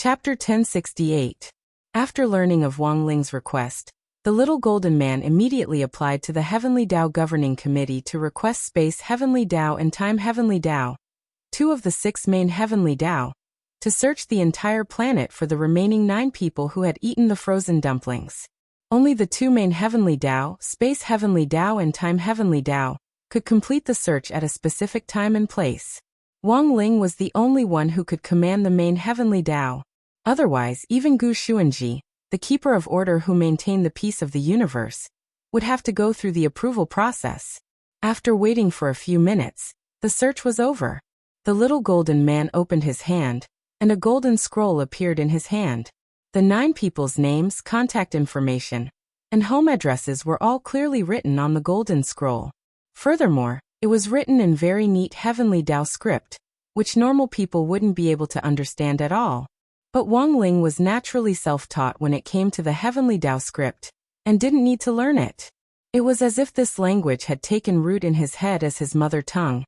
Chapter 1068. After learning of Wang Ling's request, the little golden man immediately applied to the Heavenly Tao Governing Committee to request Space Heavenly Tao and Time Heavenly Tao, two of the 6 main Heavenly Tao, to search the entire planet for the remaining 9 people who had eaten the frozen dumplings. Only the 2 main Heavenly Tao, Space Heavenly Tao and Time Heavenly Tao, could complete the search at a specific time and place. Wang Ling was the only one who could command the main Heavenly Tao. Otherwise, even Gu Xuanji, the keeper of order who maintained the peace of the universe, would have to go through the approval process. After waiting for a few minutes, the search was over. The little golden man opened his hand, and a golden scroll appeared in his hand. The 9 people's names, contact information, and home addresses were all clearly written on the golden scroll. Furthermore, it was written in very neat Heavenly Tao script, which normal people wouldn't be able to understand at all. But Wang Ling was naturally self-taught when it came to the Heavenly Tao script, and didn't need to learn it. It was as if this language had taken root in his head as his mother tongue,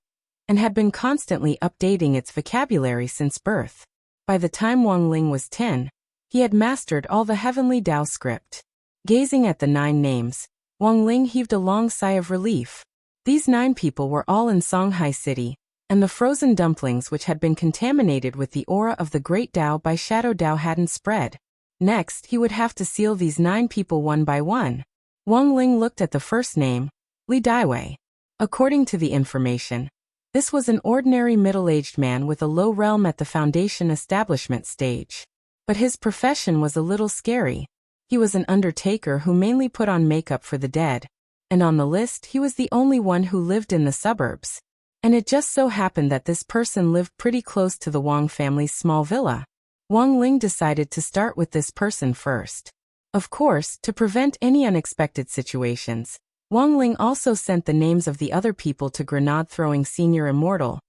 and had been constantly updating its vocabulary since birth. By the time Wang Ling was 10, he had mastered all the Heavenly Tao script. Gazing at the 9 names, Wang Ling heaved a long sigh of relief. These 9 people were all in Songhai City, and the frozen dumplings which had been contaminated with the aura of the Great Tao by Shadow Tao hadn't spread. Next, he would have to seal these 9 people one by one. Wang Ling looked at the first name, Li Daiwei. According to the information, this was an ordinary middle-aged man with a low realm at the foundation establishment stage. But his profession was a little scary. He was an undertaker who mainly put on makeup for the dead, and on the list he was the only one who lived in the suburbs. And it just so happened that this person lived pretty close to the Wang family's small villa. Wang Ling decided to start with this person first. Of course, to prevent any unexpected situations, Wang Ling also sent the names of the other people to Grenade-throwing Senior Immortal,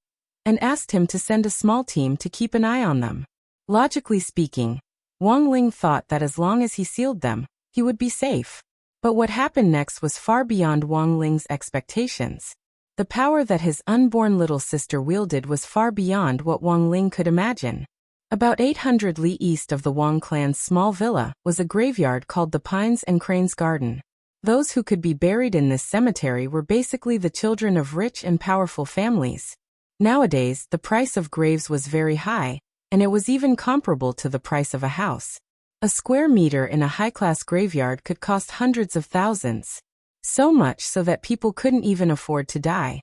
and asked him to send a small team to keep an eye on them. Logically speaking, Wang Ling thought that as long as he sealed them, he would be safe. But what happened next was far beyond Wang Ling's expectations. The power that his unborn little sister wielded was far beyond what Wang Ling could imagine. About 800 li east of the Wang clan's small villa was a graveyard called the Pines and Cranes Garden. Those who could be buried in this cemetery were basically the children of rich and powerful families. Nowadays, the price of graves was very high, and it was even comparable to the price of a house. A square meter in a high-class graveyard could cost hundreds of thousands. So much so that people couldn't even afford to die.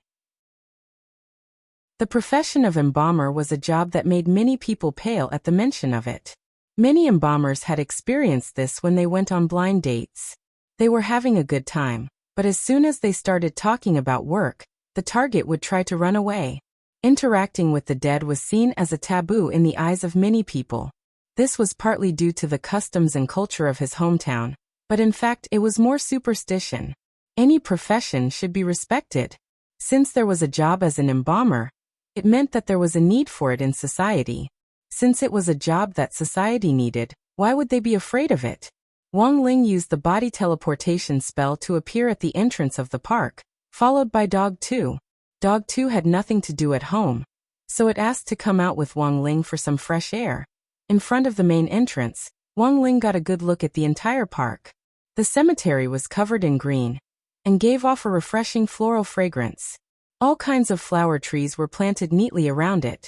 The profession of embalmer was a job that made many people pale at the mention of it. Many embalmers had experienced this when they went on blind dates. They were having a good time, but as soon as they started talking about work, the target would try to run away. Interacting with the dead was seen as a taboo in the eyes of many people. This was partly due to the customs and culture of his hometown, but in fact it was more superstition. Any profession should be respected. Since there was a job as an embalmer, it meant that there was a need for it in society. Since it was a job that society needed, why would they be afraid of it? Wang Ling used the body teleportation spell to appear at the entrance of the park, followed by Dog 2. Dog 2 had nothing to do at home, so it asked to come out with Wang Ling for some fresh air. In front of the main entrance, Wang Ling got a good look at the entire park. The cemetery was covered in green, and gave off a refreshing floral fragrance. All kinds of flower trees were planted neatly around it.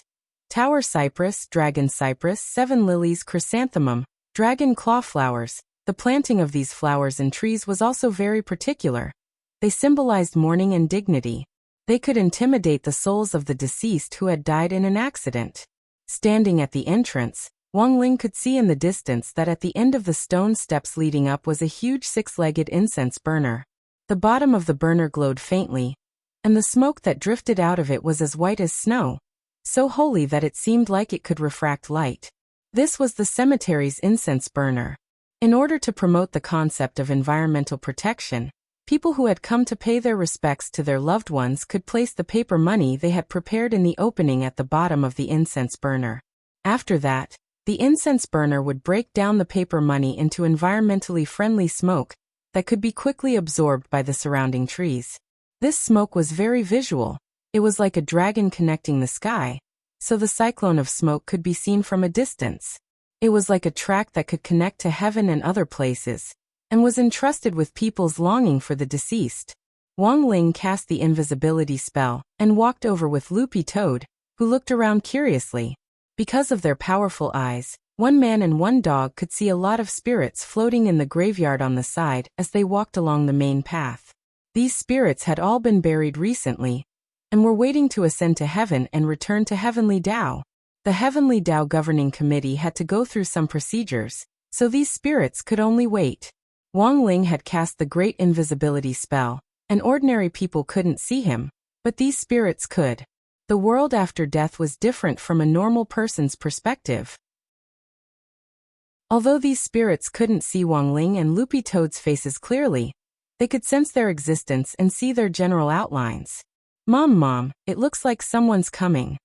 Tower cypress, dragon cypress, 7 lilies, chrysanthemum, dragon claw flowers. The planting of these flowers and trees was also very particular. They symbolized mourning and dignity. They could intimidate the souls of the deceased who had died in an accident. Standing at the entrance, Wang Ling could see in the distance that at the end of the stone steps leading up was a huge 6-legged incense burner. The bottom of the burner glowed faintly, and the smoke that drifted out of it was as white as snow, so holy that it seemed like it could refract light. This was the cemetery's incense burner. In order to promote the concept of environmental protection, people who had come to pay their respects to their loved ones could place the paper money they had prepared in the opening at the bottom of the incense burner. After that, the incense burner would break down the paper money into environmentally friendly smoke that could be quickly absorbed by the surrounding trees. This smoke was very visual. It was like a dragon connecting the sky, so the cyclone of smoke could be seen from a distance. It was like a track that could connect to heaven and other places, and was entrusted with people's longing for the deceased. Wang Ling cast the invisibility spell and walked over with Loopy Toad, who looked around curiously. Because of their powerful eyes, one man and one dog could see a lot of spirits floating in the graveyard on the side as they walked along the main path. These spirits had all been buried recently, and were waiting to ascend to heaven and return to Heavenly Dao. The Heavenly Dao Governing Committee had to go through some procedures, so these spirits could only wait. Wang Ling had cast the Great Invisibility Spell, and ordinary people couldn't see him, but these spirits could. The world after death was different from a normal person's perspective. Although these spirits couldn't see Wang Ling and Loopy Toad's faces clearly, they could sense their existence and see their general outlines. Mom, it looks like someone's coming.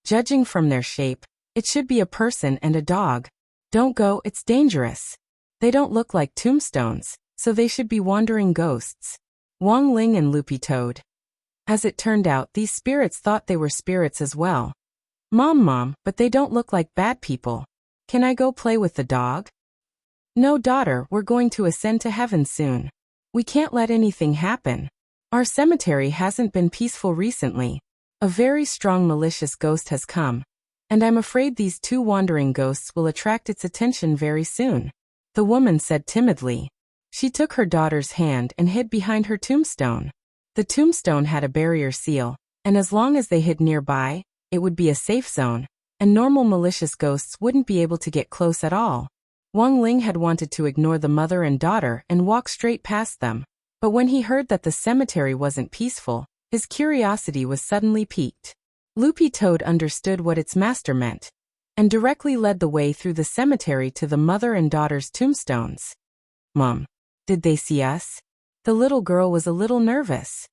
Judging from their shape, it should be a person and a dog. Don't go, it's dangerous. They don't look like tombstones, so they should be wandering ghosts. Wang Ling and Loopy Toad. As it turned out, these spirits thought they were spirits as well. Mom, but they don't look like bad people. Can I go play with the dog? No, daughter, we're going to ascend to heaven soon. We can't let anything happen. Our cemetery hasn't been peaceful recently. A very strong malicious ghost has come, and I'm afraid these two wandering ghosts will attract its attention very soon. The woman said timidly. She took her daughter's hand and hid behind her tombstone. The tombstone had a barrier seal, and as long as they hid nearby, it would be a safe zone, and normal malicious ghosts wouldn't be able to get close at all. Wang Ling had wanted to ignore the mother and daughter and walk straight past them, but when he heard that the cemetery wasn't peaceful, his curiosity was suddenly piqued. Loopy Toad understood what its master meant, and directly led the way through the cemetery to the mother and daughter's tombstones. Mom, did they see us? The little girl was a little nervous.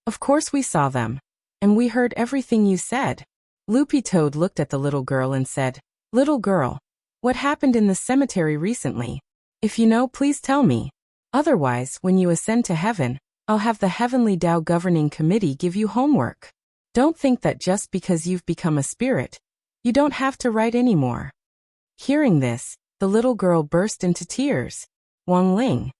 Of course we saw them, and we heard everything you said. Loopy Toad looked at the little girl and said, Little girl, what happened in the cemetery recently? If you know, please tell me. Otherwise, when you ascend to heaven, I'll have the Heavenly Dao Governing Committee give you homework. Don't think that just because you've become a spirit, you don't have to write anymore. Hearing this, the little girl burst into tears. Wang Ling.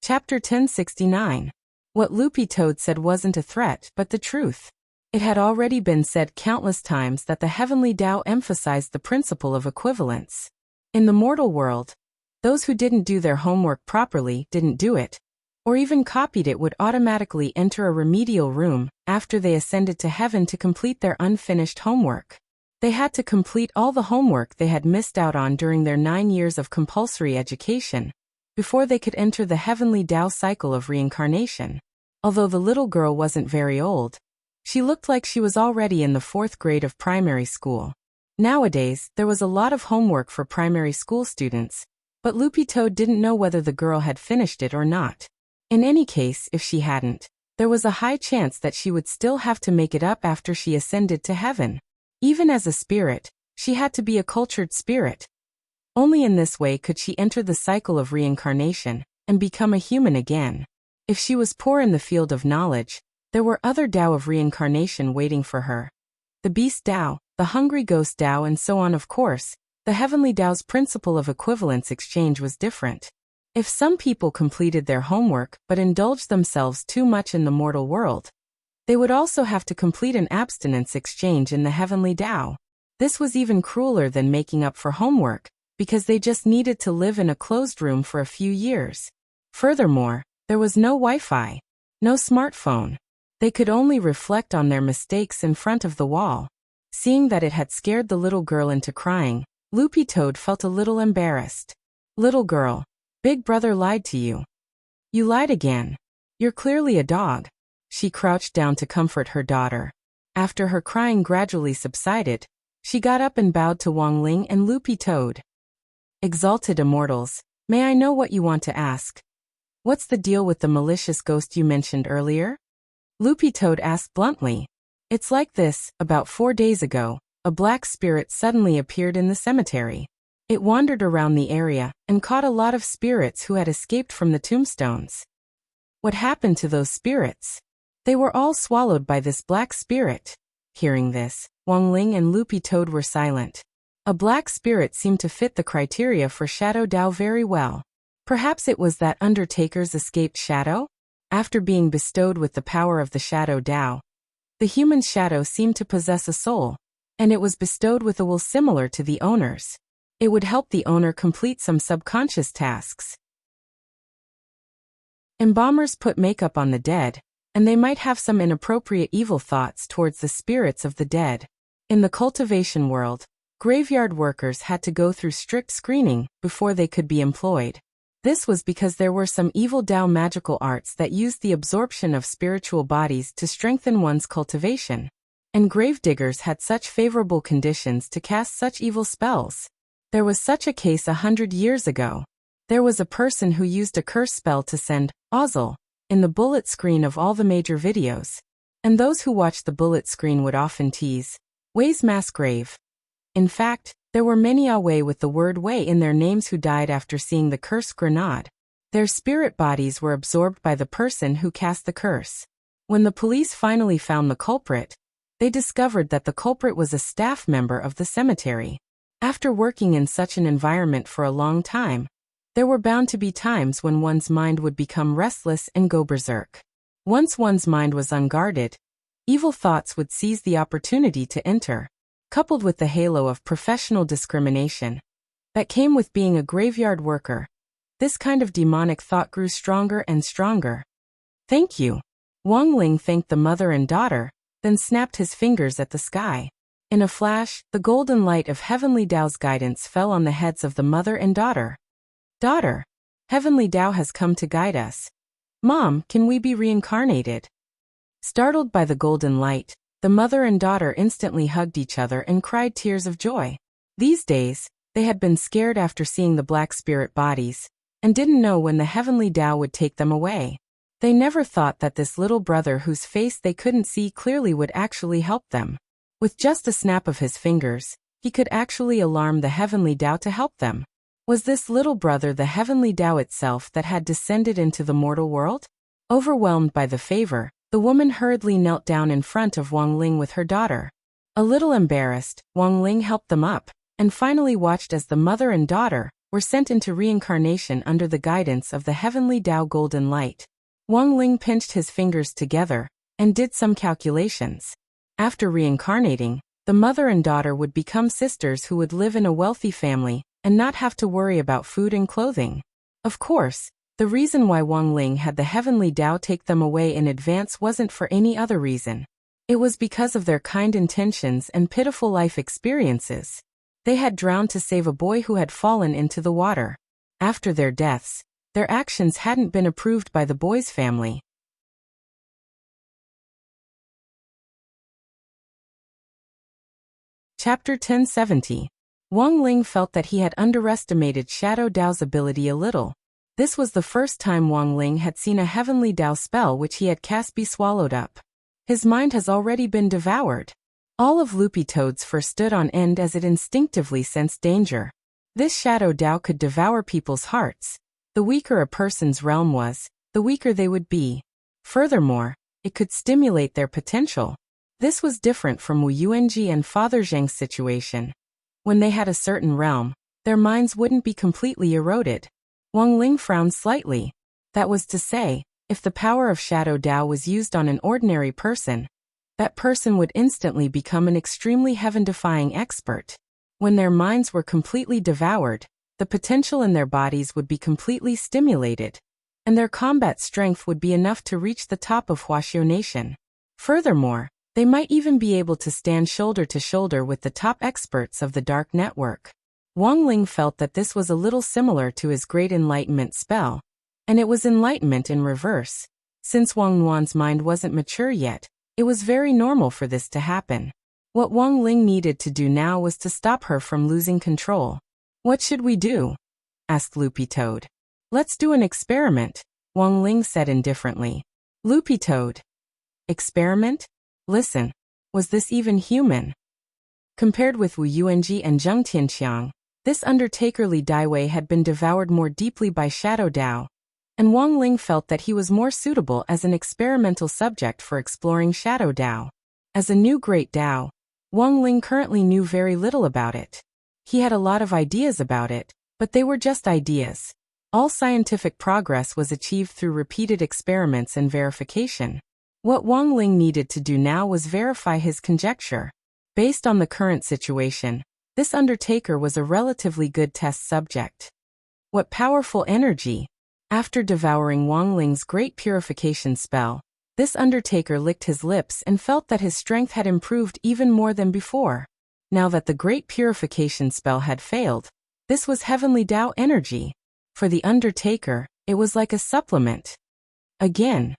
Chapter 1069. What Loopy Toad said wasn't a threat but the truth. It had already been said countless times that the Heavenly Dao emphasized the principle of equivalence. In the mortal world, those who didn't do their homework properly didn't do it, or even copied it would automatically enter a remedial room after they ascended to heaven to complete their unfinished homework. They had to complete all the homework they had missed out on during their 9 years of compulsory education before they could enter the Heavenly Dao cycle of reincarnation. Although the little girl wasn't very old, she looked like she was already in the 4th grade of primary school. Nowadays, there was a lot of homework for primary school students, but Loopy Toad didn't know whether the girl had finished it or not. In any case, if she hadn't, there was a high chance that she would still have to make it up after she ascended to heaven. Even as a spirit, she had to be a cultured spirit. Only in this way could she enter the cycle of reincarnation and become a human again. If she was poor in the field of knowledge, there were other Dao of reincarnation waiting for her. The Beast Dao, the Hungry Ghost Dao, and so on. Of course, the Heavenly Dao's principle of equivalence exchange was different. If some people completed their homework but indulged themselves too much in the mortal world, they would also have to complete an abstinence exchange in the Heavenly Dao. This was even crueler than making up for homework, because they just needed to live in a closed room for a few years. Furthermore, there was no Wi-Fi, no smartphone. They could only reflect on their mistakes in front of the wall. Seeing that it had scared the little girl into crying, Loopy Toad felt a little embarrassed. Little girl, Big Brother lied to you. You lied again. You're clearly a dog. She crouched down to comfort her daughter. After her crying gradually subsided, she got up and bowed to Wang Ling and Loopy Toad. Exalted immortals, may I know what you want to ask? What's the deal with the malicious ghost you mentioned earlier? Loopy Toad asked bluntly. It's like this. About 4 days ago, a black spirit suddenly appeared in the cemetery. It wandered around the area and caught a lot of spirits who had escaped from the tombstones. What happened to those spirits? They were all swallowed by this black spirit. Hearing this, Wang Ling and Loopy Toad were silent. A black spirit seemed to fit the criteria for Shadow Dao very well. Perhaps it was that Undertaker's escaped shadow? After being bestowed with the power of the Shadow Dao, the human's shadow seemed to possess a soul, and it was bestowed with a will similar to the owner's. It would help the owner complete some subconscious tasks. Embalmers put makeup on the dead, and they might have some inappropriate evil thoughts towards the spirits of the dead. In the cultivation world, graveyard workers had to go through strict screening before they could be employed. This was because there were some evil Dao magical arts that used the absorption of spiritual bodies to strengthen one's cultivation. And gravediggers had such favorable conditions to cast such evil spells. There was such a case 100 years ago. There was a person who used a curse spell to send Ozzel in the bullet screen of all the major videos. And those who watched the bullet screen would often tease Wei's mass grave. In fact, there were many Wei with the word Wei in their names who died after seeing the cursed grenade. Their spirit bodies were absorbed by the person who cast the curse. When the police finally found the culprit, they discovered that the culprit was a staff member of the cemetery. After working in such an environment for a long time, there were bound to be times when one's mind would become restless and go berserk. Once one's mind was unguarded, evil thoughts would seize the opportunity to enter. Coupled with the halo of professional discrimination that came with being a graveyard worker, this kind of demonic thought grew stronger and stronger. "Thank you." Wang Ling thanked the mother and daughter, then snapped his fingers at the sky. In a flash, the golden light of Heavenly Dao's guidance fell on the heads of the mother and daughter. "Daughter, Heavenly Dao has come to guide us. Mom, can we be reincarnated?" Startled by the golden light, the mother and daughter instantly hugged each other and cried tears of joy. These days, they had been scared after seeing the black spirit bodies, and didn't know when the Heavenly Dao would take them away. They never thought that this little brother whose face they couldn't see clearly would actually help them. With just a snap of his fingers, he could actually alarm the Heavenly Dao to help them. Was this little brother the Heavenly Dao itself that had descended into the mortal world? Overwhelmed by the favor, the woman hurriedly knelt down in front of Wang Ling with her daughter. A little embarrassed, Wang Ling helped them up, and finally watched as the mother and daughter were sent into reincarnation under the guidance of the Heavenly Dao golden light. Wang Ling pinched his fingers together and did some calculations. After reincarnating, the mother and daughter would become sisters who would live in a wealthy family and not have to worry about food and clothing. Of course, the reason why Wang Ling had the Heavenly Dao take them away in advance wasn't for any other reason. It was because of their kind intentions and pitiful life experiences. They had drowned to save a boy who had fallen into the water. After their deaths, their actions hadn't been approved by the boy's family. Chapter 1070. Wang Ling felt that he had underestimated Shadow Dao's ability a little. This was the first time Wang Ling had seen a Heavenly Dao spell which he had cast be swallowed up. His mind has already been devoured. All of Loopy Toad's fur stood on end as it instinctively sensed danger. This Shadow Dao could devour people's hearts. The weaker a person's realm was, the weaker they would be. Furthermore, it could stimulate their potential. This was different from Wu Yuanji and Father Zheng's situation. When they had a certain realm, their minds wouldn't be completely eroded. Wang Ling frowned slightly. That was to say, if the power of Shadow Dao was used on an ordinary person, that person would instantly become an extremely heaven-defying expert. When their minds were completely devoured, the potential in their bodies would be completely stimulated, and their combat strength would be enough to reach the top of Huaxiao Nation. Furthermore, they might even be able to stand shoulder to shoulder with the top experts of the Dark Network. Wang Ling felt that this was a little similar to his Great Enlightenment spell, and it was enlightenment in reverse. Since Wang Nuan's mind wasn't mature yet, it was very normal for this to happen. What Wang Ling needed to do now was to stop her from losing control. "What should we do?" asked Loopy Toad. "Let's do an experiment," Wang Ling said indifferently. Loopy Toad. Experiment? Listen, was this even human? Compared with Wu Yuanji and Zheng Tianqiang, this Undertakerly Daiwei had been devoured more deeply by Shadow Dao, and Wang Ling felt that he was more suitable as an experimental subject for exploring Shadow Dao. As a new great Dao, Wang Ling currently knew very little about it. He had a lot of ideas about it, but they were just ideas. All scientific progress was achieved through repeated experiments and verification. What Wang Ling needed to do now was verify his conjecture. Based on the current situation, this undertaker was a relatively good test subject. What powerful energy! After devouring Wang Ling's great purification spell, this undertaker licked his lips and felt that his strength had improved even more than before. Now that the great purification spell had failed, this was heavenly Tao energy. For the undertaker, it was like a supplement. Again.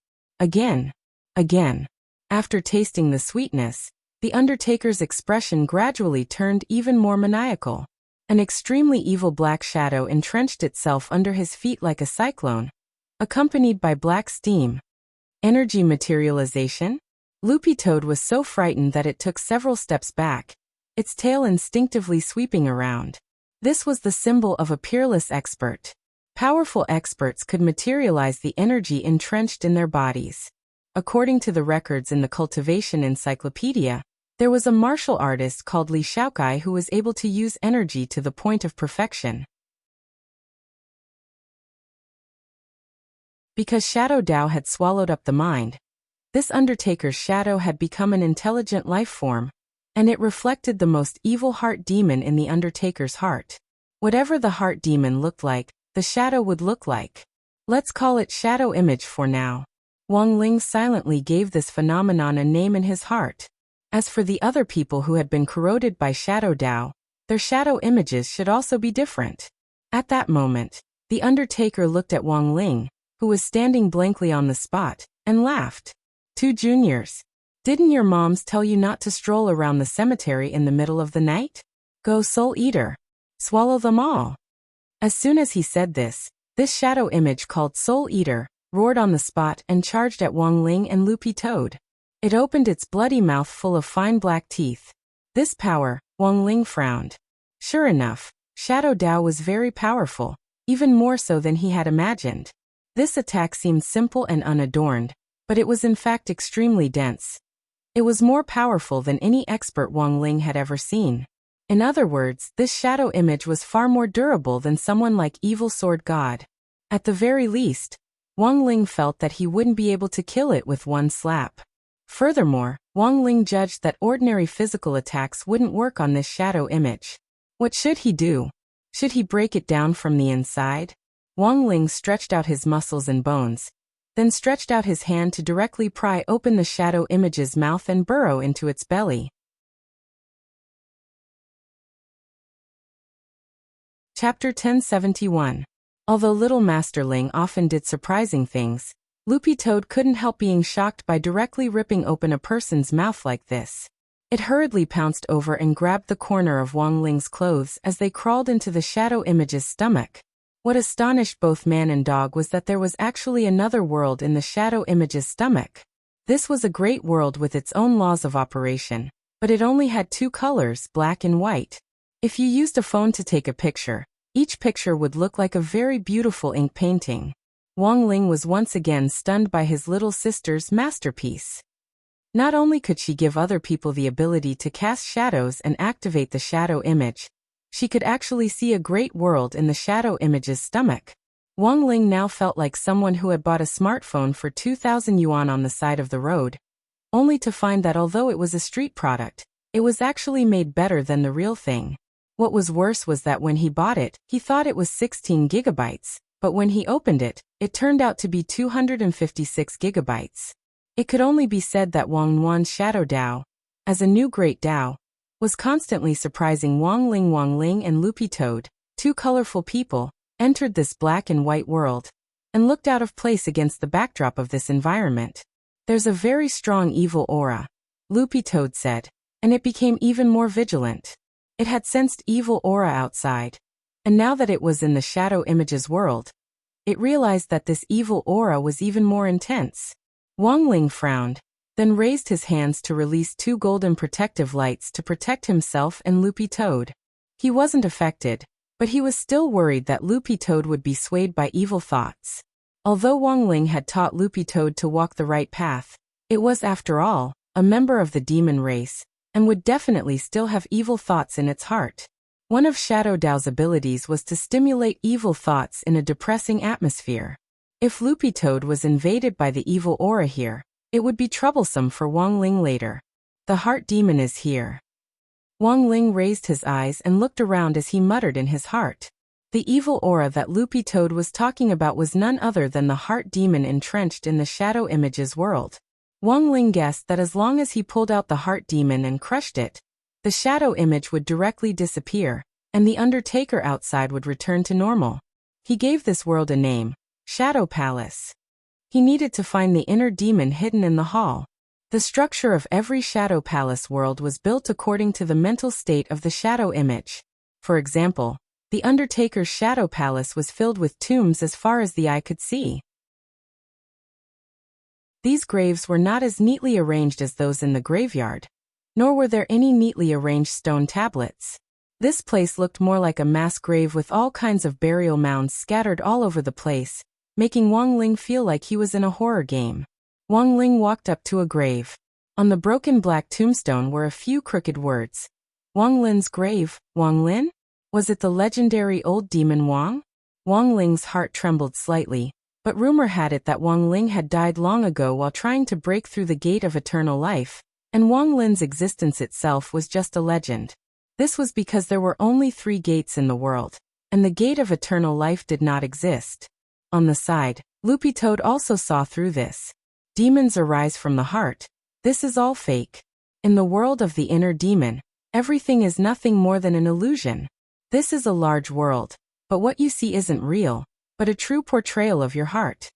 After tasting the sweetness, the undertaker's expression gradually turned even more maniacal. An extremely evil black shadow entrenched itself under his feet like a cyclone, accompanied by black steam. Energy materialization? Loopy Toad was so frightened that it took several steps back, its tail instinctively sweeping around. This was the symbol of a peerless expert. Powerful experts could materialize the energy entrenched in their bodies. According to the records in the Cultivation Encyclopedia, there was a martial artist called Li Shaokai who was able to use energy to the point of perfection. Because Shadow Tao had swallowed up the mind, this undertaker's shadow had become an intelligent life form, and it reflected the most evil heart demon in the undertaker's heart. Whatever the heart demon looked like, the shadow would look like. Let's call it shadow image for now. Wang Ling silently gave this phenomenon a name in his heart. As for the other people who had been corroded by Shadow Tao, their shadow images should also be different. At that moment, the undertaker looked at Wang Ling, who was standing blankly on the spot, and laughed. 2 juniors. Didn't your moms tell you not to stroll around the cemetery in the middle of the night? Go Soul Eater. Swallow them all. As soon as he said this shadow image called Soul Eater roared on the spot and charged at Wang Ling and Loopy Toad. It opened its bloody mouth full of fine black teeth. This power, Wang Ling frowned. Sure enough, Shadow Tao was very powerful, even more so than he had imagined. This attack seemed simple and unadorned, but it was in fact extremely dense. It was more powerful than any expert Wang Ling had ever seen. In other words, this shadow image was far more durable than someone like Evil Sword God. At the very least, Wang Ling felt that he wouldn't be able to kill it with one slap. Furthermore, Wang Ling judged that ordinary physical attacks wouldn't work on this shadow image. What should he do? Should he break it down from the inside? Wang Ling stretched out his muscles and bones, then stretched out his hand to directly pry open the shadow image's mouth and burrow into its belly. Chapter 1071. Although Little Master Ling often did surprising things, Loopy Toad couldn't help being shocked by directly ripping open a person's mouth like this. It hurriedly pounced over and grabbed the corner of Wang Ling's clothes as they crawled into the shadow image's stomach. What astonished both man and dog was that there was actually another world in the shadow image's stomach. This was a great world with its own laws of operation, but it only had 2 colors, black and white. If you used a phone to take a picture, each picture would look like a very beautiful ink painting. Wang Ling was once again stunned by his little sister's masterpiece. Not only could she give other people the ability to cast shadows and activate the shadow image, she could actually see a great world in the shadow image's stomach. Wang Ling now felt like someone who had bought a smartphone for 2,000 yuan on the side of the road, only to find that although it was a street product, it was actually made better than the real thing. What was worse was that when he bought it, he thought it was 16 gigabytes, but when he opened it, it turned out to be 256 gigabytes. It could only be said that Wang Wan's Shadow Tao, as a new great Tao, was constantly surprising Wang Ling and Loopy Toad, 2 colorful people, entered this black and white world, and looked out of place against the backdrop of this environment. There's a very strong evil aura, Loopy Toad said, and it became even more vigilant. It had sensed evil aura outside, and now that it was in the shadow image's world, it realized that this evil aura was even more intense. Wang Ling frowned, then raised his hands to release 2 golden protective lights to protect himself and Loopy Toad. He wasn't affected, but he was still worried that Loopy Toad would be swayed by evil thoughts. Although Wang Ling had taught Loopy Toad to walk the right path, it was, after all, a member of the demon race, and would definitely still have evil thoughts in its heart. One of Shadow Dao's abilities was to stimulate evil thoughts in a depressing atmosphere. If Loopy Toad was invaded by the evil aura here, it would be troublesome for Wang Ling later. The heart demon is here. Wang Ling raised his eyes and looked around as he muttered in his heart. The evil aura that Loopy Toad was talking about was none other than the heart demon entrenched in the shadow images world. Wang Ling guessed that as long as he pulled out the heart demon and crushed it, the shadow image would directly disappear, and the Undertaker outside would return to normal. He gave this world a name, Shadow Palace. He needed to find the inner demon hidden in the hall. The structure of every Shadow Palace world was built according to the mental state of the shadow image. For example, the Undertaker's Shadow Palace was filled with tombs as far as the eye could see. These graves were not as neatly arranged as those in the graveyard, nor were there any neatly arranged stone tablets. This place looked more like a mass grave with all kinds of burial mounds scattered all over the place, making Wang Ling feel like he was in a horror game. Wang Ling walked up to a grave. On the broken black tombstone were a few crooked words. Wang Lin's grave, Wang Lin? Was it the legendary old demon Wang? Wang Ling's heart trembled slightly, but rumor had it that Wang Ling had died long ago while trying to break through the gate of eternal life, and Wang Lin's existence itself was just a legend. This was because there were only 3 gates in the world, and the gate of eternal life did not exist. On the side, Loopy Toad also saw through this. Demons arise from the heart. This is all fake. In the world of the inner demon, everything is nothing more than an illusion. This is a large world, but what you see isn't real, but a true portrayal of your heart.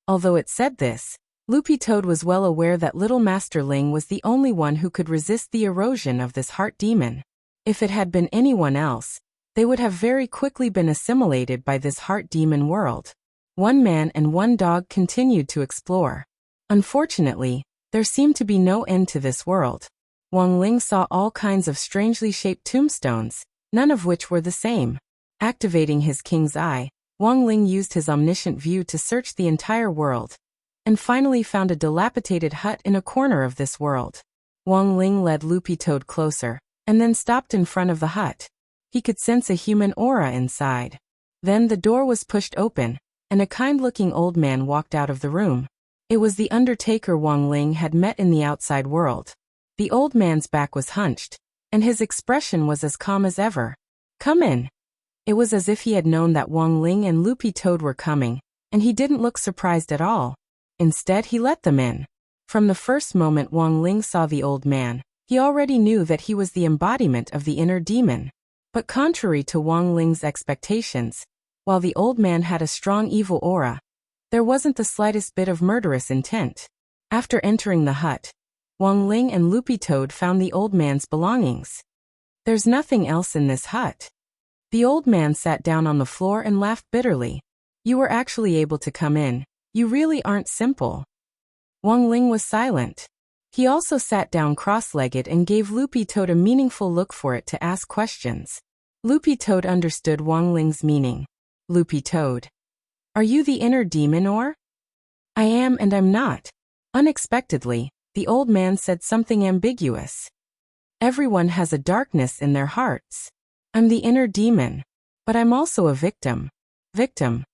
Although it said this, Loopy Toad was well aware that Little Master Ling was the only one who could resist the erosion of this heart demon. If it had been anyone else, they would have very quickly been assimilated by this heart demon world. One man and one dog continued to explore. Unfortunately, there seemed to be no end to this world. Wang Ling saw all kinds of strangely shaped tombstones, none of which were the same. Activating his king's eye, Wang Ling used his omniscient view to search the entire world, and finally found a dilapidated hut in a corner of this world. Wang Ling led Loopy Toad closer, and then stopped in front of the hut. He could sense a human aura inside. Then the door was pushed open, and a kind-looking old man walked out of the room. It was the Undertaker Wang Ling had met in the outside world. The old man's back was hunched, and his expression was as calm as ever. "Come in." It was as if he had known that Wang Ling and Loopy Toad were coming, and he didn't look surprised at all. Instead, he let them in. From the first moment Wang Ling saw the old man, he already knew that he was the embodiment of the inner demon. But contrary to Wang Ling's expectations, while the old man had a strong evil aura, there wasn't the slightest bit of murderous intent. After entering the hut, Wang Ling and Loopy Toad found the old man's belongings. "There's nothing else in this hut." The old man sat down on the floor and laughed bitterly. "You were actually able to come in. You really aren't simple." Wang Ling was silent. He also sat down cross-legged and gave Loopy Toad a meaningful look for it to ask questions. Loopy Toad understood Wang Ling's meaning. "Loopy Toad, are you the inner demon or?" "I am and I'm not." Unexpectedly, the old man said something ambiguous. "Everyone has a darkness in their hearts. I'm the inner demon, but I'm also a victim." Victim.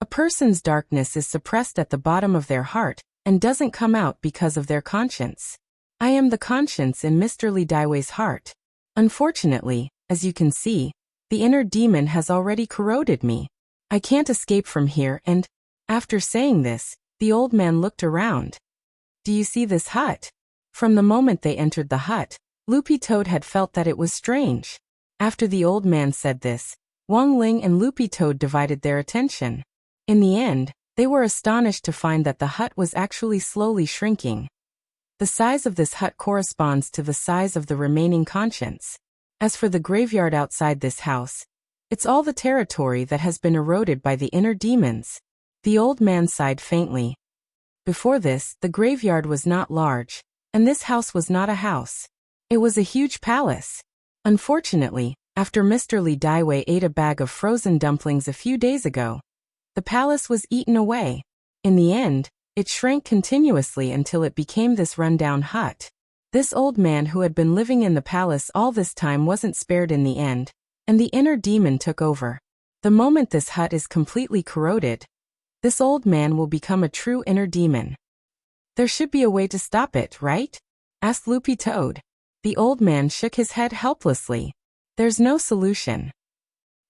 A person's darkness is suppressed at the bottom of their heart and doesn't come out because of their conscience. I am the conscience in Mr. Li Daiwei's heart. Unfortunately, as you can see, the inner demon has already corroded me. I can't escape from here and, after saying this, the old man looked around. "Do you see this hut?" From the moment they entered the hut, Loopy Toad had felt that it was strange. After the old man said this, Wang Ling and Loopy Toad divided their attention. In the end, they were astonished to find that the hut was actually slowly shrinking. The size of this hut corresponds to the size of the remaining conscience. As for the graveyard outside this house, it's all the territory that has been eroded by the inner demons. The old man sighed faintly. Before this, the graveyard was not large, and this house was not a house. It was a huge palace. Unfortunately, after Mr. Li Daiwei ate a bag of frozen dumplings a few days ago, the palace was eaten away. In the end, It shrank continuously until it became this rundown hut. This old man who had been living in the palace all this time wasn't spared in the end, and the inner demon took over. The moment this hut is completely corroded, this old man will become a true inner demon. There should be a way to stop it, right? Asked Loopy Toad. The old man shook his head helplessly. There's no solution.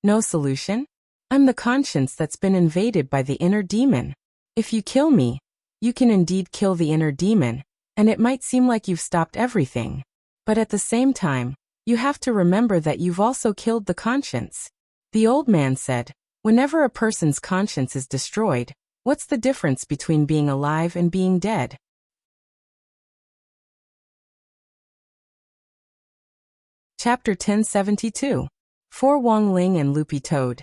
No solution? I'm the conscience that's been invaded by the inner demon. If you kill me, you can indeed kill the inner demon, and it might seem like you've stopped everything. But at the same time, you have to remember that you've also killed the conscience. The old man said, whenever a person's conscience is destroyed, what's the difference between being alive and being dead? Chapter 1072. For Wong Ling and Loopy Toad.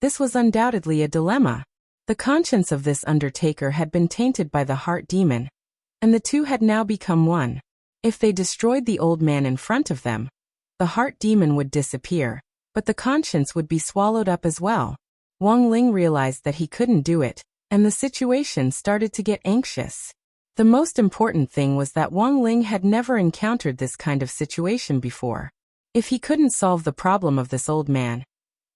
This was undoubtedly a dilemma. The conscience of this undertaker had been tainted by the heart demon, and the two had now become one. If they destroyed the old man in front of them, the heart demon would disappear, but the conscience would be swallowed up as well. Wong Ling realized that he couldn't do it, and the situation started to get anxious. The most important thing was that Wong Ling had never encountered this kind of situation before. If he couldn't solve the problem of this old man,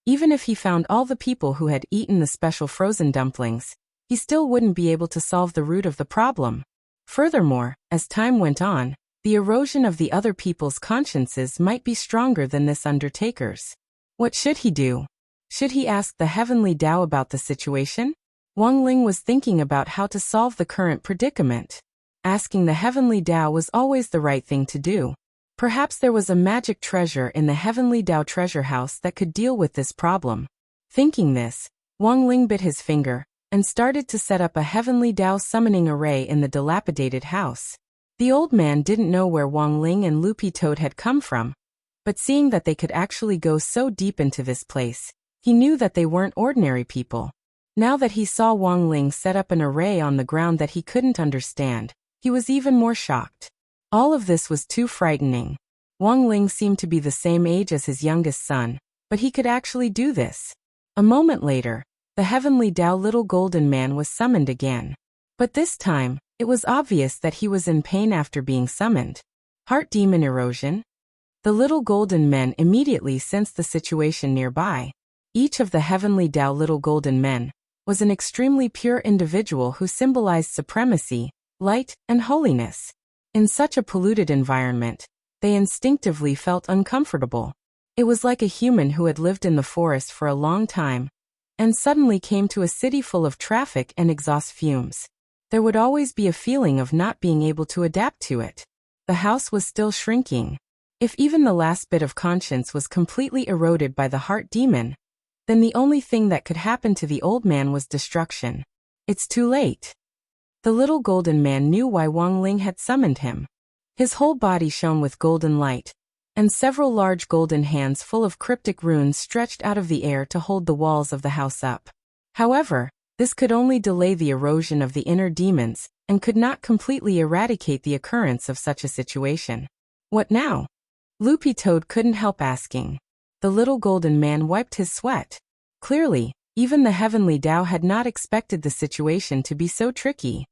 even if he found all the people who had eaten the special frozen dumplings, he still wouldn't be able to solve the root of the problem. Furthermore, as time went on, the erosion of the other people's consciences might be stronger than this undertaker's. What should he do? Should he ask the Heavenly Tao about the situation? Wong Ling was thinking about how to solve the current predicament. Asking the Heavenly Tao was always the right thing to do. Perhaps there was a magic treasure in the Heavenly Tao treasure house that could deal with this problem. Thinking this, Wong Ling bit his finger and started to set up a Heavenly Tao summoning array in the dilapidated house. The old man didn't know where Wong Ling and Loopy Toad had come from, but seeing that they could actually go so deep into this place, he knew that they weren't ordinary people. Now that he saw Wong Ling set up an array on the ground that he couldn't understand, he was even more shocked. All of this was too frightening. Wong Ling seemed to be the same age as his youngest son, but he could actually do this. A moment later, the Heavenly Tao little golden man was summoned again. But this time, it was obvious that he was in pain after being summoned. Heart demon erosion? The little golden men immediately sensed the situation nearby. Each of the Heavenly Tao little golden men was an extremely pure individual who symbolized supremacy, light, and holiness. In such a polluted environment, they instinctively felt uncomfortable. It was like a human who had lived in the forest for a long time and suddenly came to a city full of traffic and exhaust fumes. There would always be a feeling of not being able to adapt to it. The house was still shrinking. If even the last bit of conscience was completely eroded by the heart demon, then the only thing that could happen to the old man was destruction. It's too late. The little golden man knew why Wong Ling had summoned him. His whole body shone with golden light, and several large golden hands full of cryptic runes stretched out of the air to hold the walls of the house up. However, this could only delay the erosion of the inner demons, and could not completely eradicate the occurrence of such a situation. What now? Loopy Toad couldn't help asking. The little golden man wiped his sweat. Clearly, even the Heavenly Tao had not expected the situation to be so tricky.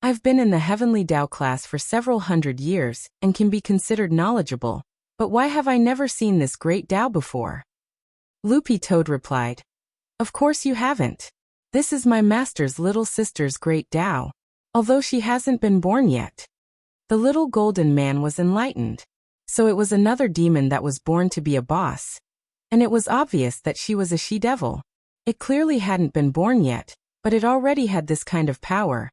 I've been in the Heavenly Tao class for several hundred years and can be considered knowledgeable, but why have I never seen this great Tao before? Loopy Toad replied. Of course you haven't. This is my master's little sister's great Tao, although she hasn't been born yet. The little golden man was enlightened. So it was another demon that was born to be a boss. And it was obvious that she was a she-devil. It clearly hadn't been born yet, but it already had this kind of power.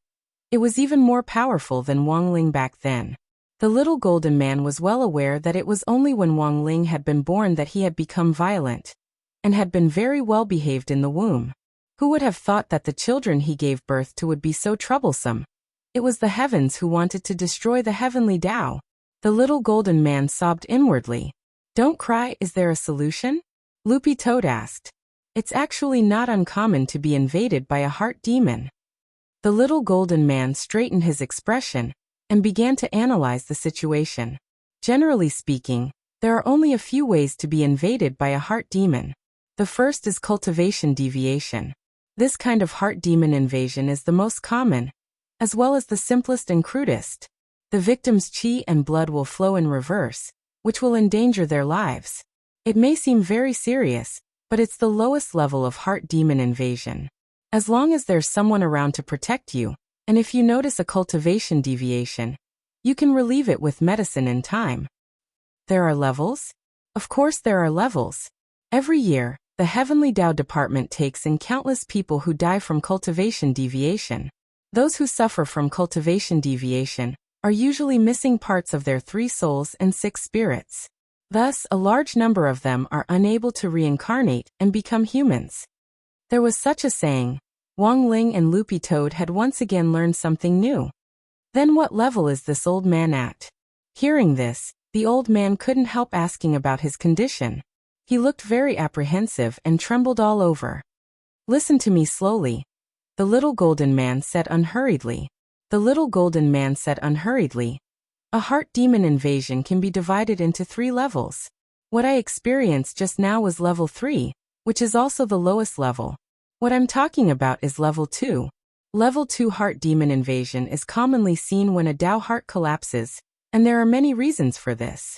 It was even more powerful than Wong Ling back then. The little golden man was well aware that it was only when Wong Ling had been born that he had become violent, and had been very well behaved in the womb. Who would have thought that the children he gave birth to would be so troublesome? It was the heavens who wanted to destroy the Heavenly Tao. The little golden man sobbed inwardly. Don't cry, is there a solution? Loopy Toad asked. It's actually not uncommon to be invaded by a heart demon. The little golden man straightened his expression and began to analyze the situation. Generally speaking, there are only a few ways to be invaded by a heart demon. The first is cultivation deviation. This kind of heart demon invasion is the most common, as well as the simplest and crudest. The victim's chi and blood will flow in reverse, which will endanger their lives. It may seem very serious, but it's the lowest level of heart demon invasion. As long as there's someone around to protect you, and if you notice a cultivation deviation, you can relieve it with medicine in time. There are levels? Of course there are levels. Every year, the Heavenly Tao Department takes in countless people who die from cultivation deviation. Those who suffer from cultivation deviation are usually missing parts of their 3 souls and 6 spirits. Thus, a large number of them are unable to reincarnate and become humans. There was such a saying, Wang Ling and Loopy Toad had once again learned something new. Then what level is this old man at? Hearing this, the old man couldn't help asking about his condition. He looked very apprehensive and trembled all over. Listen to me slowly, the little golden man said unhurriedly. The little golden man said unhurriedly. A heart demon invasion can be divided into 3 levels. What I experienced just now was level 3, which is also the lowest level. What I'm talking about is level 2. Level 2 heart demon invasion is commonly seen when a Tao heart collapses, and there are many reasons for this.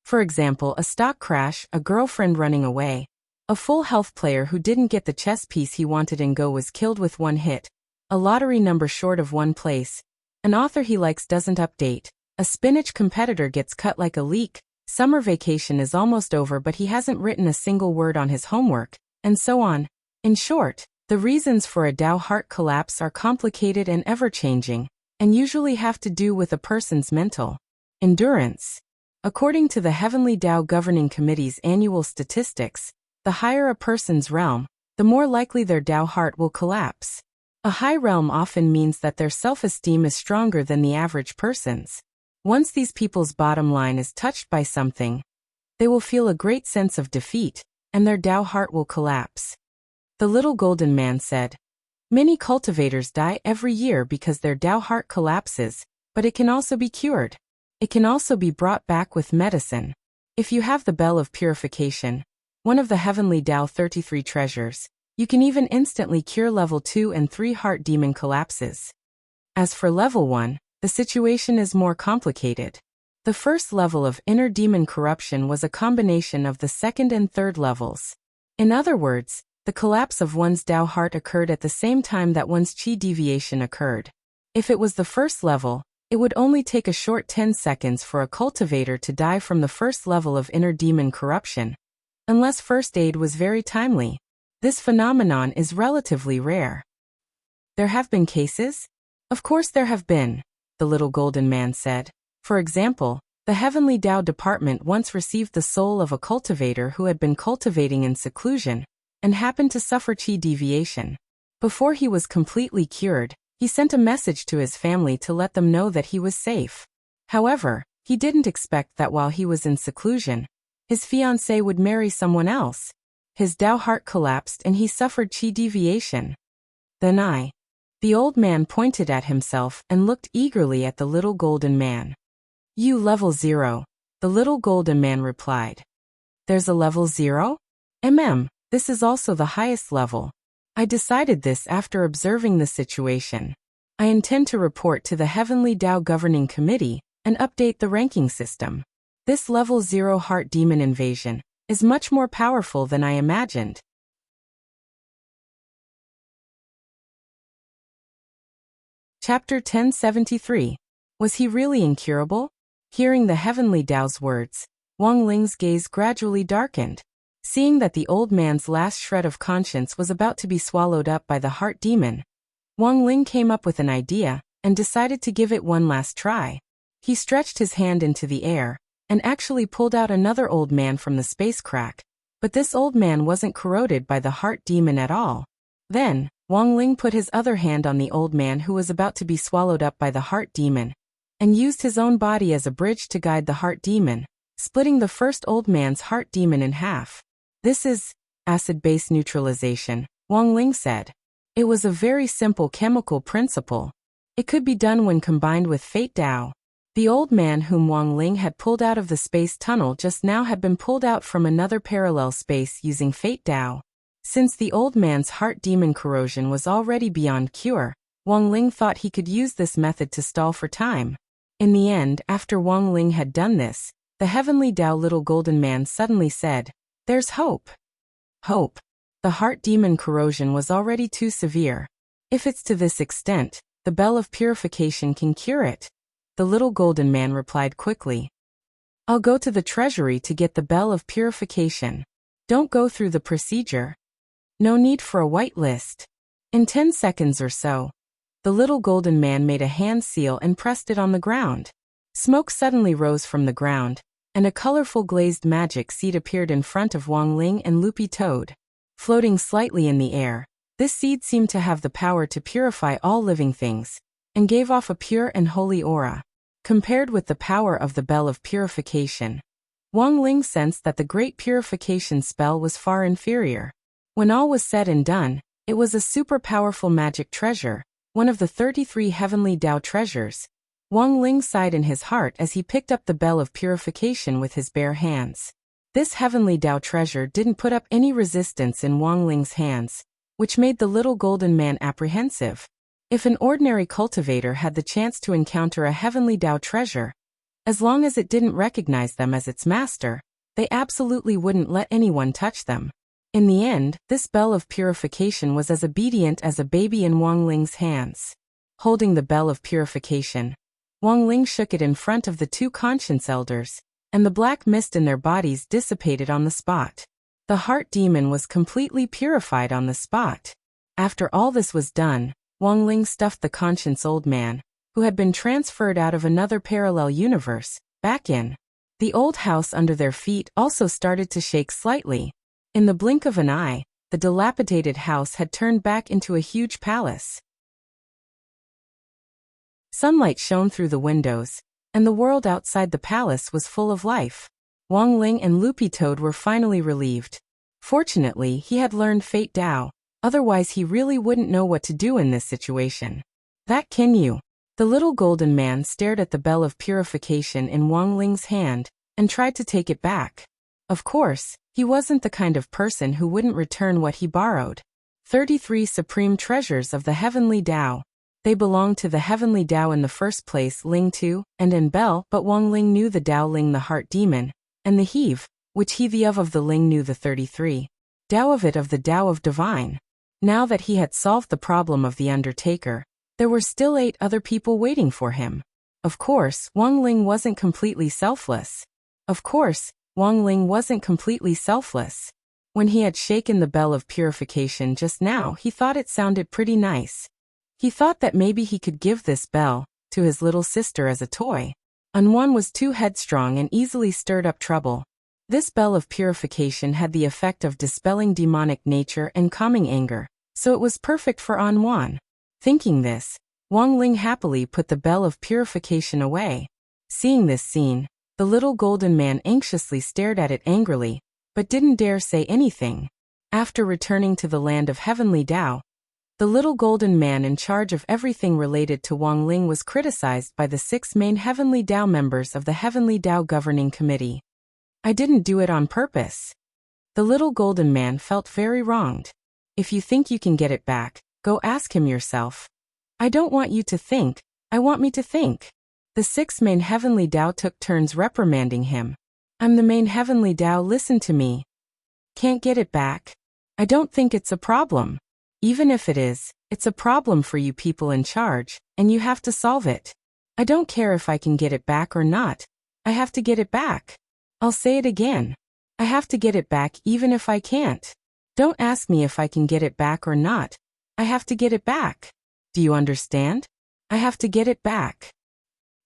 For example, a stock crash, a girlfriend running away, a full health player who didn't get the chess piece he wanted in Go was killed with 1 hit, a lottery number short of 1 place, an author he likes doesn't update, a spinach competitor gets cut like a leek, summer vacation is almost over but he hasn't written a single word on his homework, and so on. In short, the reasons for a Tao heart collapse are complicated and ever-changing, and usually have to do with a person's mental endurance. According to the Heavenly Tao Governing Committee's annual statistics, the higher a person's realm, the more likely their Tao heart will collapse. A high realm often means that their self-esteem is stronger than the average person's. Once these people's bottom line is touched by something, they will feel a great sense of defeat, and their Tao heart will collapse. The little golden man said, many cultivators die every year because their Tao heart collapses, but it can also be cured. It can also be brought back with medicine. If you have the bell of purification, one of the Heavenly Tao 33 treasures, you can even instantly cure level 2 and 3 heart demon collapses. As for level 1, the situation is more complicated. The first level of inner demon corruption was a combination of the second and third levels. In other words, the collapse of one's Tao heart occurred at the same time that one's chi deviation occurred. If it was the first level, it would only take a short 10 seconds for a cultivator to die from the first level of inner demon corruption, unless first aid was very timely. This phenomenon is relatively rare. There have been cases? Of course there have been, the little golden man said. For example, the Heavenly Tao Department once received the soul of a cultivator who had been cultivating in seclusion, and happened to suffer chi deviation. Before he was completely cured, he sent a message to his family to let them know that he was safe. However, he didn't expect that while he was in seclusion, his fiancée would marry someone else. His Tao heart collapsed and he suffered chi deviation. Then the old man pointed at himself and looked eagerly at the little golden man. You level 0, the little golden man replied. There's a level 0? This is also the highest level. I decided this after observing the situation. I intend to report to the Heavenly Tao Governing Committee and update the ranking system. This level 0 heart demon invasion is much more powerful than I imagined. Chapter 1073. Was he really incurable? Hearing the Heavenly Tao's words, Wang Ling's gaze gradually darkened. Seeing that the old man's last shred of conscience was about to be swallowed up by the heart demon, Wang Ling came up with an idea and decided to give it one last try. He stretched his hand into the air and actually pulled out another old man from the space crack, but this old man wasn't corroded by the heart demon at all. Then, Wang Ling put his other hand on the old man who was about to be swallowed up by the heart demon, and used his own body as a bridge to guide the heart demon, splitting the first old man's heart demon in half. This is acid-base neutralization, Wang Ling said. It was a very simple chemical principle. It could be done when combined with Fate Tao. The old man whom Wang Ling had pulled out of the space tunnel just now had been pulled out from another parallel space using Fate Tao. Since the old man's heart demon corrosion was already beyond cure, Wang Ling thought he could use this method to stall for time. In the end, after Wang Ling had done this, the heavenly Tao little golden man suddenly said, "There's hope." Hope. The heart demon corrosion was already too severe. If it's to this extent, the bell of purification can cure it. The little golden man replied quickly. "I'll go to the treasury to get the bell of purification. Don't go through the procedure. No need for a white list." In 10 seconds or so, the little golden man made a hand seal and pressed it on the ground. Smoke suddenly rose from the ground, and a colorful glazed magic seed appeared in front of Wang Ling and Loopy Toad. Floating slightly in the air, this seed seemed to have the power to purify all living things, and gave off a pure and holy aura. Compared with the power of the bell of purification, Wang Ling sensed that the great purification spell was far inferior. When all was said and done, it was a super powerful magic treasure, one of the 33 heavenly Tao treasures. Wang Ling sighed in his heart as he picked up the bell of purification with his bare hands. This heavenly Tao treasure didn't put up any resistance in Wang Ling's hands, which made the little golden man apprehensive. If an ordinary cultivator had the chance to encounter a heavenly Tao treasure, as long as it didn't recognize them as its master, they absolutely wouldn't let anyone touch them. In the end, this bell of purification was as obedient as a baby in Wang Ling's hands. Holding the bell of purification, Wang Ling shook it in front of the 2 conscience elders, and the black mist in their bodies dissipated on the spot. The heart demon was completely purified on the spot. After all this was done, Wang Ling stuffed the conscience old man, who had been transferred out of another parallel universe, back in. The old house under their feet also started to shake slightly. In the blink of an eye, the dilapidated house had turned back into a huge palace. Sunlight shone through the windows, and the world outside the palace was full of life. Wang Ling and Loopy Toad were finally relieved. Fortunately, he had learned Fate Tao, otherwise he really wouldn't know what to do in this situation. "That can you?" The little golden man stared at the bell of purification in Wang Ling's hand, and tried to take it back. Of course, he wasn't the kind of person who wouldn't return what he borrowed. 33 supreme treasures of the heavenly Tao. They belonged to the heavenly Tao in the first place, Ling Tu, and in Bell, but Wang Ling knew the Tao Ling the heart demon, and the Heave, which he the of the Ling knew the 33. Tao of the Tao of divine. Now that he had solved the problem of the Undertaker, there were still 8 other people waiting for him. Of course, Wang Ling wasn't completely selfless. When he had shaken the bell of purification just now, he thought it sounded pretty nice. He thought that maybe he could give this bell to his little sister as a toy. Anwan was too headstrong and easily stirred up trouble. This bell of purification had the effect of dispelling demonic nature and calming anger, so it was perfect for Anwan. Thinking this, Wang Ling happily put the bell of purification away. Seeing this scene, the little golden man anxiously stared at it angrily, but didn't dare say anything. After returning to the land of heavenly Tao, the little golden man in charge of everything related to Wang Ling was criticized by the 6 main heavenly Tao members of the heavenly Tao governing committee. "I didn't do it on purpose." The little golden man felt very wronged. "If you think you can get it back, go ask him yourself." "I don't want you to think, I want me to think." The 6 main heavenly Tao took turns reprimanding him. "I'm the main heavenly Tao, listen to me." "Can't get it back?" "I don't think it's a problem. Even if it is, it's a problem for you people in charge, and you have to solve it." "I don't care if I can get it back or not. I have to get it back." "I'll say it again. I have to get it back even if I can't. Don't ask me if I can get it back or not. I have to get it back. Do you understand? I have to get it back.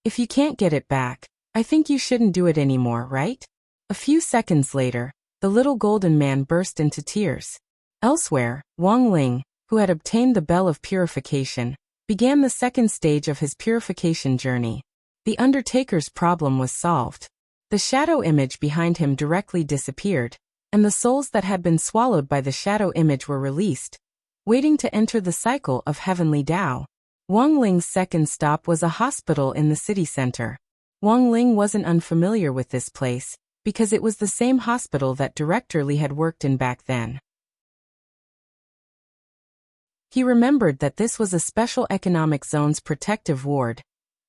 If you can't get it back, I think you shouldn't do it anymore, right?" A few seconds later, the little golden man burst into tears. Elsewhere, Wang Ling, who had obtained the bell of purification, began the second stage of his purification journey. The Undertaker's problem was solved. The shadow image behind him directly disappeared, and the souls that had been swallowed by the shadow image were released, waiting to enter the cycle of heavenly Tao. Wang Ling's second stop was a hospital in the city center. Wang Ling wasn't unfamiliar with this place, because it was the same hospital that Director Li had worked in back then. He remembered that this was a special economic zone's protective ward,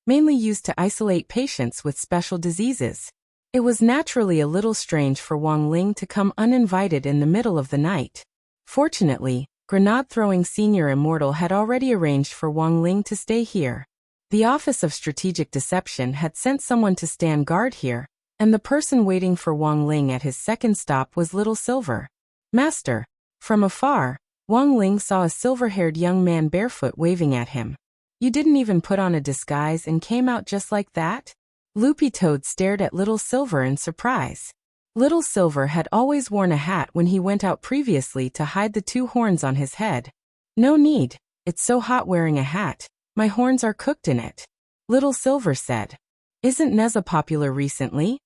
mainly used to isolate patients with special diseases. It was naturally a little strange for Wang Ling to come uninvited in the middle of the night. Fortunately, Grenade-throwing Senior Immortal had already arranged for Wang Ling to stay here. The Office of Strategic Deception had sent someone to stand guard here, and the person waiting for Wang Ling at his second stop was Little Silver. Master. From afar, Wang Ling saw a silver-haired young man barefoot waving at him. You didn't even put on a disguise and came out just like that? Loopy Toad stared at Little Silver in surprise. Little Silver had always worn a hat when he went out previously to hide the two horns on his head. No need, it's so hot wearing a hat, my horns are cooked in it. Little Silver said. Isn't Neza popular recently?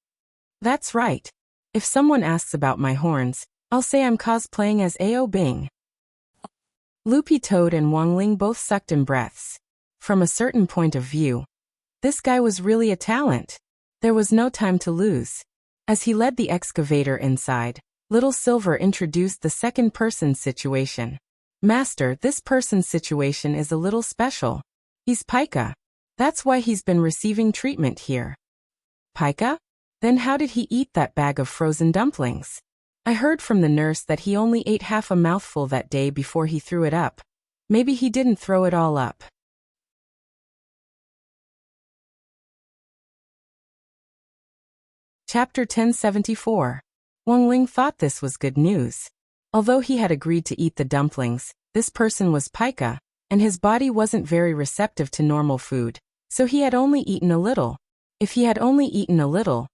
That's right. If someone asks about my horns, I'll say I'm cosplaying as Ao Bing. Loopy Toad and Wang Ling both sucked in breaths. From a certain point of view, this guy was really a talent. There was no time to lose. As he led the excavator inside, Little Silver introduced the second-person situation. Master, this person's situation is a little special. He's Pika. That's why he's been receiving treatment here. Pika? Then how did he eat that bag of frozen dumplings? I heard from the nurse that he only ate half a mouthful that day before he threw it up. Maybe he didn't throw it all up. Chapter 1074. Wang Ling thought this was good news. Although he had agreed to eat the dumplings, this person was Pika, and his body wasn't very receptive to normal food, so he had only eaten a little. If he had only eaten a little,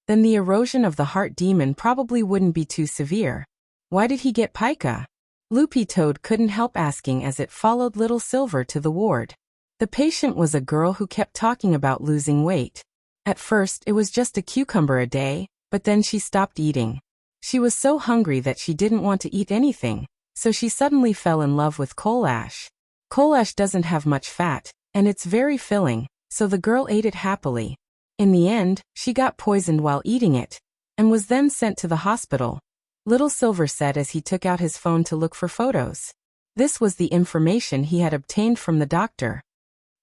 then the erosion of the heart demon probably wouldn't be too severe. Why did he get Pika? Loopy Toad couldn't help asking as it followed Little Silver to the ward. The patient was a girl who kept talking about losing weight. At first it was just a cucumber a day, but then she stopped eating. She was so hungry that she didn't want to eat anything, so she suddenly fell in love with coal ash. Coal ash doesn't have much fat, and it's very filling, so the girl ate it happily. In the end, she got poisoned while eating it, and was then sent to the hospital. Little Silver said as he took out his phone to look for photos. This was the information he had obtained from the doctor.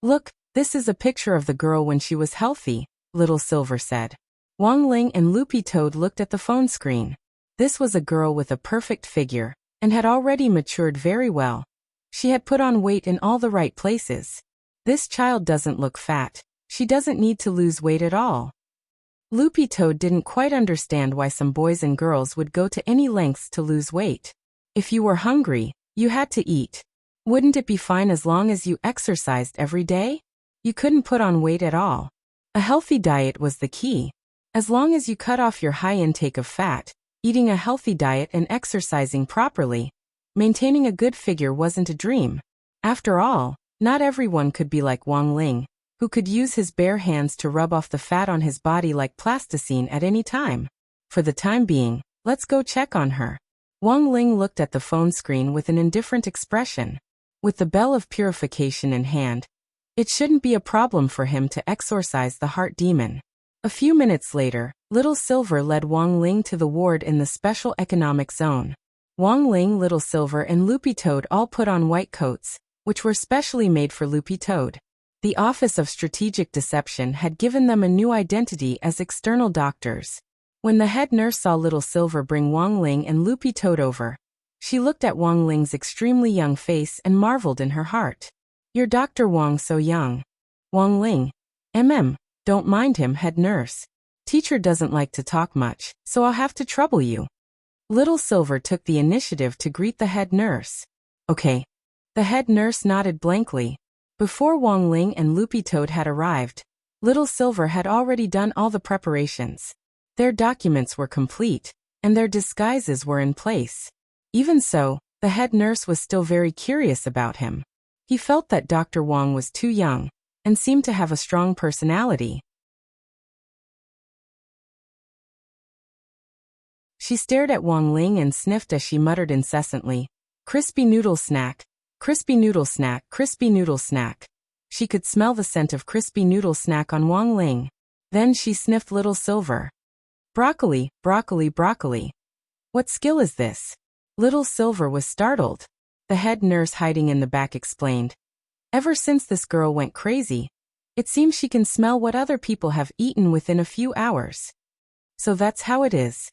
Look, this is a picture of the girl when she was healthy, Little Silver said. Wang Ling and Loopy Toad looked at the phone screen. This was a girl with a perfect figure, and had already matured very well. She had put on weight in all the right places. This child doesn't look fat. She doesn't need to lose weight at all. Loopy Toad didn't quite understand why some boys and girls would go to any lengths to lose weight. If you were hungry, you had to eat. Wouldn't it be fine as long as you exercised every day? You couldn't put on weight at all. A healthy diet was the key. As long as you cut off your high intake of fat, eating a healthy diet and exercising properly, maintaining a good figure wasn't a dream. After all, not everyone could be like Wang Ling, who could use his bare hands to rub off the fat on his body like plasticine at any time. For the time being, let's go check on her. Wang Ling looked at the phone screen with an indifferent expression. With the bell of purification in hand, it shouldn't be a problem for him to exorcise the heart demon. A few minutes later, Little Silver led Wang Ling to the ward in the Special Economic Zone. Wang Ling, Little Silver, and Loopy Toad all put on white coats, which were specially made for Loopy Toad. The Office of Strategic Deception had given them a new identity as external doctors. When the head nurse saw Little Silver bring Wang Ling and Loopy Toad over, she looked at Wang Ling's extremely young face and marveled in her heart. You're Dr. Wang so young. Wang Ling. Don't mind him, head nurse. Teacher doesn't like to talk much, so I'll have to trouble you. Little Silver took the initiative to greet the head nurse. Okay. The head nurse nodded blankly. Before Wang Ling and Loopy Toad had arrived, Little Silver had already done all the preparations. Their documents were complete, and their disguises were in place. Even so, the head nurse was still very curious about him. He felt that Dr. Wang was too young, and seemed to have a strong personality. She stared at Wang Ling and sniffed as she muttered incessantly, "Crispy noodle snack, crispy noodle snack, crispy noodle snack." She could smell the scent of crispy noodle snack on Wang Ling. Then she sniffed Little Silver. Broccoli, broccoli, broccoli. What skill is this? Little Silver was startled. the head nurse hiding in the back explained. Ever since this girl went crazy, it seems she can smell what other people have eaten within a few hours. So that's how it is.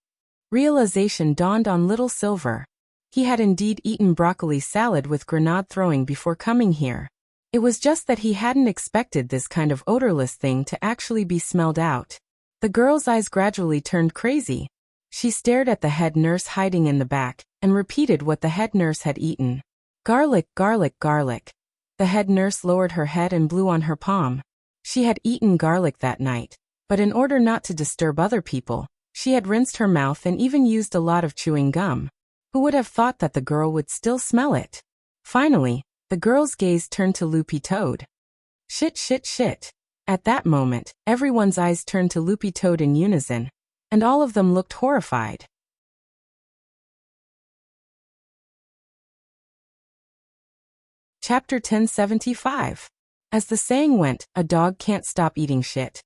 Realization dawned on Little Silver. He had indeed eaten broccoli salad with grenade throwing before coming here. It was just that he hadn't expected this kind of odorless thing to actually be smelled out. The girl's eyes gradually turned crazy. She stared at the head nurse hiding in the back, and repeated what the head nurse had eaten. Garlic, garlic, garlic. The head nurse lowered her head and blew on her palm. She had eaten garlic that night, but in order not to disturb other people, she had rinsed her mouth and even used a lot of chewing gum. Who would have thought that the girl would still smell it? Finally, the girl's gaze turned to Loopy Toad. Shit, shit, shit. At that moment, everyone's eyes turned to Loopy Toad in unison, and all of them looked horrified. Chapter 1075. As the saying went, a dog can't stop eating shit.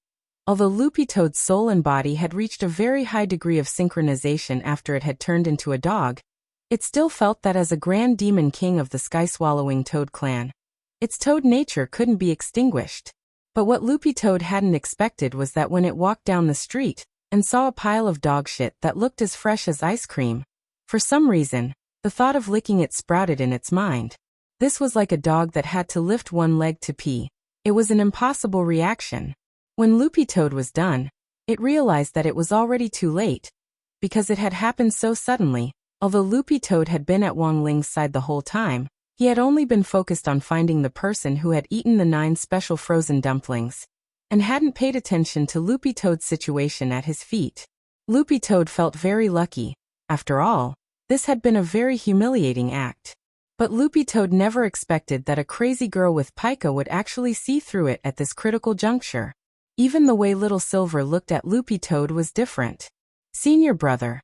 Although Loopy Toad's soul and body had reached a very high degree of synchronization after it had turned into a dog, it still felt that as a grand demon king of the sky-swallowing Toad clan, its toad nature couldn't be extinguished. But what Loopy Toad hadn't expected was that when it walked down the street and saw a pile of dog shit that looked as fresh as ice cream, for some reason, the thought of licking it sprouted in its mind. This was like a dog that had to lift one leg to pee. It was an impossible reaction. When Loopy Toad was done, it realized that it was already too late, because it had happened so suddenly. Although Loopy Toad had been at Wang Ling's side the whole time, he had only been focused on finding the person who had eaten the 9 special frozen dumplings, and hadn't paid attention to Loopy Toad's situation at his feet. Loopy Toad felt very lucky. After all, this had been a very humiliating act. But Loopy Toad never expected that a crazy girl with pica would actually see through it at this critical juncture. Even the way Little Silver looked at Loopy Toad was different. Senior brother.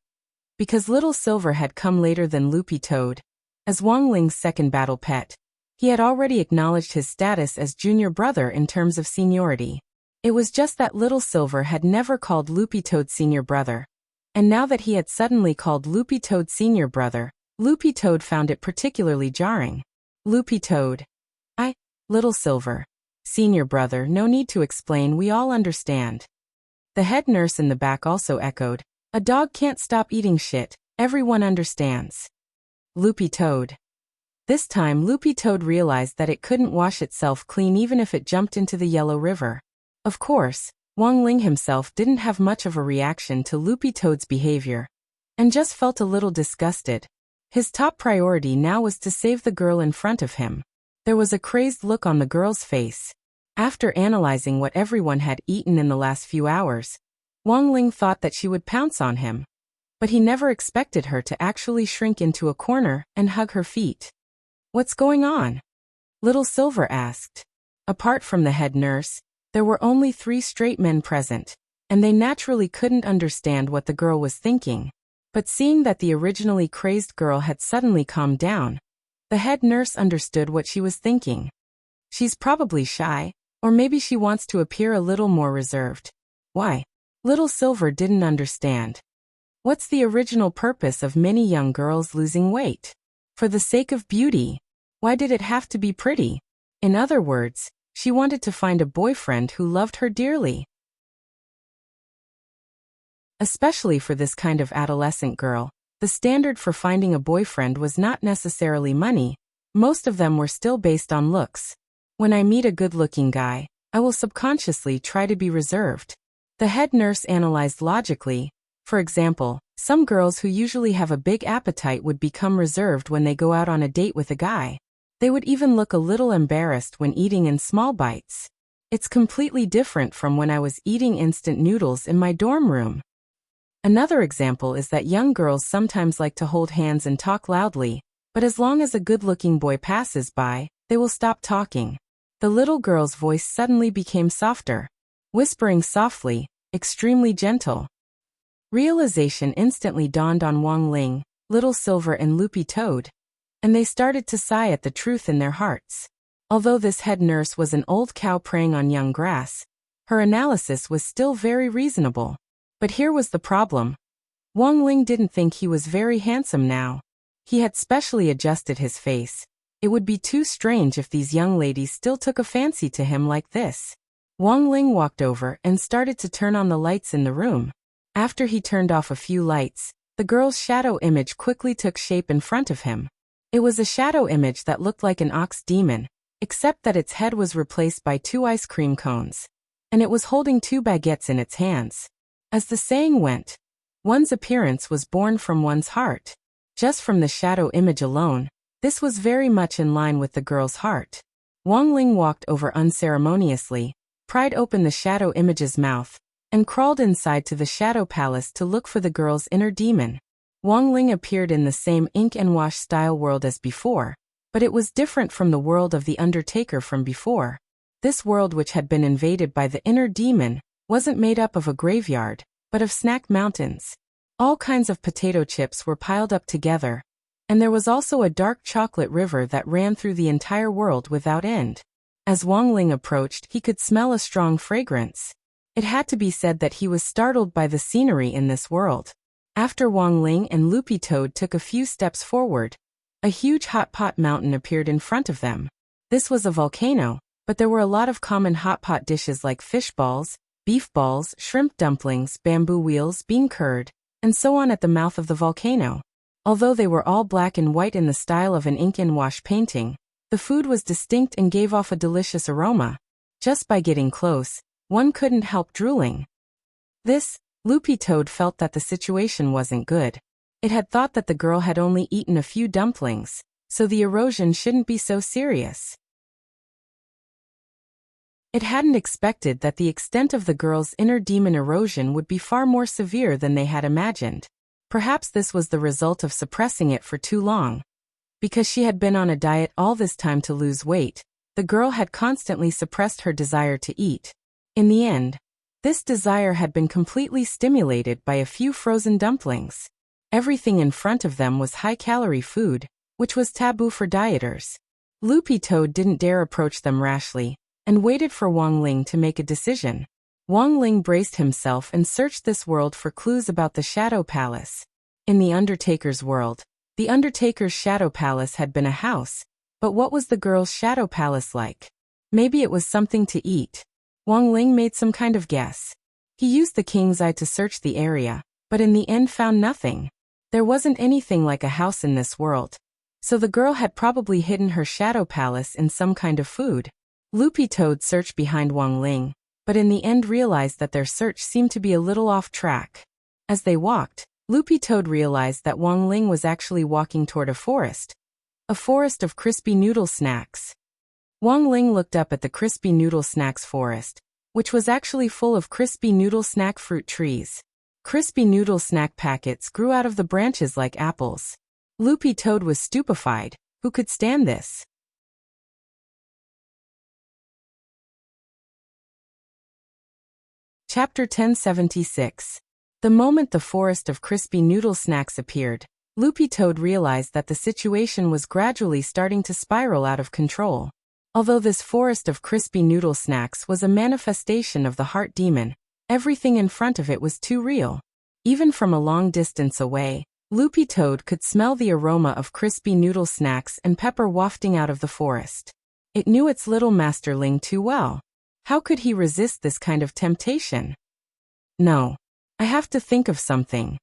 Because Little Silver had come later than Loopy Toad, as Wang Ling's second battle pet, he had already acknowledged his status as junior brother in terms of seniority. It was just that Little Silver had never called Loopy Toad senior brother, and now that he had suddenly called Loopy Toad senior brother, Loopy Toad found it particularly jarring. Loopy Toad. Little Silver. Senior brother, no need to explain, we all understand. The head nurse in the back also echoed. A dog can't stop eating shit, everyone understands. Loopy Toad. This time Loopy Toad realized that it couldn't wash itself clean even if it jumped into the Yellow River. Of course, Wang Ling himself didn't have much of a reaction to Loopy Toad's behavior, and just felt a little disgusted. His top priority now was to save the girl in front of him. There was a crazed look on the girl's face. After analyzing what everyone had eaten in the last few hours, Wang Ling thought that she would pounce on him. But he never expected her to actually shrink into a corner and hug her feet. What's going on? Little Silver asked. Apart from the head nurse, there were only 3 straight men present, and they naturally couldn't understand what the girl was thinking. But seeing that the originally crazed girl had suddenly calmed down, the head nurse understood what she was thinking. She's probably shy, or maybe she wants to appear a little more reserved. Why? Little Silver didn't understand. What's the original purpose of many young girls losing weight? For the sake of beauty. Why did it have to be pretty? In other words, she wanted to find a boyfriend who loved her dearly. Especially for this kind of adolescent girl, the standard for finding a boyfriend was not necessarily money. Most of them were still based on looks. When I meet a good-looking guy, I will subconsciously try to be reserved. The head nurse analyzed logically. For example, some girls who usually have a big appetite would become reserved when they go out on a date with a guy. They would even look a little embarrassed when eating in small bites. It's completely different from when I was eating instant noodles in my dorm room. Another example is that young girls sometimes like to hold hands and talk loudly, but as long as a good-looking boy passes by, they will stop talking. The little girl's voice suddenly became softer, whispering softly, extremely gentle. Realization instantly dawned on Wang Ling, Little Silver and Loopy Toad, and they started to sigh at the truth in their hearts. Although this head nurse was an old cow preying on young grass, her analysis was still very reasonable. But here was the problem. Wang Ling didn't think he was very handsome now. He had specially adjusted his face. It would be too strange if these young ladies still took a fancy to him like this. Wang Ling walked over and started to turn on the lights in the room. After he turned off a few lights, the girl's shadow image quickly took shape in front of him. It was a shadow image that looked like an ox demon, except that its head was replaced by 2 ice cream cones. And it was holding 2 baguettes in its hands. As the saying went, one's appearance was born from one's heart. Just from the shadow image alone, this was very much in line with the girl's heart. Wang Ling walked over unceremoniously, pried open the shadow image's mouth, and crawled inside to the shadow palace to look for the girl's inner demon. Wang Ling appeared in the same ink and wash style world as before, but it was different from the world of the Undertaker from before. This world, which had been invaded by the inner demon, wasn't made up of a graveyard, but of snack mountains. All kinds of potato chips were piled up together, and there was also a dark chocolate river that ran through the entire world without end. As Wang Ling approached, he could smell a strong fragrance. It had to be said that he was startled by the scenery in this world. After Wang Ling and Loopy Toad took a few steps forward, a huge hot pot mountain appeared in front of them. This was a volcano, but there were a lot of common hot pot dishes like fish balls, beef balls, shrimp dumplings, bamboo wheels, bean curd, and so on at the mouth of the volcano. Although they were all black and white in the style of an ink and wash painting, the food was distinct and gave off a delicious aroma. Just by getting close, one couldn't help drooling. Loopy Toad felt that the situation wasn't good. It had thought that the girl had only eaten a few dumplings, so the erosion shouldn't be so serious. It hadn't expected that the extent of the girl's inner demon erosion would be far more severe than they had imagined. Perhaps this was the result of suppressing it for too long. Because she had been on a diet all this time to lose weight, the girl had constantly suppressed her desire to eat. In the end, this desire had been completely stimulated by a few frozen dumplings. Everything in front of them was high-calorie food, which was taboo for dieters. Loopy Toad didn't dare approach them rashly, and waited for Wang Ling to make a decision. Wang Ling braced himself and searched this world for clues about the Shadow Palace. In the Undertaker's world, the Undertaker's Shadow Palace had been a house, but what was the girl's Shadow Palace like? Maybe it was something to eat. Wang Ling made some kind of guess. He used the king's eye to search the area, but in the end found nothing. There wasn't anything like a house in this world, so the girl had probably hidden her Shadow Palace in some kind of food. Loopy Toad searched behind Wang Ling, but in the end realized that their search seemed to be a little off track. As they walked, Loopy Toad realized that Wang Ling was actually walking toward a forest of crispy noodle snacks. Wang Ling looked up at the crispy noodle snacks forest, which was actually full of crispy noodle snack fruit trees. Crispy noodle snack packets grew out of the branches like apples. Loopy Toad was stupefied. Who could stand this? Chapter 1076. The moment the forest of crispy noodle snacks appeared, Loopy Toad realized that the situation was gradually starting to spiral out of control. Although this forest of crispy noodle snacks was a manifestation of the heart demon, everything in front of it was too real. Even from a long distance away, Loopy Toad could smell the aroma of crispy noodle snacks and pepper wafting out of the forest. It knew its little masterling too well. How could he resist this kind of temptation? No. I have to think of something.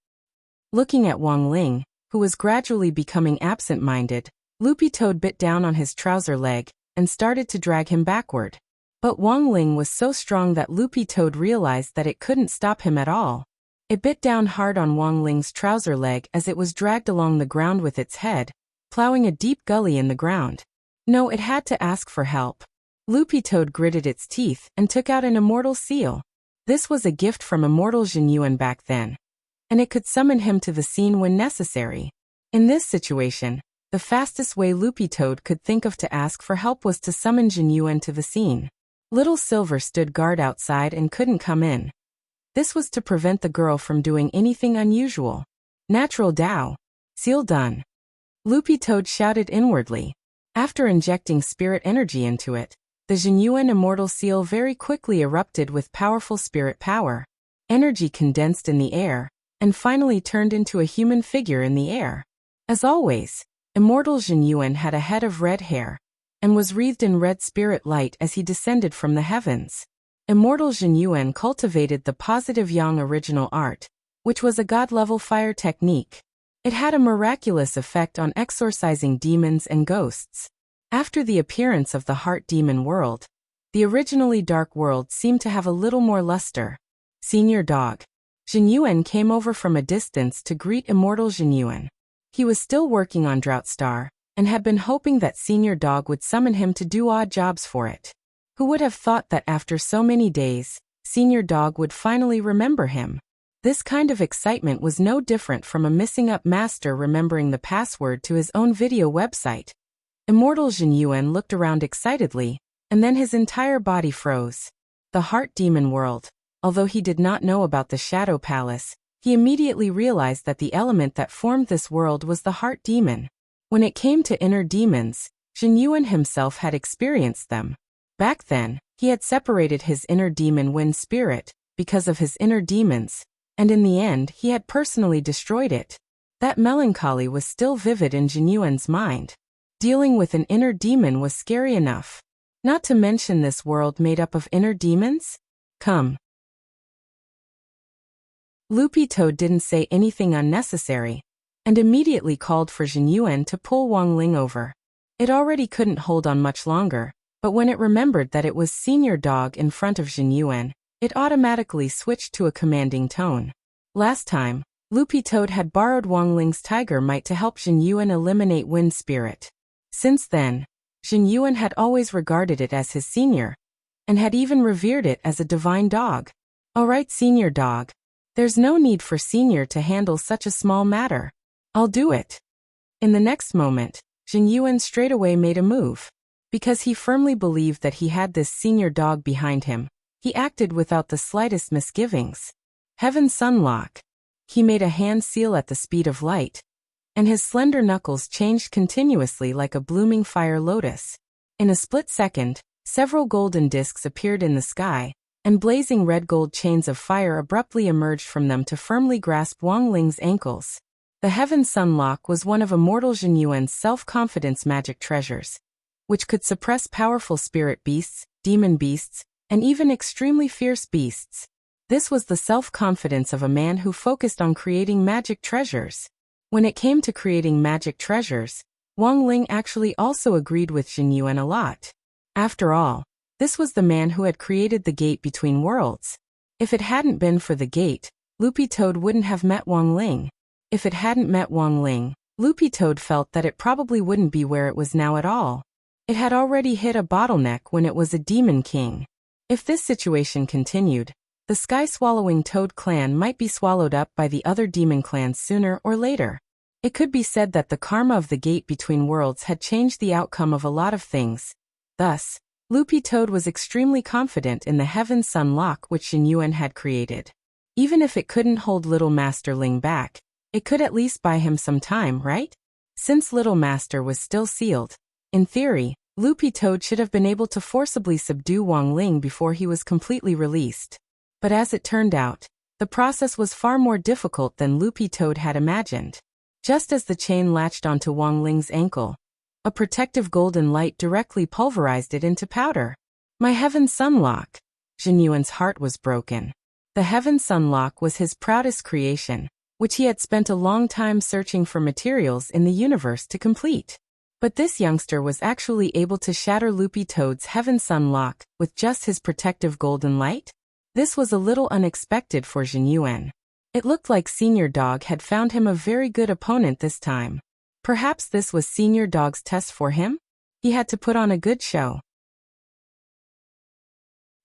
Looking at Wang Ling, who was gradually becoming absent-minded, Loopy Toad bit down on his trouser leg and started to drag him backward. But Wang Ling was so strong that Loopy Toad realized that it couldn't stop him at all. It bit down hard on Wang Ling's trouser leg as it was dragged along the ground with its head, plowing a deep gully in the ground. No, it had to ask for help. Loopy Toad gritted its teeth and took out an immortal seal. This was a gift from immortal Jin Yuan back then, and it could summon him to the scene when necessary. In this situation, the fastest way Loopy Toad could think of to ask for help was to summon Jin Yuan to the scene. Little Silver stood guard outside and couldn't come in. This was to prevent the girl from doing anything unusual. Natural Tao. Seal done. Loopy Toad shouted inwardly. After injecting spirit energy into it, the Jin Yuan immortal seal very quickly erupted with powerful spirit power. Energy condensed in the air, and finally turned into a human figure in the air. As always, immortal Jin Yuan had a head of red hair, and was wreathed in red spirit light as he descended from the heavens. Immortal Jin Yuan cultivated the positive yang original art, which was a god-level fire technique. It had a miraculous effect on exorcising demons and ghosts. After the appearance of the heart demon world, the originally dark world seemed to have a little more luster. Senior Dog. Jin Yuan came over from a distance to greet immortal Jin Yuan. He was still working on Drought Star, and had been hoping that Senior Dog would summon him to do odd jobs for it. Who would have thought that after so many days, Senior Dog would finally remember him? This kind of excitement was no different from a missing-up master remembering the password to his own video website. Immortal Jin Yuan looked around excitedly, and then his entire body froze. The Heart Demon World. Although he did not know about the Shadow Palace, he immediately realized that the element that formed this world was the Heart Demon. When it came to inner demons, Jin Yuan himself had experienced them. Back then, he had separated his inner demon Wind Spirit because of his inner demons, and in the end he had personally destroyed it. That melancholy was still vivid in Jin Yuan's mind. Dealing with an inner demon was scary enough. Not to mention this world made up of inner demons? Come. Loopy Toad didn't say anything unnecessary, and immediately called for Jin Yuan to pull Wang Ling over. It already couldn't hold on much longer, but when it remembered that it was Senior Dog in front of Jin Yuan, it automatically switched to a commanding tone. Last time, Loopy Toad had borrowed Wang Ling's tiger might to help Jin Yuan eliminate Wind Spirit. Since then, Jin Yuan had always regarded it as his senior, and had even revered it as a divine dog. Alright, Senior Dog. There's no need for Senior to handle such a small matter. I'll do it. In the next moment, Jin Yuan straightaway made a move. Because he firmly believed that he had this Senior Dog behind him, he acted without the slightest misgivings. Heaven Sunlock. He made a hand seal at the speed of light, and his slender knuckles changed continuously like a blooming fire lotus. In a split second, several golden discs appeared in the sky, and blazing red-gold chains of fire abruptly emerged from them to firmly grasp Wang Ling's ankles. The Heaven Sunlock was one of immortal Jin Yuan's self-confidence magic treasures, which could suppress powerful spirit beasts, demon beasts, and even extremely fierce beasts. This was the self-confidence of a man who focused on creating magic treasures. When it came to creating magic treasures, Wang Ling actually also agreed with Jin Yuan a lot. After all, this was the man who had created the gate between worlds. If it hadn't been for the gate, Loopy Toad wouldn't have met Wang Ling. If it hadn't met Wang Ling, Loopy Toad felt that it probably wouldn't be where it was now at all. It had already hit a bottleneck when it was a demon king. If this situation continued, the sky-swallowing Toad clan might be swallowed up by the other demon clans sooner or later. It could be said that the karma of the gate between worlds had changed the outcome of a lot of things. Thus, Loopy Toad was extremely confident in the Heaven Sunlock which Jin Yuan had created. Even if it couldn't hold Little Master Ling back, it could at least buy him some time, right? Since Little Master was still sealed, in theory, Loopy Toad should have been able to forcibly subdue Wang Ling before he was completely released. But as it turned out, the process was far more difficult than Loopy Toad had imagined. Just as the chain latched onto Wang Ling's ankle, a protective golden light directly pulverized it into powder. My Heaven Sunlock! Jin Yuan's heart was broken. The Heaven Sunlock was his proudest creation, which he had spent a long time searching for materials in the universe to complete. But this youngster was actually able to shatter Loopy Toad's Heaven Sunlock with just his protective golden light? This was a little unexpected for Jin Yuan. It looked like Senior Dog had found him a very good opponent this time. Perhaps this was Senior Dog's test for him? He had to put on a good show.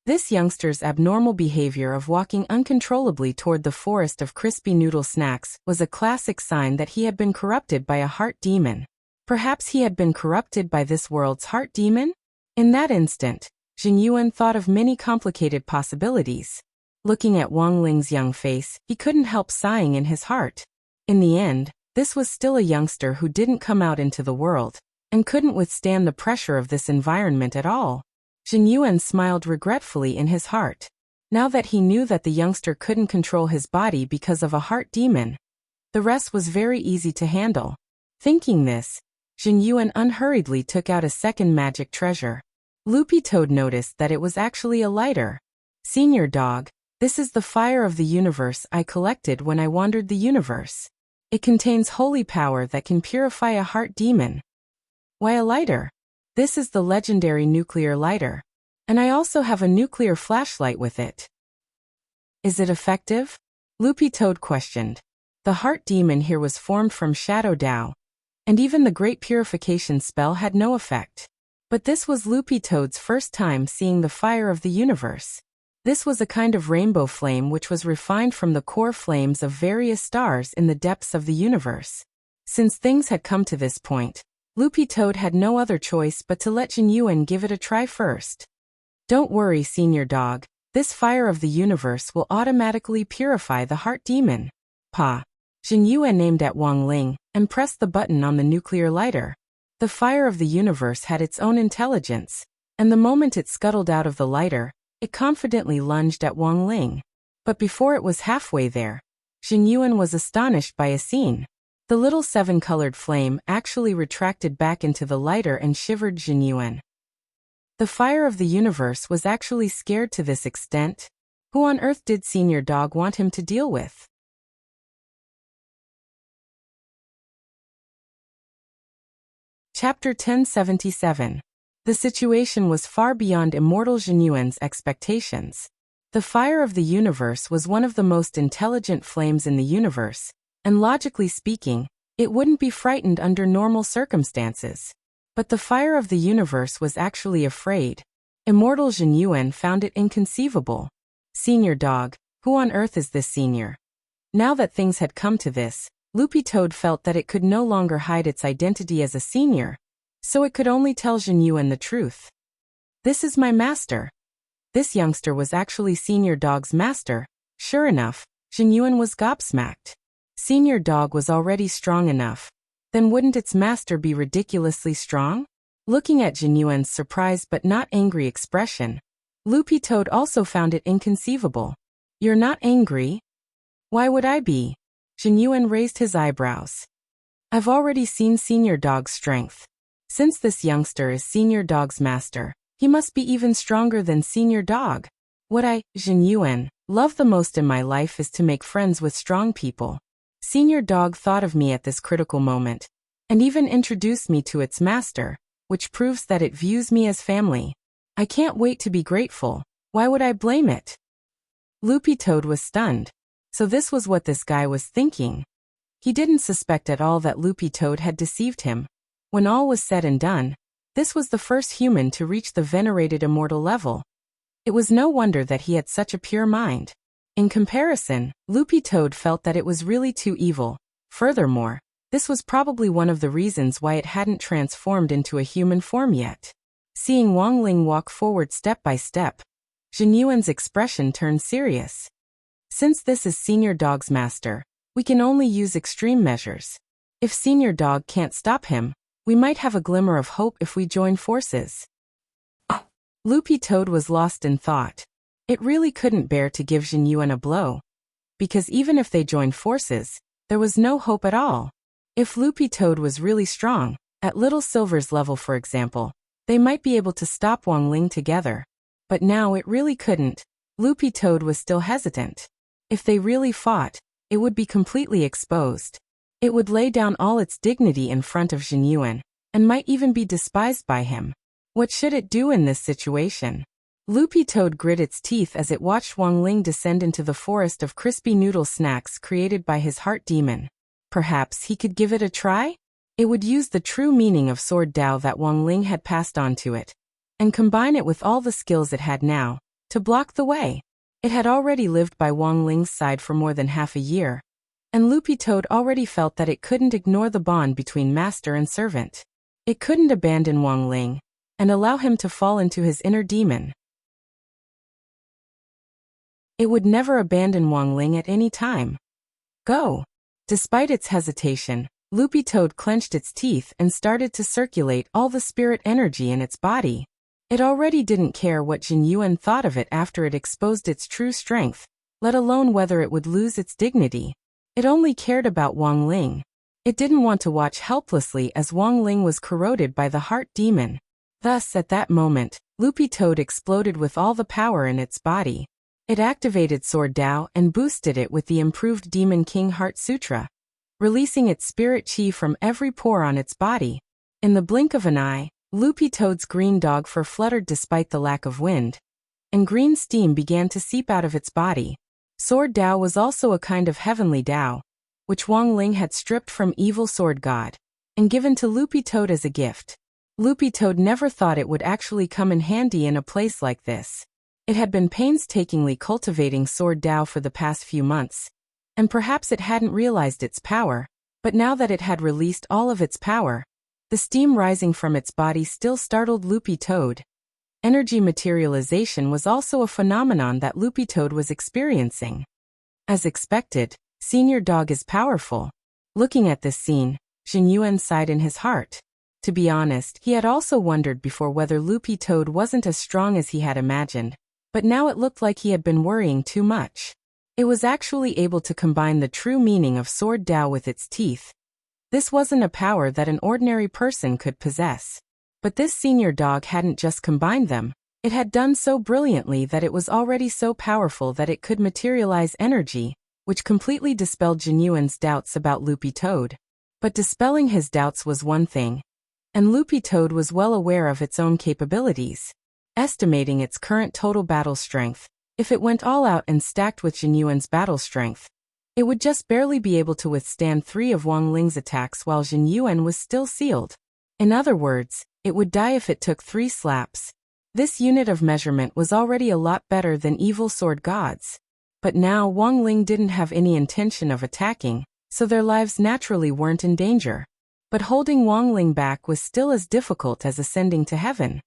This youngster's abnormal behavior of walking uncontrollably toward the forest of crispy noodle snacks was a classic sign that he had been corrupted by a heart demon. Perhaps he had been corrupted by this world's heart demon? In that instant, Jin Yuan thought of many complicated possibilities. Looking at Wang Ling's young face, he couldn't help sighing in his heart. In the end, this was still a youngster who didn't come out into the world, and couldn't withstand the pressure of this environment at all. Jin Yuan smiled regretfully in his heart. Now that he knew that the youngster couldn't control his body because of a heart demon, the rest was very easy to handle. Thinking this, Jin Yuan unhurriedly took out a second magic treasure. Loopy Toad noticed that it was actually a lighter. Senior Dog, this is the fire of the universe I collected when I wandered the universe. It contains holy power that can purify a heart demon. Why a lighter? This is the legendary nuclear lighter. And I also have a nuclear flashlight with it. Is it effective? Loopy Toad questioned. The heart demon here was formed from Shadow Dao, and even the great purification spell had no effect. But this was Loopy Toad's first time seeing the fire of the universe. This was a kind of rainbow flame which was refined from the core flames of various stars in the depths of the universe. Since things had come to this point, Loopy Toad had no other choice but to let Jin Yuan give it a try first. Don't worry, Senior Dog, this fire of the universe will automatically purify the heart demon. Pa. Jin Yuan aimed at Wang Ling and pressed the button on the nuclear lighter. The fire of the universe had its own intelligence, and the moment it scuttled out of the lighter, it confidently lunged at Wang Ling. But before it was halfway there, Jin Yuan was astonished by a scene. The little seven-colored flame actually retracted back into the lighter and shivered Jin Yuan. The fire of the universe was actually scared to this extent. Who on earth did Senior Dog want him to deal with? Chapter 1077. The situation was far beyond immortal Jin Yuan's expectations. The fire of the universe was one of the most intelligent flames in the universe, and logically speaking, it wouldn't be frightened under normal circumstances. But the fire of the universe was actually afraid. Immortal Jin Yuan found it inconceivable. Senior Dog, who on earth is this senior? Now that things had come to this, Loopy Toad felt that it could no longer hide its identity as a senior, so it could only tell Jin Yuan the truth. This is my master. This youngster was actually Senior Dog's master. Sure enough, Jin Yuan was gobsmacked. Senior Dog was already strong enough. Then wouldn't its master be ridiculously strong? Looking at Jin Yuan's surprised but not angry expression, Loopy Toad also found it inconceivable. You're not angry? Why would I be? Jin Yuan raised his eyebrows. I've already seen Senior Dog's strength. Since this youngster is Senior Dog's master, he must be even stronger than Senior Dog. What I, Jin Yuan, love the most in my life is to make friends with strong people. Senior Dog thought of me at this critical moment, and even introduced me to its master, which proves that it views me as family. I can't wait to be grateful. Why would I blame it? Loopy Toad was stunned. So this was what this guy was thinking. He didn't suspect at all that Loopy Toad had deceived him. When all was said and done, this was the first human to reach the venerated immortal level. It was no wonder that he had such a pure mind. In comparison, Loopy Toad felt that it was really too evil. Furthermore, this was probably one of the reasons why it hadn't transformed into a human form yet. Seeing Wang Ling walk forward step by step, Jin Yuan's expression turned serious. Since this is Senior Dog's master, we can only use extreme measures. If Senior Dog can't stop him, we might have a glimmer of hope if we join forces. Loopy Toad was lost in thought. It really couldn't bear to give Jin Yuan a blow. Because even if they joined forces, there was no hope at all. If Loopy Toad was really strong, at Little Silver's level for example, they might be able to stop Wang Ling together. But now it really couldn't. Loopy Toad was still hesitant. If they really fought, it would be completely exposed. It would lay down all its dignity in front of Jin Yuan, and might even be despised by him. What should it do in this situation? Loopy Toad grit its teeth as it watched Wang Ling descend into the forest of crispy noodle snacks created by his heart demon. Perhaps he could give it a try? It would use the true meaning of Sword Dao that Wang Ling had passed on to it, and combine it with all the skills it had now, to block the way. It had already lived by Wang Ling's side for more than half a year, and Loopy Toad already felt that it couldn't ignore the bond between master and servant. It couldn't abandon Wang Ling, and allow him to fall into his inner demon. It would never abandon Wang Ling at any time. Go! Despite its hesitation, Loopy Toad clenched its teeth and started to circulate all the spirit energy in its body. It already didn't care what Jin Yuan thought of it after it exposed its true strength, let alone whether it would lose its dignity. It only cared about Wang Ling. It didn't want to watch helplessly as Wang Ling was corroded by the heart demon. Thus, at that moment, Loopy Toad exploded with all the power in its body. It activated Sword Dao and boosted it with the improved Demon King Heart Sutra, releasing its spirit chi from every pore on its body. In the blink of an eye, Loopy Toad's green dog fur fluttered despite the lack of wind, and green steam began to seep out of its body. Sword Dao was also a kind of heavenly Dao, which Wang Ling had stripped from evil Sword God, and given to Loopy Toad as a gift. Loopy Toad never thought it would actually come in handy in a place like this. It had been painstakingly cultivating Sword Dao for the past few months, and perhaps it hadn't realized its power, but now that it had released all of its power, the steam rising from its body still startled Loopy Toad. Energy materialization was also a phenomenon that Loopy Toad was experiencing. As expected, Senior Dog is powerful. Looking at this scene, Jin Yuan sighed in his heart. To be honest, he had also wondered before whether Loopy Toad wasn't as strong as he had imagined, but now it looked like he had been worrying too much. It was actually able to combine the true meaning of Sword Dao with its teeth. This wasn't a power that an ordinary person could possess. But this senior dog hadn't just combined them, it had done so brilliantly that it was already so powerful that it could materialize energy, which completely dispelled Jin Yuan's doubts about Loopy Toad. But dispelling his doubts was one thing, and Loopy Toad was well aware of its own capabilities. Estimating its current total battle strength, if it went all out and stacked with Jin Yuan's battle strength, it would just barely be able to withstand 3 of Wang Ling's attacks while Jin Yuan was still sealed. In other words, it would die if it took 3 slaps. This unit of measurement was already a lot better than evil sword gods. But now Wang Ling didn't have any intention of attacking, so their lives naturally weren't in danger. But holding Wang Ling back was still as difficult as ascending to heaven.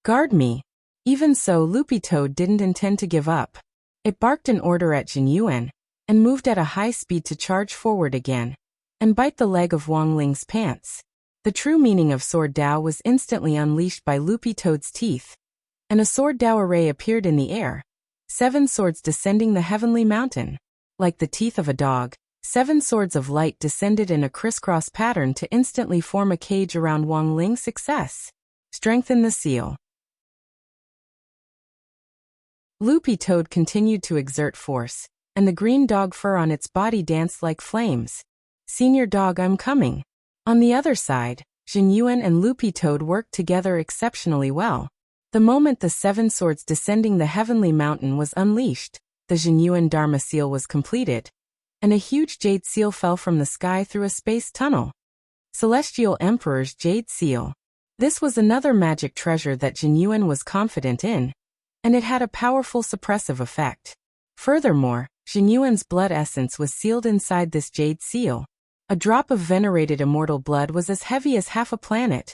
Guard me. Even so, Loopy Toad didn't intend to give up. It barked an order at Jin Yuan, and moved at a high speed to charge forward again, and bite the leg of Wang Ling's pants. The true meaning of Sword Dao was instantly unleashed by Loopy Toad's teeth, and a Sword Dao array appeared in the air, 7 swords descending the heavenly mountain. Like the teeth of a dog, 7 swords of light descended in a crisscross pattern to instantly form a cage around Wang Ling's success. Strengthen the seal. Loopy Toad continued to exert force, and the green dog fur on its body danced like flames. Senior Dog, I'm coming. On the other side, Jin Yuan and Loopy Toad worked together exceptionally well. The moment the 7 swords descending the heavenly mountain was unleashed, the Jin Yuan Dharma seal was completed, and a huge jade seal fell from the sky through a space tunnel. Celestial Emperor's Jade Seal. This was another magic treasure that Jin Yuan was confident in, and it had a powerful suppressive effect. Furthermore, Jin Yuan's blood essence was sealed inside this jade seal. A drop of venerated immortal blood was as heavy as half a planet,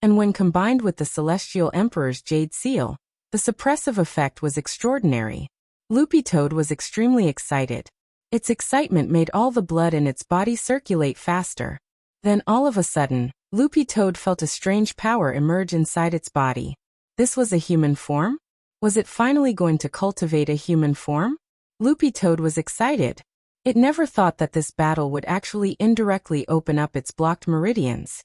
and when combined with the Celestial Emperor's Jade Seal, the suppressive effect was extraordinary. Loopy Toad was extremely excited. Its excitement made all the blood in its body circulate faster. Then all of a sudden, Loopy Toad felt a strange power emerge inside its body. This was a human form? Was it finally going to cultivate a human form? Loopy Toad was excited. It never thought that this battle would actually indirectly open up its blocked meridians.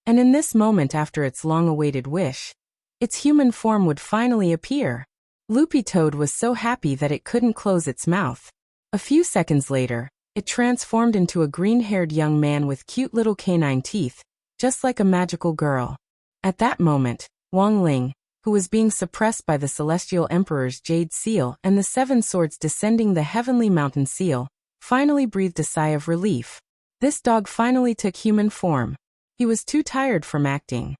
And in this moment, after its long-awaited wish, its human form would finally appear. Loopy Toad was so happy that it couldn't close its mouth. A few seconds later, it transformed into a green-haired young man with cute little canine teeth, just like a magical girl. At that moment, Wang Ling, who was being suppressed by the Celestial Emperor's Jade Seal and the 7 swords descending the heavenly mountain seal, finally breathed a sigh of relief. This dog finally took human form. He was too tired from acting.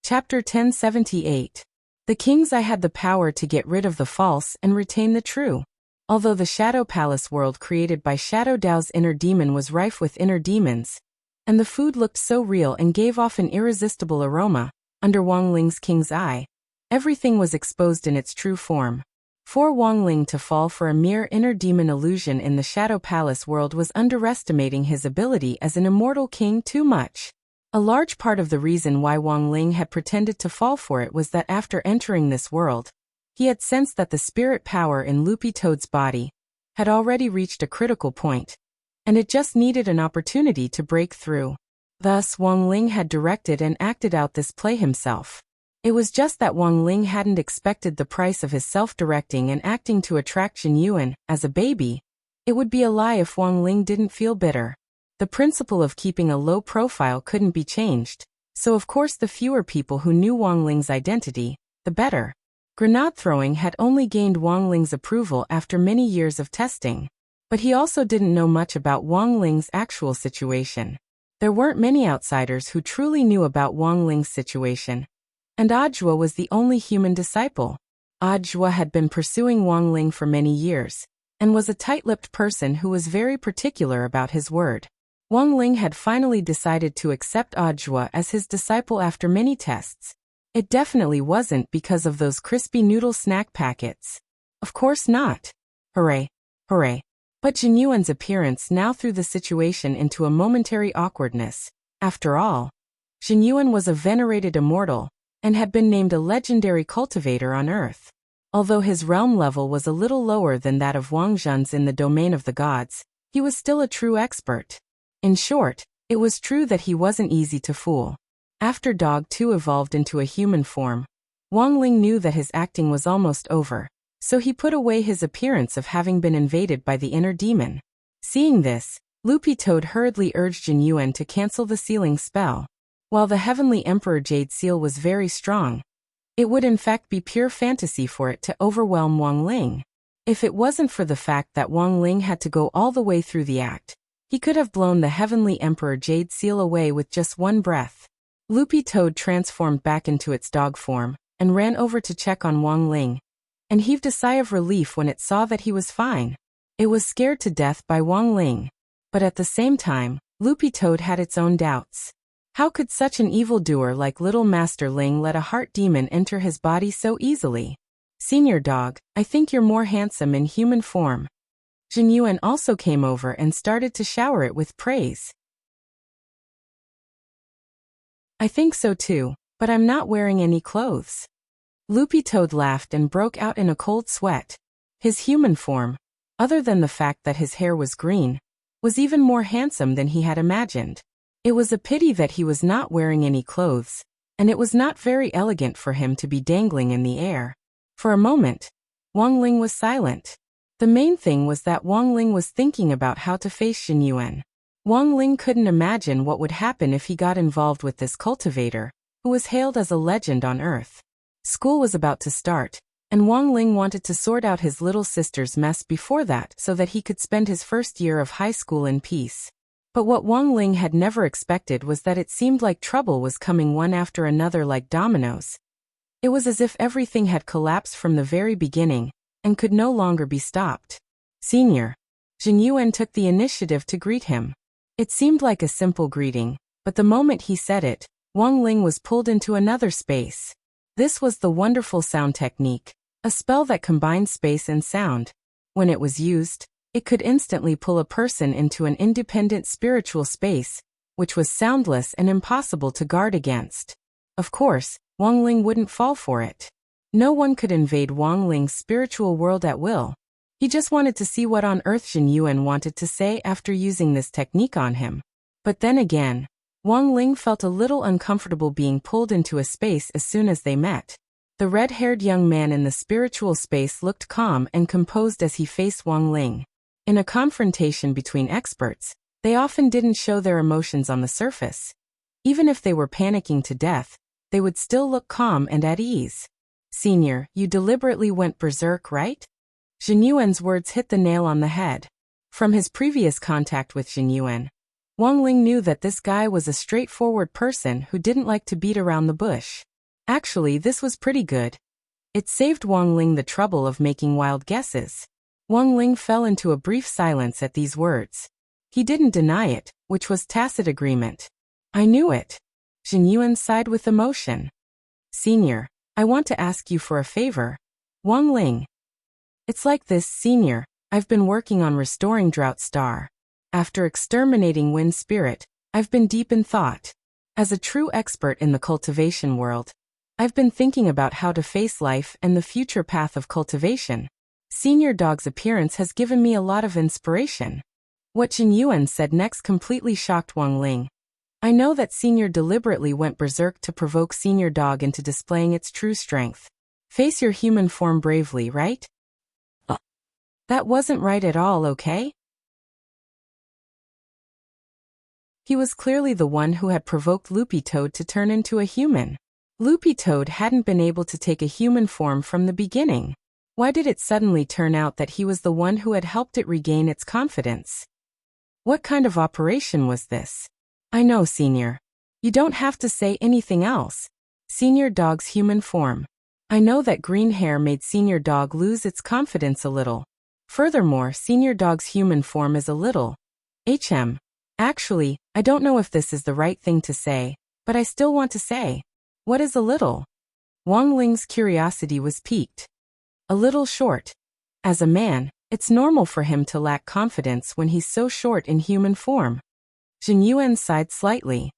Chapter 1078. The King's Eye had the power to get rid of the false and retain the true. Although the Shadow Palace world created by Shadow Dao's inner demon was rife with inner demons, and the food looked so real and gave off an irresistible aroma, under Wang Ling's King's Eye, everything was exposed in its true form. For Wang Ling to fall for a mere inner demon illusion in the Shadow Palace world was underestimating his ability as an immortal king too much. A large part of the reason why Wang Ling had pretended to fall for it was that after entering this world, He had sensed that the spirit power in Loopy Toad's body had already reached a critical point, and it just needed an opportunity to break through. Thus, Wang Ling had directed and acted out this play himself. It was just that Wang Ling hadn't expected the price of his self-directing and acting to attract Jin Yuan as a baby. It would be a lie if Wang Ling didn't feel bitter. The principle of keeping a low profile couldn't be changed, so of course the fewer people who knew Wang Ling's identity, the better. Grenade throwing had only gained Wang Ling's approval after many years of testing. But he also didn't know much about Wang Ling's actual situation. There weren't many outsiders who truly knew about Wang Ling's situation, and Audiobook was the only human disciple. Audiobook had been pursuing Wang Ling for many years, and was a tight-lipped person who was very particular about his word. Wang Ling had finally decided to accept Audiobook as his disciple after many tests. It definitely wasn't because of those crispy noodle snack packets. Of course not. Hooray. Hooray. But Jin Yuan's appearance now threw the situation into a momentary awkwardness. After all, Jin Yuan was a venerated immortal, and had been named a legendary cultivator on Earth. Although his realm level was a little lower than that of Wang Zhen's in the domain of the gods, he was still a true expert. In short, it was true that he wasn't easy to fool. After Dog 2 evolved into a human form, Wang Ling knew that his acting was almost over, so he put away his appearance of having been invaded by the inner demon. Seeing this, Loopy Toad hurriedly urged Jin Yuan to cancel the sealing spell. While the Heavenly Emperor Jade Seal was very strong, it would in fact be pure fantasy for it to overwhelm Wang Ling. If it wasn't for the fact that Wang Ling had to go all the way through the act, he could have blown the Heavenly Emperor Jade Seal away with just one breath. Loopy Toad transformed back into its dog form, and ran over to check on Wang Ling, and heaved a sigh of relief when it saw that he was fine. It was scared to death by Wang Ling, but at the same time, Loopy Toad had its own doubts. How could such an evildoer like Little Master Ling let a heart demon enter his body so easily? Senior Dog, I think you're more handsome in human form. Jin Yuan also came over and started to shower it with praise. I think so too, but I'm not wearing any clothes. Loopy Toad laughed and broke out in a cold sweat. His human form, other than the fact that his hair was green, was even more handsome than he had imagined. It was a pity that he was not wearing any clothes, and it was not very elegant for him to be dangling in the air. For a moment, Wang Ling was silent. The main thing was that Wang Ling was thinking about how to face Jin Yuan. Wang Ling couldn't imagine what would happen if he got involved with this cultivator, who was hailed as a legend on Earth. School was about to start, and Wang Ling wanted to sort out his little sister's mess before that so that he could spend his first year of high school in peace. But what Wang Ling had never expected was that it seemed like trouble was coming one after another like dominoes. It was as if everything had collapsed from the very beginning, and could no longer be stopped. Senior. Jin Yuan took the initiative to greet him. It seemed like a simple greeting, but the moment he said it, Wang Ling was pulled into another space. This was the wonderful sound technique, a spell that combined space and sound. When it was used, it could instantly pull a person into an independent spiritual space, which was soundless and impossible to guard against. Of course, Wang Ling wouldn't fall for it. No one could invade Wang Ling's spiritual world at will. He just wanted to see what on earth Jin Yuan wanted to say after using this technique on him. But then again, Wang Ling felt a little uncomfortable being pulled into a space as soon as they met. The red-haired young man in the spiritual space looked calm and composed as he faced Wang Ling. In a confrontation between experts, they often didn't show their emotions on the surface. Even if they were panicking to death, they would still look calm and at ease. Senior, you deliberately went berserk, right? Jin Yuan's words hit the nail on the head. From his previous contact with Jin Yuan, Wang Ling knew that this guy was a straightforward person who didn't like to beat around the bush. Actually, this was pretty good. It saved Wang Ling the trouble of making wild guesses. Wang Ling fell into a brief silence at these words. He didn't deny it, which was tacit agreement. I knew it. Jin Yuan sighed with emotion. Senior, I want to ask you for a favor. Wang Ling. It's like this, Senior. I've been working on restoring Drought Star. After exterminating Wind Spirit, I've been deep in thought. As a true expert in the cultivation world, I've been thinking about how to face life and the future path of cultivation. Senior Dog's appearance has given me a lot of inspiration. What Jin Yuan said next completely shocked Wang Ling. I know that Senior deliberately went berserk to provoke Senior Dog into displaying its true strength. Face your human form bravely, right? That wasn't right at all, okay? He was clearly the one who had provoked Loopy Toad to turn into a human. Loopy Toad hadn't been able to take a human form from the beginning. Why did it suddenly turn out that he was the one who had helped it regain its confidence? What kind of operation was this? I know, Senior. You don't have to say anything else. Senior Dog's human form. I know that green hair made Senior Dog lose its confidence a little. Furthermore, Senior Dog's human form is a little. Actually, I don't know if this is the right thing to say, but I still want to say. What is a little? Wang Ling's curiosity was piqued. A little short. As a man, it's normal for him to lack confidence when he's so short in human form. Jin Yuan sighed slightly.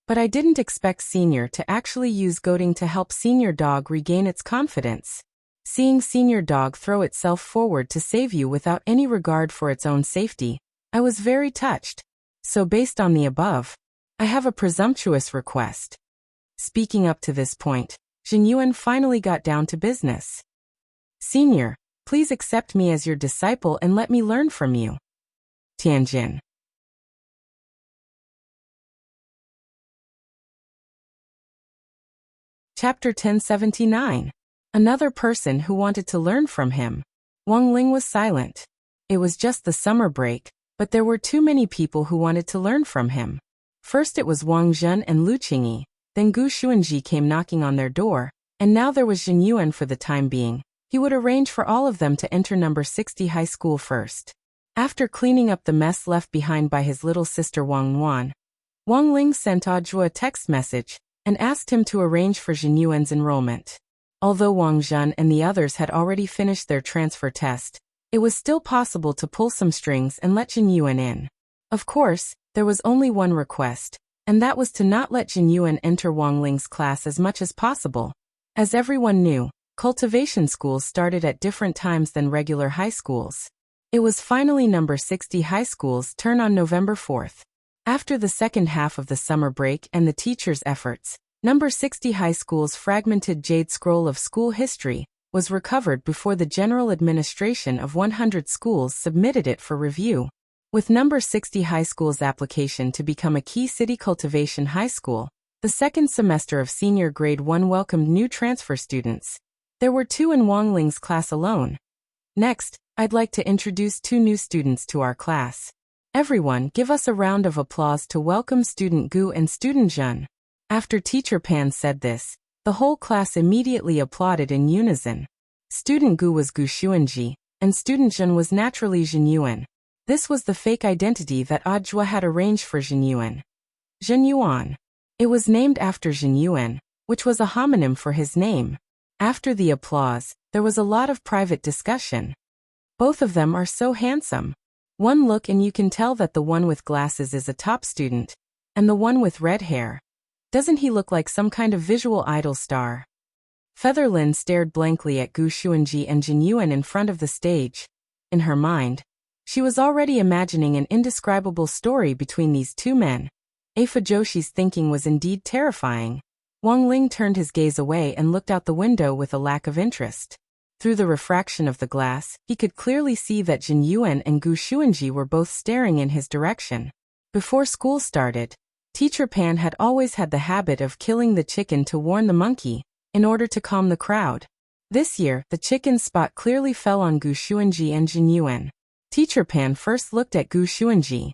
But I didn't expect Senior to actually use goading to help Senior Dog regain its confidence. Seeing Senior Dog throw itself forward to save you without any regard for its own safety, I was very touched. So based on the above, I have a presumptuous request. Speaking up to this point, Jin Yuan finally got down to business. Senior, please accept me as your disciple and let me learn from you. Tianjin. Chapter 1079. Another person who wanted to learn from him. Wang Ling was silent. It was just the summer break, but there were too many people who wanted to learn from him. First it was Wang Zhen and Lu Qingyi, then Gu Xuanji came knocking on their door, and now there was Jin Yuan for the time being. He would arrange for all of them to enter number 60 high school first. After cleaning up the mess left behind by his little sister Wang Wan, Wang Ling sent Audiobook a text message and asked him to arrange for Jin Yuan's enrollment. Although Wang Zhen and the others had already finished their transfer test, it was still possible to pull some strings and let Jin Yuan in. Of course, there was only one request, and that was to not let Jin Yuan enter Wang Ling's class as much as possible. As everyone knew, cultivation schools started at different times than regular high schools. It was finally number 60 high school's turn on November 4th. After the second half of the summer break and the teachers' efforts, number 60 high school's fragmented jade scroll of school history was recovered before the general administration of 100 schools submitted it for review. With number 60 high school's application to become a key city cultivation high school, the second semester of senior grade 1 welcomed new transfer students. There were 2 in Wang Ling's class alone. Next, I'd like to introduce 2 new students to our class. Everyone, give us a round of applause to welcome Student Gu and Student Zhen. After Teacher Pan said this, the whole class immediately applauded in unison. Student Gu was Gu Xuanji, and Student Zhen was naturally Jin Yuan. This was the fake identity that Audiobook had arranged for Jin Yuan. Jin Yuan. It was named after Jin Yuan, which was a homonym for his name. After the applause, there was a lot of private discussion. Both of them are so handsome. One look and you can tell that the one with glasses is a top student, and the one with red hair. Doesn't he look like some kind of visual idol star? Featherlin stared blankly at Gu Xuanji and Jin Yuan in front of the stage. In her mind, she was already imagining an indescribable story between these 2 men. Afujoshi's thinking was indeed terrifying. Wang Ling turned his gaze away and looked out the window with a lack of interest. Through the refraction of the glass, he could clearly see that Jin Yuan and Gu Xuanji were both staring in his direction. Before school started, Teacher Pan had always had the habit of killing the chicken to warn the monkey, in order to calm the crowd. This year, the chicken's spot clearly fell on Gu Xuanji and Jin Yuan. Teacher Pan first looked at Gu Xuanji.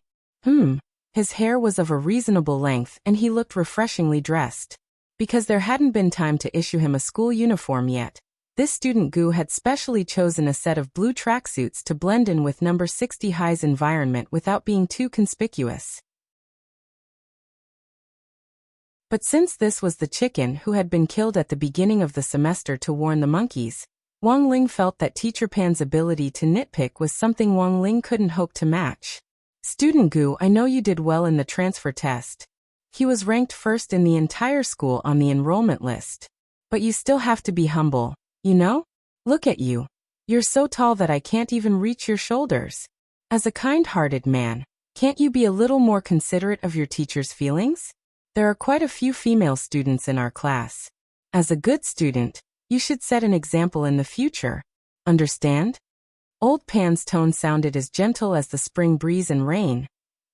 His hair was of a reasonable length and he looked refreshingly dressed. Because there hadn't been time to issue him a school uniform yet, this student Gu had specially chosen a set of blue tracksuits to blend in with number 60 high's environment without being too conspicuous. But since this was the chicken who had been killed at the beginning of the semester to warn the monkeys, Wang Ling felt that Teacher Pan's ability to nitpick was something Wang Ling couldn't hope to match. Student Gu, I know you did well in the transfer test. He was ranked first in the entire school on the enrollment list. But you still have to be humble, you know? Look at you. You're so tall that I can't even reach your shoulders. As a kind-hearted man, can't you be a little more considerate of your teacher's feelings? There are quite a few female students in our class. As a good student, you should set an example in the future. Understand? Old Pan's tone sounded as gentle as the spring breeze and rain.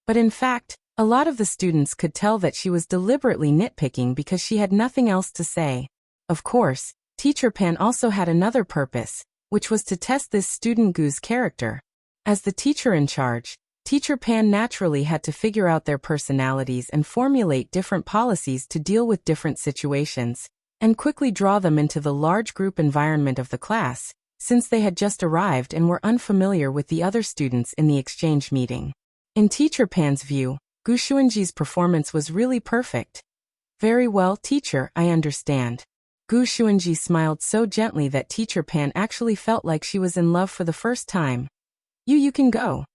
But in fact, a lot of the students could tell that she was deliberately nitpicking because she had nothing else to say. Of course, Teacher Pan also had another purpose, which was to test this student Gu's character. As the teacher in charge, Teacher Pan naturally had to figure out their personalities and formulate different policies to deal with different situations, and quickly draw them into the large group environment of the class, since they had just arrived and were unfamiliar with the other students in the exchange meeting. In Teacher Pan's view, Gu Xuanji's performance was really perfect. Very well, teacher, I understand. Gu Xuanji smiled so gently that Teacher Pan actually felt like she was in love for the first time. You can go.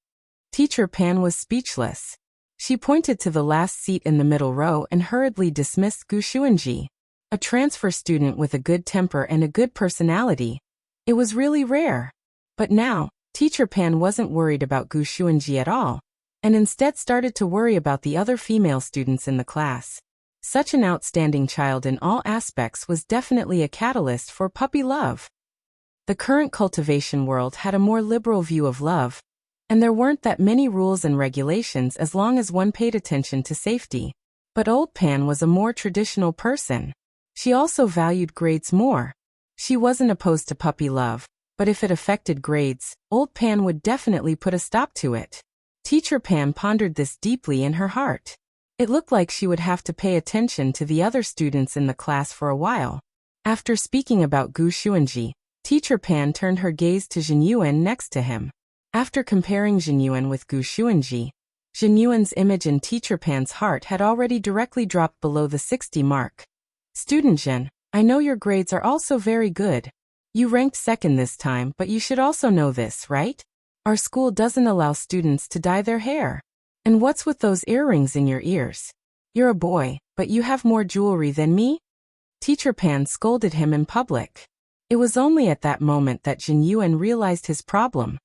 Teacher Pan was speechless. She pointed to the last seat in the middle row and hurriedly dismissed Gu Xuanji. A transfer student with a good temper and a good personality. It was really rare. But now, Teacher Pan wasn't worried about Gu Xuanji at all, and instead started to worry about the other female students in the class. Such an outstanding child in all aspects was definitely a catalyst for puppy love. The current cultivation world had a more liberal view of love, and there weren't that many rules and regulations as long as one paid attention to safety. But Old Pan was a more traditional person. She also valued grades more. She wasn't opposed to puppy love, but if it affected grades, Old Pan would definitely put a stop to it. Teacher Pan pondered this deeply in her heart. It looked like she would have to pay attention to the other students in the class for a while. After speaking about Gu Xuanji, Teacher Pan turned her gaze to Jin Yuan next to him. After comparing Jin Yuan with Gu Xuanji, Jin Yuan's image in Teacher Pan's heart had already directly dropped below the 60 mark. Student Jin, I know your grades are also very good. You ranked second this time, but you should also know this, right? Our school doesn't allow students to dye their hair. And what's with those earrings in your ears? You're a boy, but you have more jewelry than me? Teacher Pan scolded him in public. It was only at that moment that Jin Yuan realized his problem.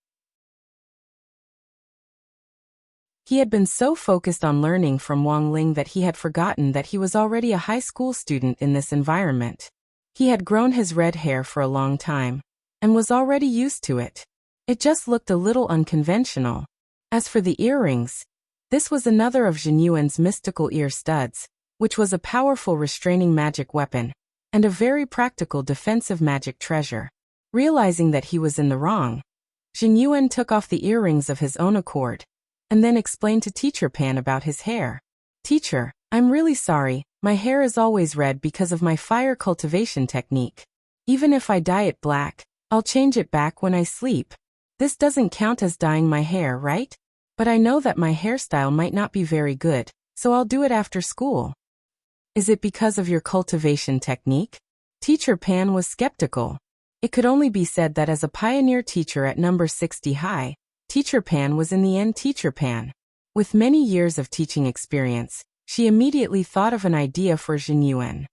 He had been so focused on learning from Wang Ling that he had forgotten that he was already a high school student in this environment. He had grown his red hair for a long time, and was already used to it. It just looked a little unconventional. As for the earrings, this was another of Jin Yuan's mystical ear studs, which was a powerful restraining magic weapon, and a very practical defensive magic treasure. Realizing that he was in the wrong, Jin Yuan took off the earrings of his own accord, and then explained to Teacher Pan about his hair. Teacher, I'm really sorry, my hair is always red because of my fire cultivation technique. Even if I dye it black, I'll change it back when I sleep. This doesn't count as dyeing my hair, right? But I know that my hairstyle might not be very good, so I'll do it after school. Is it because of your cultivation technique? Teacher Pan was skeptical. It could only be said that as a pioneer teacher at number 60 high, Teacher Pan was in the end Teacher Pan. With many years of teaching experience, she immediately thought of an idea for Jin Yuan.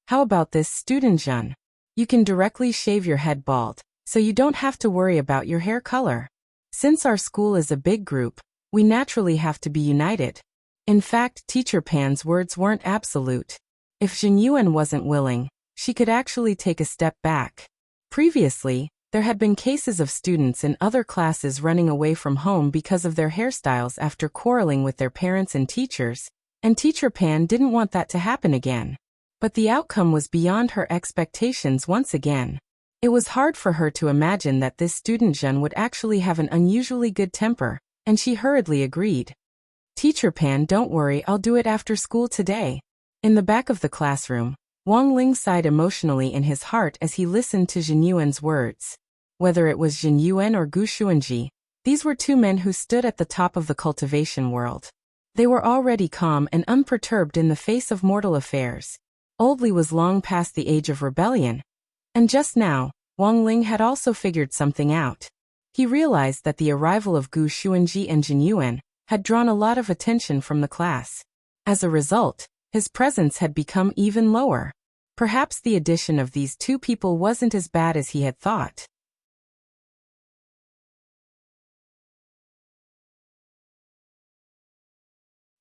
How about this, student Jun? You can directly shave your head bald, so you don't have to worry about your hair color. Since our school is a big group, we naturally have to be united. In fact, Teacher Pan's words weren't absolute. If Jin Yuan wasn't willing, she could actually take a step back. Previously, there had been cases of students in other classes running away from home because of their hairstyles after quarreling with their parents and teachers, and Teacher Pan didn't want that to happen again. But the outcome was beyond her expectations once again. It was hard for her to imagine that this student Jun would actually have an unusually good temper, and she hurriedly agreed. Teacher Pan, don't worry, I'll do it after school today. In the back of the classroom, Wang Ling sighed emotionally in his heart as he listened to Jin Yuan's words. Whether it was Jin Yuan or Gu Xuanji, these were two men who stood at the top of the cultivation world. They were already calm and unperturbed in the face of mortal affairs. Old Li was long past the age of rebellion, and just now, Wang Ling had also figured something out. He realized that the arrival of Gu Xuanji and Jin Yuan had drawn a lot of attention from the class. As a result, his presence had become even lower. Perhaps the addition of these two people wasn't as bad as he had thought.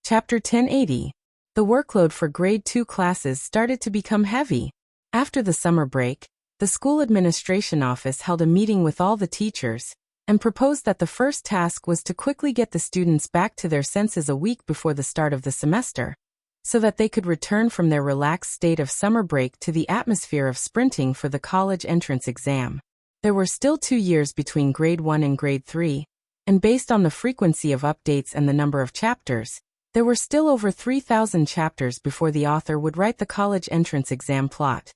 Chapter 1080. The workload for grade 2 classes started to become heavy. After the summer break, the school administration office held a meeting with all the teachers and proposed that the first task was to quickly get the students back to their senses a week before the start of the semester, so that they could return from their relaxed state of summer break to the atmosphere of sprinting for the college entrance exam. There were still 2 years between grade 1 and grade 3, and based on the frequency of updates and the number of chapters, there were still over 3,000 chapters before the author would write the college entrance exam plot.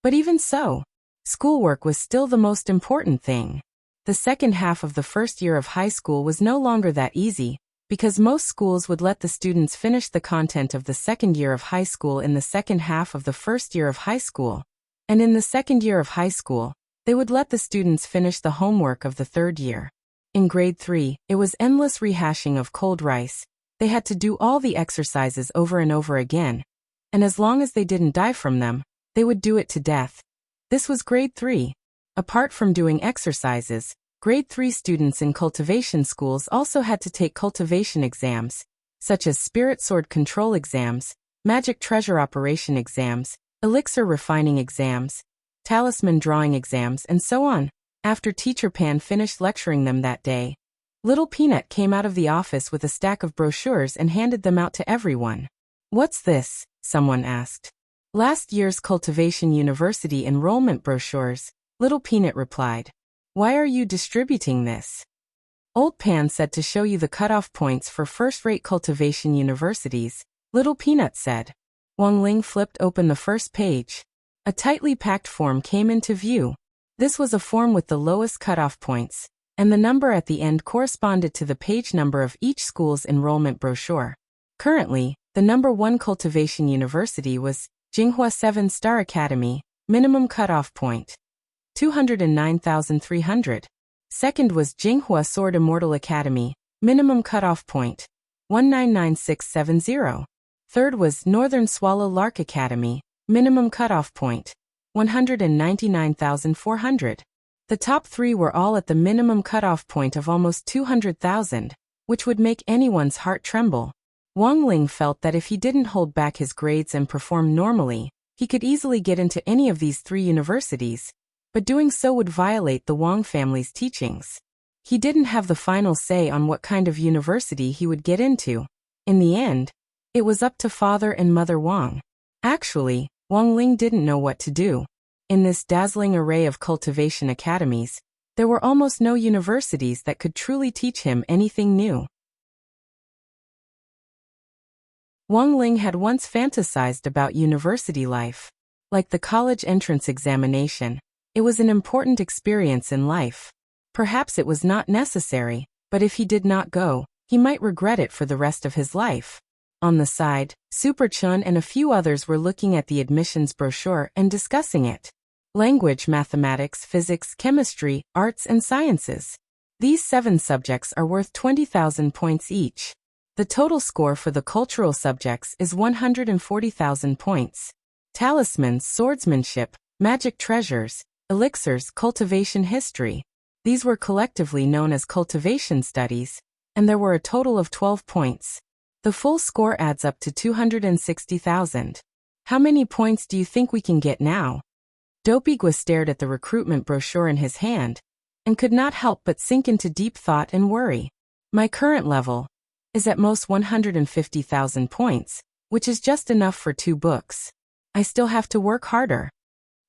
But even so, schoolwork was still the most important thing. The second half of the first year of high school was no longer that easy, because most schools would let the students finish the content of the second year of high school in the second half of the first year of high school, and in the second year of high school, they would let the students finish the homework of the third year. In grade 3, it was endless rehashing of cold rice. They had to do all the exercises over and over again, and as long as they didn't die from them, they would do it to death. This was grade 3. Apart from doing exercises, grade 3 students in cultivation schools also had to take cultivation exams, such as spirit sword control exams, magic treasure operation exams, elixir refining exams, talisman drawing exams, and so on. After Teacher Pan finished lecturing them that day, Little Peanut came out of the office with a stack of brochures and handed them out to everyone. "What's this?" someone asked. "Last year's Cultivation University enrollment brochures," Little Peanut replied. "Why are you distributing this?" Old Pan said to show you the cutoff points for first-rate cultivation universities, Little Peanut said. Wang Ling flipped open the first page. A tightly packed form came into view. This was a form with the lowest cutoff points, and the number at the end corresponded to the page number of each school's enrollment brochure. Currently, the number 1 cultivation university was Jinghua 7-Star Academy, minimum cutoff point 209,300. Second was Jinghua Sword Immortal Academy, minimum cutoff point 199670. Third was Northern Swallow Lark Academy, minimum cutoff point 199,400. The top 3 were all at the minimum cutoff point of almost 200,000, which would make anyone's heart tremble. Wang Ling felt that if he didn't hold back his grades and perform normally, he could easily get into any of these 3 universities, but doing so would violate the Wang family's teachings. He didn't have the final say on what kind of university he would get into. In the end, it was up to Father and Mother Wang. Actually, Wang Ling didn't know what to do. In this dazzling array of cultivation academies, there were almost no universities that could truly teach him anything new. Wang Ling had once fantasized about university life. Like the college entrance examination, it was an important experience in life. Perhaps it was not necessary, but if he did not go, he might regret it for the rest of his life. On the side, Super Chun and a few others were looking at the admissions brochure and discussing it. Language, mathematics, physics, chemistry, arts, and sciences. These 7 subjects are worth 20,000 points each. The total score for the cultural subjects is 140,000 points. Talismans, swordsmanship, magic treasures, elixirs, cultivation history. These were collectively known as cultivation studies, and there were a total of 12 points. The full score adds up to 260,000. How many points do you think we can get now? Dopigwa stared at the recruitment brochure in his hand, and could not help but sink into deep thought and worry. My current level is at most 150,000 points, which is just enough for 2 books. I still have to work harder.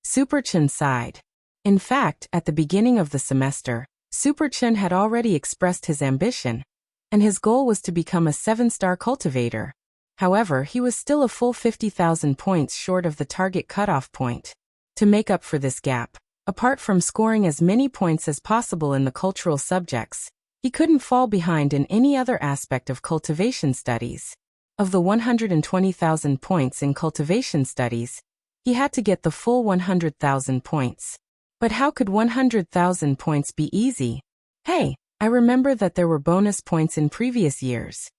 Super Chun sighed. In fact, at the beginning of the semester, Super Chun had already expressed his ambition, and his goal was to become a 7-star cultivator. However, he was still a full 50,000 points short of the target cutoff point. To make up for this gap, apart from scoring as many points as possible in the cultural subjects, he couldn't fall behind in any other aspect of cultivation studies. Of the 120,000 points in cultivation studies, he had to get the full 100,000 points. But how could 100,000 points be easy? Hey, I remember that there were bonus points in previous years.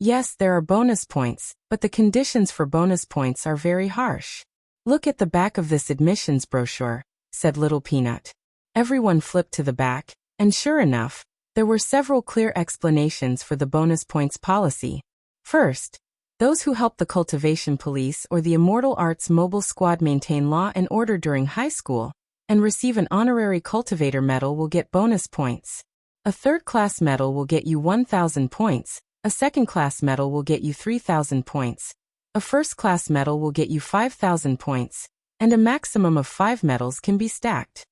Yes, there are bonus points, but the conditions for bonus points are very harsh. Look at the back of this admissions brochure, said Little Peanut. Everyone flipped to the back, and sure enough, there were several clear explanations for the bonus points policy. First, those who help the Cultivation Police or the Immortal Arts Mobile Squad maintain law and order during high school and receive an honorary cultivator medal will get bonus points. A third-class medal will get you 1,000 points, a second-class medal will get you 3,000 points, a first-class medal will get you 5,000 points, and a maximum of 5 medals can be stacked.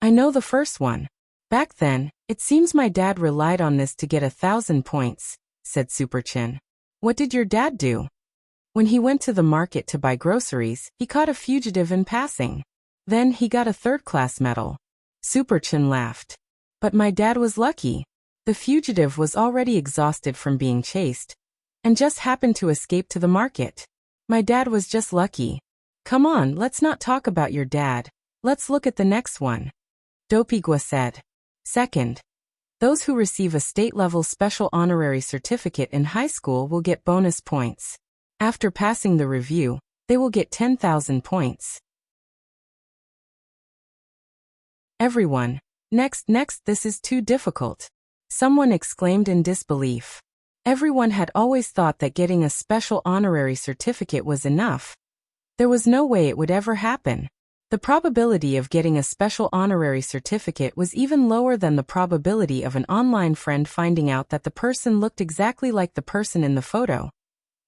I know the first one. Back then, it seems my dad relied on this to get 1,000 points, said Super Chin. What did your dad do? When he went to the market to buy groceries, he caught a fugitive in passing. Then he got a third-class medal. Super Chin laughed. But my dad was lucky. The fugitive was already exhausted from being chased, and just happened to escape to the market. My dad was just lucky. Come on, let's not talk about your dad. Let's look at the next one. Dopigua said. Second, those who receive a state-level special honorary certificate in high school will get bonus points. After passing the review, they will get 10,000 points. Everyone, next, this is too difficult. Someone exclaimed in disbelief. Everyone had always thought that getting a special honorary certificate was enough. There was no way it would ever happen. The probability of getting a special honorary certificate was even lower than the probability of an online friend finding out that the person looked exactly like the person in the photo.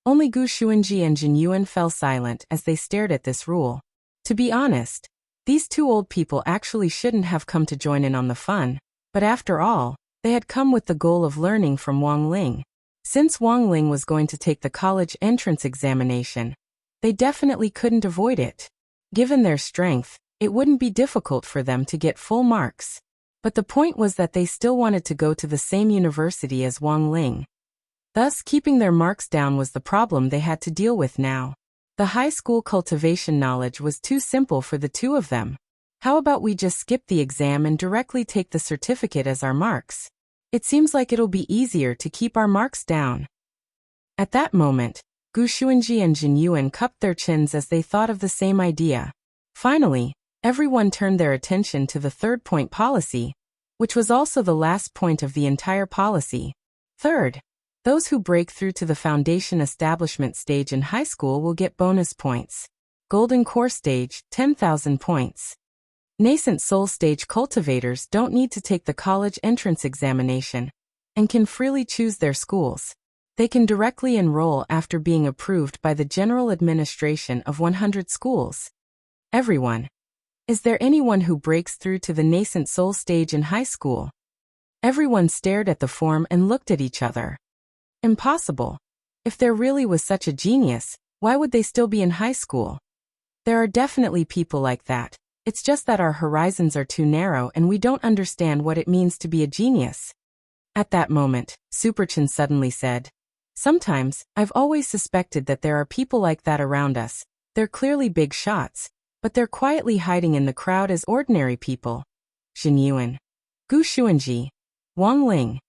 Only Gu Xuanji and Jin Yuan fell silent as they stared at this rule. To be honest, these two old people actually shouldn't have come to join in on the fun, but after all, they had come with the goal of learning from Wang Ling. Since Wang Ling was going to take the college entrance examination, they definitely couldn't avoid it. Given their strength, it wouldn't be difficult for them to get full marks. But the point was that they still wanted to go to the same university as Wang Ling. Thus, keeping their marks down was the problem they had to deal with now. The high school cultivation knowledge was too simple for the two of them. How about we just skip the exam and directly take the certificate as our marks? It seems like it'll be easier to keep our marks down. At that moment, Gu Xuanji and Jin Yuan cupped their chins as they thought of the same idea. Finally, everyone turned their attention to the third point policy, which was also the last point of the entire policy. Third, those who break through to the foundation establishment stage in high school will get bonus points. Golden core stage, 10,000 points. Nascent soul stage cultivators don't need to take the college entrance examination and can freely choose their schools. They can directly enroll after being approved by the General Administration of 100 schools. Everyone. Is there anyone who breaks through to the nascent soul stage in high school? Everyone stared at the form and looked at each other. Impossible. If there really was such a genius, why would they still be in high school? There are definitely people like that. It's just that our horizons are too narrow and we don't understand what it means to be a genius. At that moment, Superchin suddenly said, Sometimes, I've always suspected that there are people like that around us. They're clearly big shots, but they're quietly hiding in the crowd as ordinary people. Jin Yuan, Gu Xuanji, Wang Ling.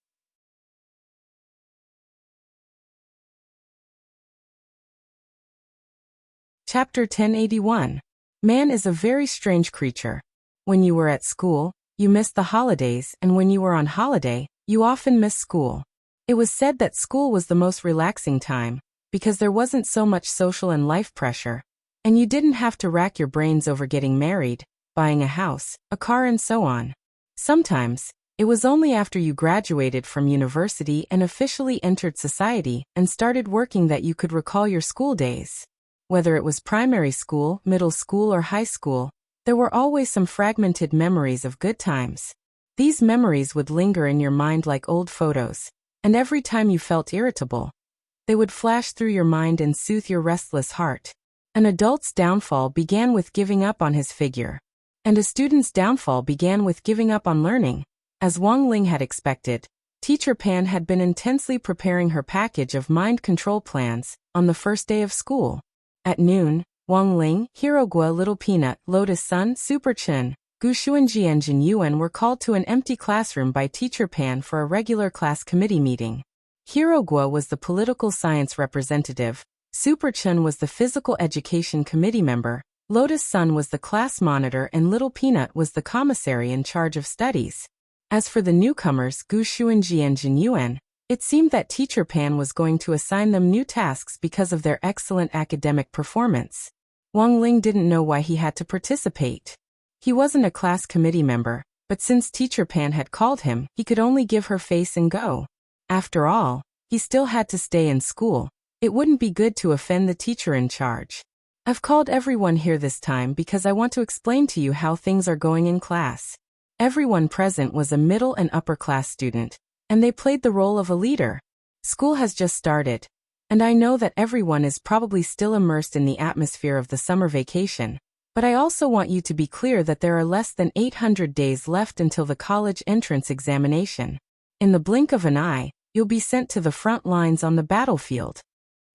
Chapter 1081. Man is a very strange creature. When you were at school, you missed the holidays, and when you were on holiday, you often missed school. It was said that school was the most relaxing time, because there wasn't so much social and life pressure, and you didn't have to rack your brains over getting married, buying a house, a car and so on. Sometimes, it was only after you graduated from university and officially entered society and started working that you could recall your school days. Whether it was primary school, middle school or high school, there were always some fragmented memories of good times. These memories would linger in your mind like old photos. And every time you felt irritable, they would flash through your mind and soothe your restless heart. An adult's downfall began with giving up on his figure. And a student's downfall began with giving up on learning. As Wang Ling had expected, Teacher Pan had been intensely preparing her package of mind control plans on the first day of school. At noon, Wang Ling, Hirogua, Little Peanut, Lotus Sun, Super Chin, Gu Xuanji and Jin Yuan were called to an empty classroom by Teacher Pan for a regular class committee meeting. Hirogua was the political science representative, Super Chun was the physical education committee member, Lotus Sun was the class monitor and Little Peanut was the commissary in charge of studies. As for the newcomers Gu Xuanji and Jin Yuan, it seemed that Teacher Pan was going to assign them new tasks because of their excellent academic performance. Wang Ling didn't know why he had to participate. He wasn't a class committee member, but since Teacher Pan had called him, he could only give her face and go. After all, he still had to stay in school. It wouldn't be good to offend the teacher in charge. I've called everyone here this time because I want to explain to you how things are going in class. Everyone present was a middle and upper class student, and they played the role of a leader. School has just started, and I know that everyone is probably still immersed in the atmosphere of the summer vacation, but I also want you to be clear that there are less than 800 days left until the college entrance examination. In the blink of an eye, you'll be sent to the front lines on the battlefield.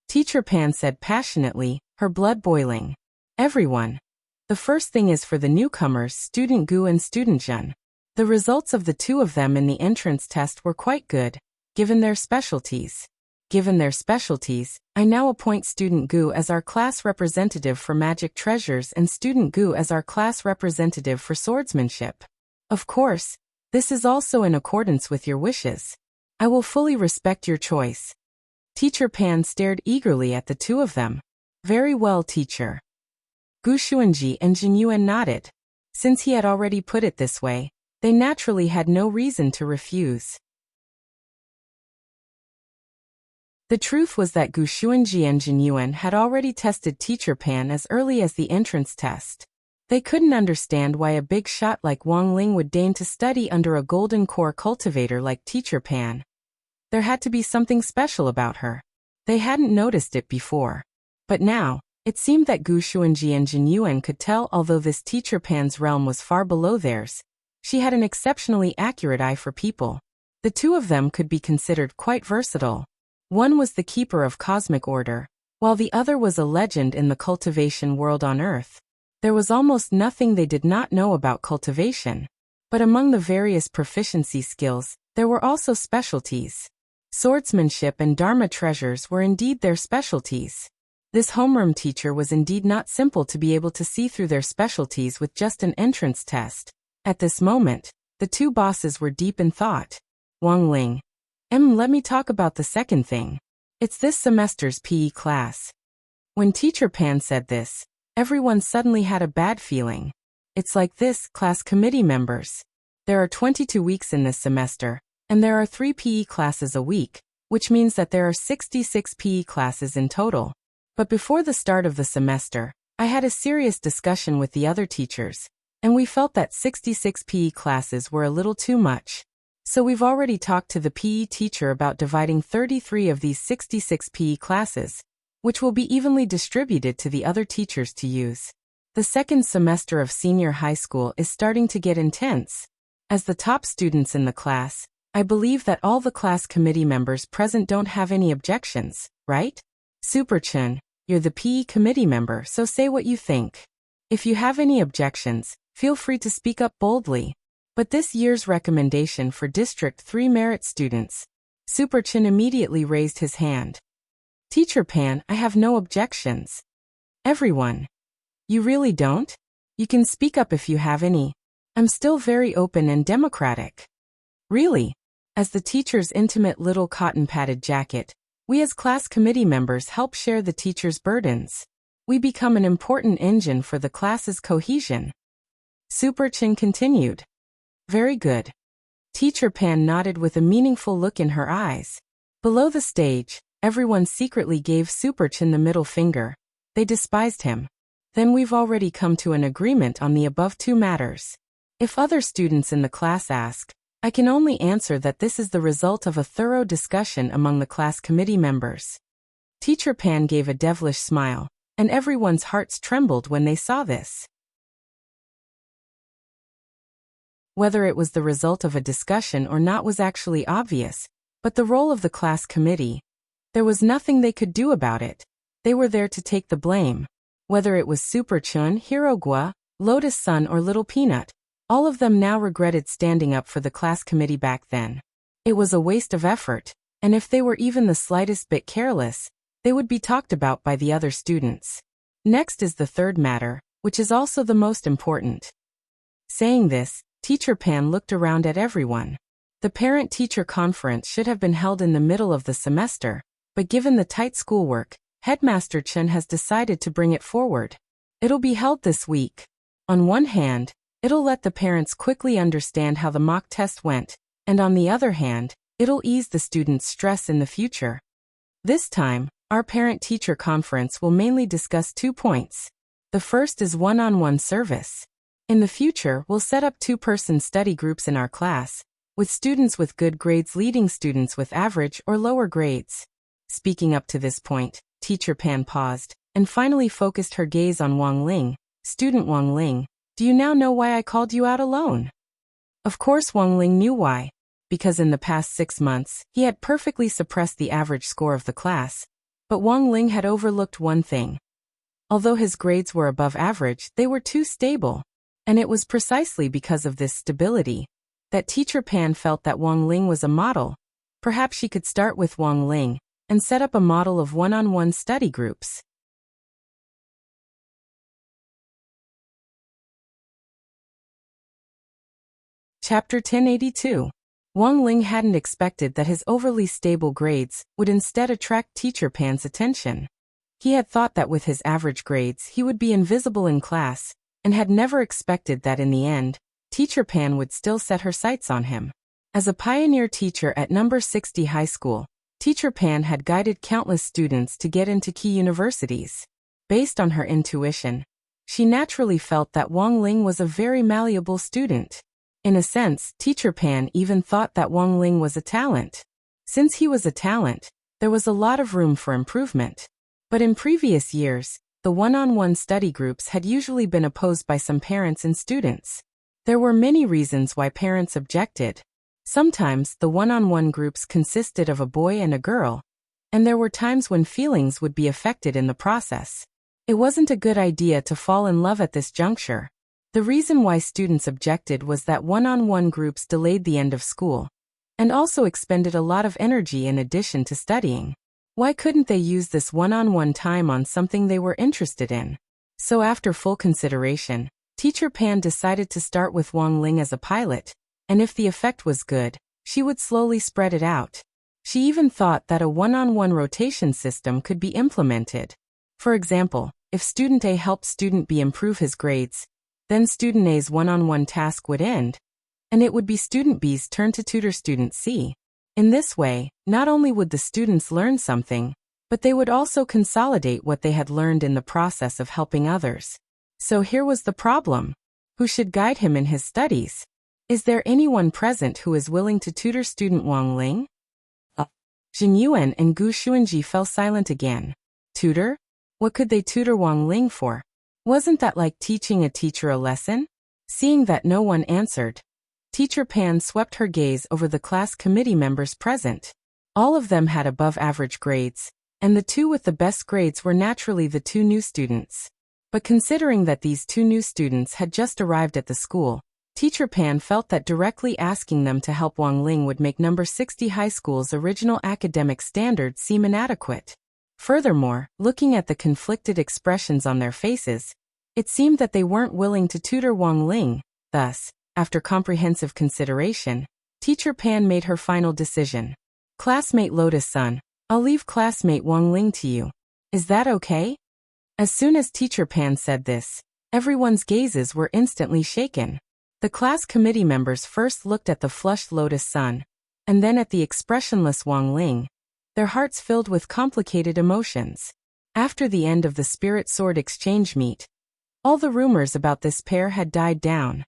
Teacher Pan said passionately, her blood boiling. Everyone. The first thing is for the newcomers, Student Gu and Student Jun. The results of the two of them in the entrance test were quite good, given their specialties. Given their specialties, I now appoint Student Gu as our class representative for Magic Treasures and Student Gu as our class representative for Swordsmanship. Of course, this is also in accordance with your wishes. I will fully respect your choice. Teacher Pan stared eagerly at the two of them. Very well, teacher. Gu Xuanji and Jin Yuan nodded. Since he had already put it this way, they naturally had no reason to refuse. The truth was that Gu Xuanji and Jin Yuan had already tested Teacher Pan as early as the entrance test. They couldn't understand why a big shot like Wang Ling would deign to study under a golden core cultivator like Teacher Pan. There had to be something special about her. They hadn't noticed it before. But now, it seemed that Gu Xuanji and Jin Yuan could tell although this Teacher Pan's realm was far below theirs, she had an exceptionally accurate eye for people. The two of them could be considered quite versatile. One was the keeper of cosmic order, while the other was a legend in the cultivation world on Earth. There was almost nothing they did not know about cultivation. But among the various proficiency skills, there were also specialties. Swordsmanship and Dharma treasures were indeed their specialties. This homeroom teacher was indeed not simple to be able to see through their specialties with just an entrance test. At this moment, the two bosses were deep in thought. Wang Ling. Let me talk about the second thing. It's this semester's PE class. When Teacher Pan said this, everyone suddenly had a bad feeling. It's like this, class committee members. There are 22 weeks in this semester, and there are 3 PE classes a week, which means that there are 66 PE classes in total. But before the start of the semester, I had a serious discussion with the other teachers, and we felt that 66 PE classes were a little too much. So we've already talked to the PE teacher about dividing 33 of these 66 PE classes, which will be evenly distributed to the other teachers to use. The second semester of senior high school is starting to get intense. As the top students in the class, I believe that all the class committee members present don't have any objections, right? Super Chun, you're the PE committee member, so say what you think. If you have any objections, feel free to speak up boldly. But this year's recommendation for District 3 merit students. Super Chin immediately raised his hand. Teacher Pan, I have no objections. Everyone. You really don't? You can speak up if you have any. I'm still very open and democratic. Really? As the teacher's intimate little cotton-padded jacket, we as class committee members help share the teacher's burdens. We become an important engine for the class's cohesion. Super Chin continued. Very good. Teacher Pan nodded with a meaningful look in her eyes. Below the stage, everyone secretly gave Super Chin the middle finger. They despised him. Then we've already come to an agreement on the above two matters. If other students in the class ask, I can only answer that this is the result of a thorough discussion among the class committee members. Teacher Pan gave a devilish smile, and everyone's hearts trembled when they saw this. Whether it was the result of a discussion or not was actually obvious, but the role of the class committee, there was nothing they could do about it. They were there to take the blame. Whether it was Super Chun, Hirogua, Lotus Sun or Little Peanut, all of them now regretted standing up for the class committee back then. It was a waste of effort, and if they were even the slightest bit careless, they would be talked about by the other students. Next is the third matter, which is also the most important. Saying this, Teacher Pan looked around at everyone. The parent-teacher conference should have been held in the middle of the semester, but given the tight schoolwork, Headmaster Chen has decided to bring it forward. It'll be held this week. On one hand, it'll let the parents quickly understand how the mock test went, and on the other hand, it'll ease the students' stress in the future. This time, our parent-teacher conference will mainly discuss 2 points. The first is one-on-one service. In the future, we'll set up 2-person study groups in our class, with students with good grades leading students with average or lower grades. Speaking up to this point, Teacher Pan paused, and finally focused her gaze on Wang Ling. Student Wang Ling, do you now know why I called you out alone? Of course Wang Ling knew why. Because in the past 6 months, he had perfectly suppressed the average score of the class. But Wang Ling had overlooked one thing. Although his grades were above average, they were too stable. And it was precisely because of this stability that Teacher Pan felt that Wang Ling was a model. Perhaps she could start with Wang Ling and set up a model of one-on-one study groups. Chapter 1082. Wang Ling hadn't expected that his overly stable grades would instead attract Teacher Pan's attention. He had thought that with his average grades he would be invisible in class, and had never expected that in the end, Teacher Pan would still set her sights on him. As a pioneer teacher at number 60 high school, Teacher Pan had guided countless students to get into key universities. Based on her intuition, she naturally felt that Wang Ling was a very malleable student. In a sense, Teacher Pan even thought that Wang Ling was a talent. Since he was a talent, there was a lot of room for improvement. But in previous years, the one-on-one study groups had usually been opposed by some parents and students. There were many reasons why parents objected. Sometimes the one-on-one groups consisted of a boy and a girl, and there were times when feelings would be affected in the process. It wasn't a good idea to fall in love at this juncture. The reason why students objected was that one-on-one groups delayed the end of school, and also expended a lot of energy in addition to studying. Why couldn't they use this one-on-one time on something they were interested in? So after full consideration, Teacher Pan decided to start with Wang Ling as a pilot, and if the effect was good, she would slowly spread it out. She even thought that a one-on-one rotation system could be implemented. For example, if Student A helped Student B improve his grades, then Student A's one-on-one task would end, and it would be Student B's turn to tutor Student C. In this way, not only would the students learn something, but they would also consolidate what they had learned in the process of helping others. So here was the problem. Who should guide him in his studies? Is there anyone present who is willing to tutor Student Wang Ling? Jin Yuan and Gu Xuanji fell silent again. Tutor? What could they tutor Wang Ling for? Wasn't that like teaching a teacher a lesson? Seeing that no one answered, Teacher Pan swept her gaze over the class committee members present. All of them had above-average grades, and the 2 with the best grades were naturally the 2 new students. But considering that these 2 new students had just arrived at the school, Teacher Pan felt that directly asking them to help Wang Ling would make number 60 high school's original academic standards seem inadequate. Furthermore, looking at the conflicted expressions on their faces, it seemed that they weren't willing to tutor Wang Ling. Thus, after comprehensive consideration, Teacher Pan made her final decision. Classmate Lotus-san, I'll leave classmate Wang Ling to you. Is that okay? As soon as Teacher Pan said this, everyone's gazes were instantly shaken. The class committee members first looked at the flushed Lotus-san, and then at the expressionless Wang Ling, their hearts filled with complicated emotions. After the end of the Spirit Sword exchange meet, all the rumors about this pair had died down.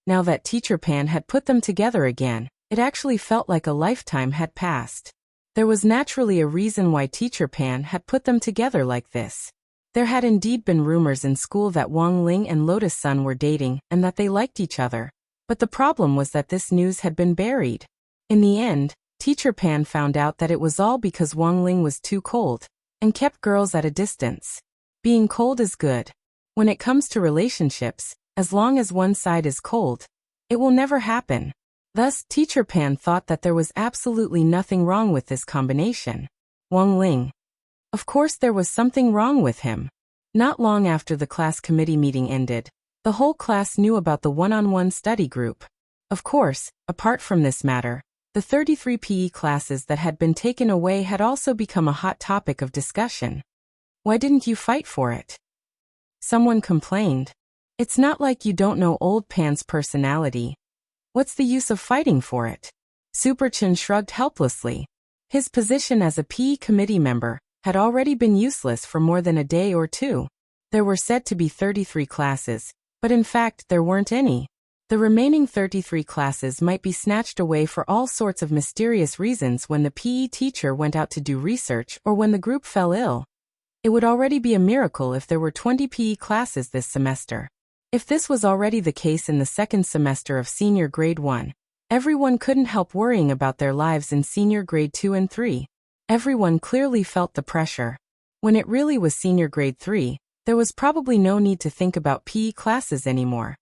Now that Teacher Pan had put them together again, it actually felt like a lifetime had passed. There was naturally a reason why Teacher Pan had put them together like this. There had indeed been rumors in school that Wang Ling and Lotus-san were dating and that they liked each other, but the problem was that this news had been buried. In the end, Teacher Pan found out that it was all because Wang Ling was too cold and kept girls at a distance. Being cold is good. When it comes to relationships, as long as one side is cold, it will never happen. Thus, Teacher Pan thought that there was absolutely nothing wrong with this combination. Wang Ling. Of course there was something wrong with him. Not long after the class committee meeting ended, the whole class knew about the one-on-one study group. Of course, apart from this matter, the 33 PE classes that had been taken away had also become a hot topic of discussion. Why didn't you fight for it? Someone complained. It's not like you don't know Old Pan's personality. What's the use of fighting for it? Superchin shrugged helplessly. His position as a PE committee member had already been useless for more than a day or two. There were said to be 33 classes, but in fact there weren't any. The remaining 33 classes might be snatched away for all sorts of mysterious reasons when the PE teacher went out to do research or when the group fell ill. It would already be a miracle if there were 20 PE classes this semester. If this was already the case in the second semester of senior grade 1, everyone couldn't help worrying about their lives in senior grade 2 and 3. Everyone clearly felt the pressure. When it really was senior grade 3, there was probably no need to think about PE classes anymore.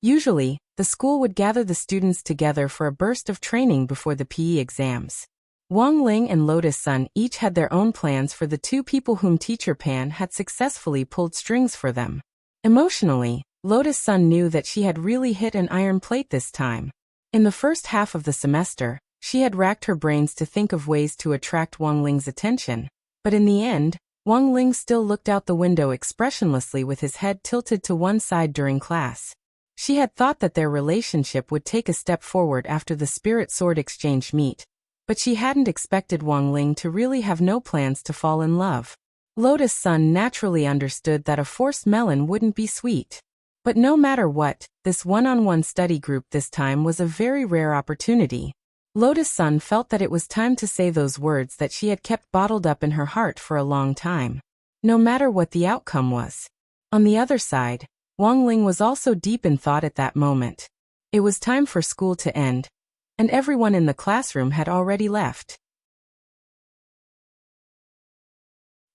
Usually, the school would gather the students together for a burst of training before the PE exams. Wang Ling and Lotus Sun each had their own plans for the two people whom Teacher Pan had successfully pulled strings for them. Emotionally, Lotus Sun knew that she had really hit an iron plate this time. In the first half of the semester, she had racked her brains to think of ways to attract Wang Ling's attention. But in the end, Wang Ling still looked out the window expressionlessly with his head tilted to one side during class. She had thought that their relationship would take a step forward after the Spirit Sword exchange meet, but she hadn't expected Wang Ling to really have no plans to fall in love. Lotus Sun naturally understood that a forced melon wouldn't be sweet. But no matter what, this one-on-one study group this time was a very rare opportunity. Lotus Sun felt that it was time to say those words that she had kept bottled up in her heart for a long time. No matter what the outcome was. On the other side, Wang Ling was also deep in thought at that moment. It was time for school to end, and everyone in the classroom had already left.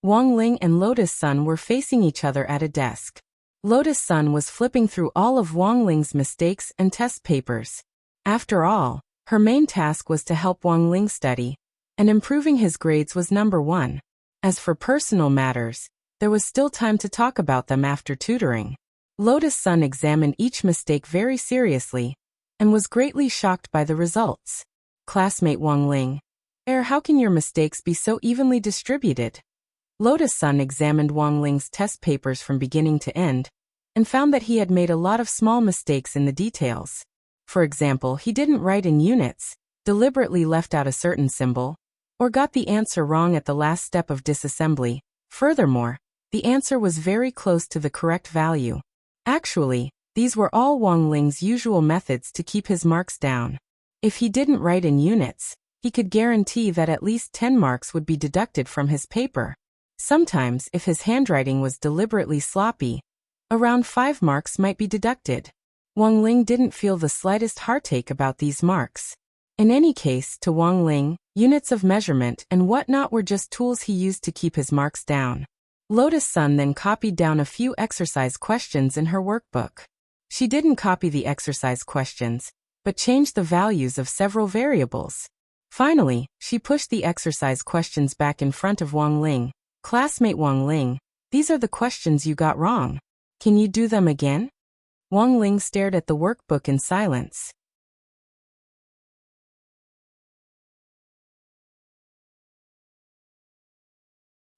Wang Ling and Lotus Sun were facing each other at a desk. Lotus Sun was flipping through all of Wang Ling's mistakes and test papers. After all, her main task was to help Wang Ling study, and improving his grades was number one. As for personal matters, there was still time to talk about them after tutoring. Lotus Sun examined each mistake very seriously, and was greatly shocked by the results. Classmate Wang Ling, how can your mistakes be so evenly distributed? Lotus Sun examined Wang Ling's test papers from beginning to end, and found that he had made a lot of small mistakes in the details. For example, he didn't write in units, deliberately left out a certain symbol, or got the answer wrong at the last step of disassembly. Furthermore, the answer was very close to the correct value. Actually, these were all Wang Ling's usual methods to keep his marks down. If he didn't write in units, he could guarantee that at least 10 marks would be deducted from his paper. Sometimes, if his handwriting was deliberately sloppy, around 5 marks might be deducted. Wang Ling didn't feel the slightest heartache about these marks. In any case, to Wang Ling, units of measurement and whatnot were just tools he used to keep his marks down. Lotus Sun then copied down a few exercise questions in her workbook. She didn't copy the exercise questions, but changed the values of several variables. Finally, she pushed the exercise questions back in front of Wang Ling. Classmate Wang Ling, these are the questions you got wrong. Can you do them again? Wang Ling stared at the workbook in silence.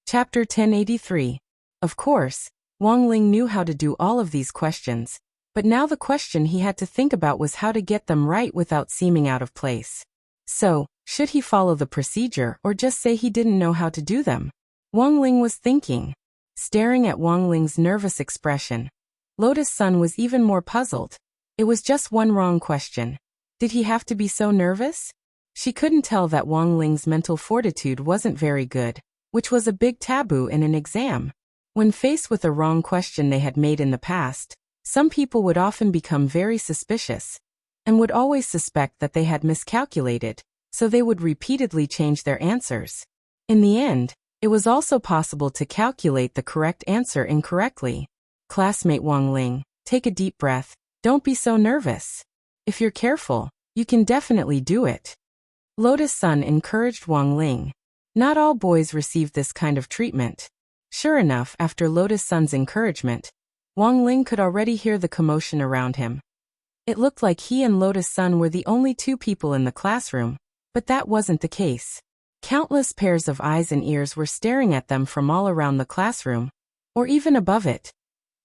Chapter 1083. Of course, Wang Ling knew how to do all of these questions, but now the question he had to think about was how to get them right without seeming out of place. So, should he follow the procedure or just say he didn't know how to do them? Wang Ling was thinking. Staring at Wang Ling's nervous expression, Lotus Sun was even more puzzled. It was just one wrong question. Did he have to be so nervous? She couldn't tell that Wang Ling's mental fortitude wasn't very good, which was a big taboo in an exam. When faced with a wrong question they had made in the past, some people would often become very suspicious, and would always suspect that they had miscalculated, so they would repeatedly change their answers. In the end, it was also possible to calculate the correct answer incorrectly. Classmate Wang Ling, take a deep breath, don't be so nervous. If you're careful, you can definitely do it. Lotus Sun encouraged Wang Ling. Not all boys received this kind of treatment. Sure enough, after Lotus Sun's encouragement, Wang Ling could already hear the commotion around him. It looked like he and Lotus Sun were the only two people in the classroom, but that wasn't the case. Countless pairs of eyes and ears were staring at them from all around the classroom, or even above it.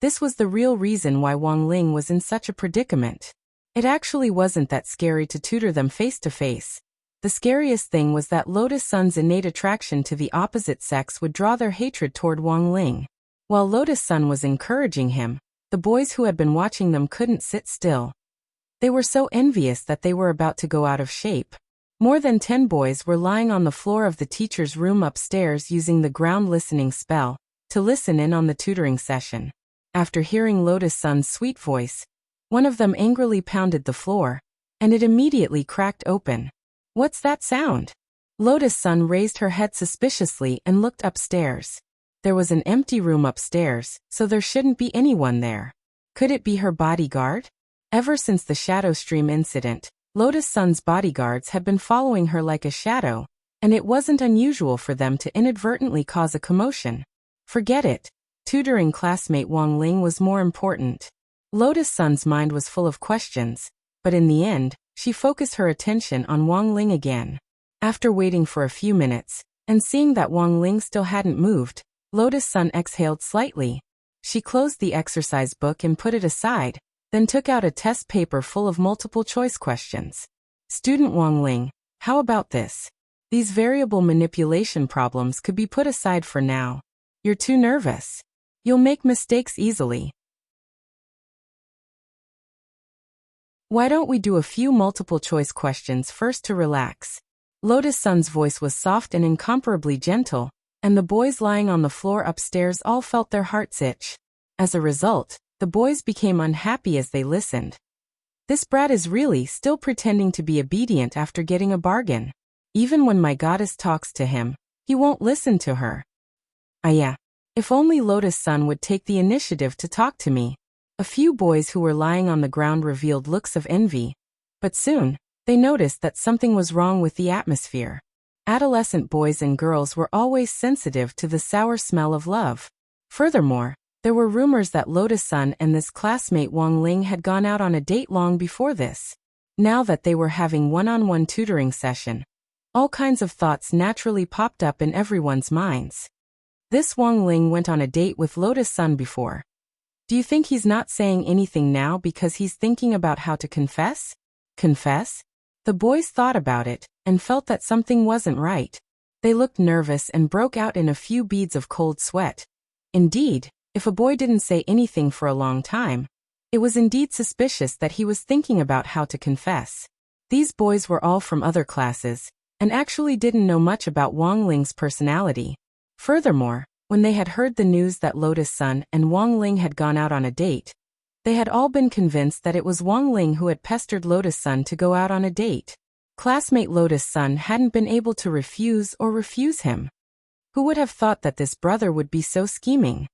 This was the real reason why Wang Ling was in such a predicament. It actually wasn't that scary to tutor them face to face. The scariest thing was that Lotus Sun's innate attraction to the opposite sex would draw their hatred toward Wang Ling. While Lotus Sun was encouraging him, the boys who had been watching them couldn't sit still. They were so envious that they were about to go out of shape. More than 10 boys were lying on the floor of the teacher's room upstairs using the ground listening spell to listen in on the tutoring session. After hearing Lotus Sun's sweet voice, one of them angrily pounded the floor, and it immediately cracked open. "What's that sound?" Lotus Sun raised her head suspiciously and looked upstairs. There was an empty room upstairs, so there shouldn't be anyone there. Could it be her bodyguard? Ever since the shadow stream incident, Lotus Sun's bodyguards had been following her like a shadow, and it wasn't unusual for them to inadvertently cause a commotion. Forget it. Tutoring classmate Wang Ling was more important. Lotus Sun's mind was full of questions, but in the end, she focused her attention on Wang Ling again. After waiting for a few minutes, and seeing that Wang Ling still hadn't moved, Lotus Sun exhaled slightly. She closed the exercise book and put it aside, then took out a test paper full of multiple-choice questions. "Student Wang Ling, how about this? These variable manipulation problems could be put aside for now. You're too nervous. You'll make mistakes easily. Why don't we do a few multiple-choice questions first to relax?" Lotus Sun's voice was soft and incomparably gentle, and the boys lying on the floor upstairs all felt their hearts itch. As a result, the boys became unhappy as they listened. This brat is really still pretending to be obedient after getting a bargain. Even when my goddess talks to him, he won't listen to her. Yeah. If only Lotus Sun would take the initiative to talk to me. A few boys who were lying on the ground revealed looks of envy, but soon, they noticed that something was wrong with the atmosphere. Adolescent boys and girls were always sensitive to the sour smell of love. Furthermore, there were rumors that Lotus Sun and this classmate Wang Ling had gone out on a date long before this. Now that they were having one-on-one tutoring session, all kinds of thoughts naturally popped up in everyone's minds. This Wang Ling went on a date with Lotus Sun before. Do you think he's not saying anything now because he's thinking about how to confess? Confess? The boys thought about it and felt that something wasn't right. They looked nervous and broke out in a few beads of cold sweat. Indeed, if a boy didn't say anything for a long time, it was indeed suspicious that he was thinking about how to confess. These boys were all from other classes, and actually didn't know much about Wang Ling's personality. Furthermore, when they had heard the news that Lotus Sun and Wang Ling had gone out on a date, they had all been convinced that it was Wang Ling who had pestered Lotus Sun to go out on a date. Classmate Lotus Sun hadn't been able to refuse him. Who would have thought that this brother would be so scheming?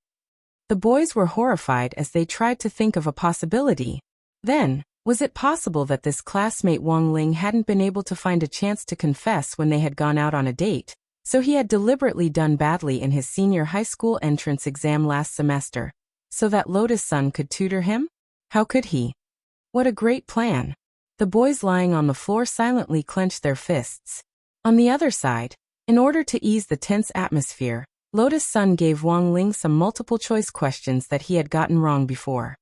The boys were horrified as they tried to think of a possibility. Then, was it possible that this classmate Wang Ling hadn't been able to find a chance to confess when they had gone out on a date, so he had deliberately done badly in his senior high school entrance exam last semester, so that Lotus Sun could tutor him? How could he? What a great plan. The boys lying on the floor silently clenched their fists. On the other side, in order to ease the tense atmosphere, Lotus Sun gave Wang Ling some multiple-choice questions that he had gotten wrong before.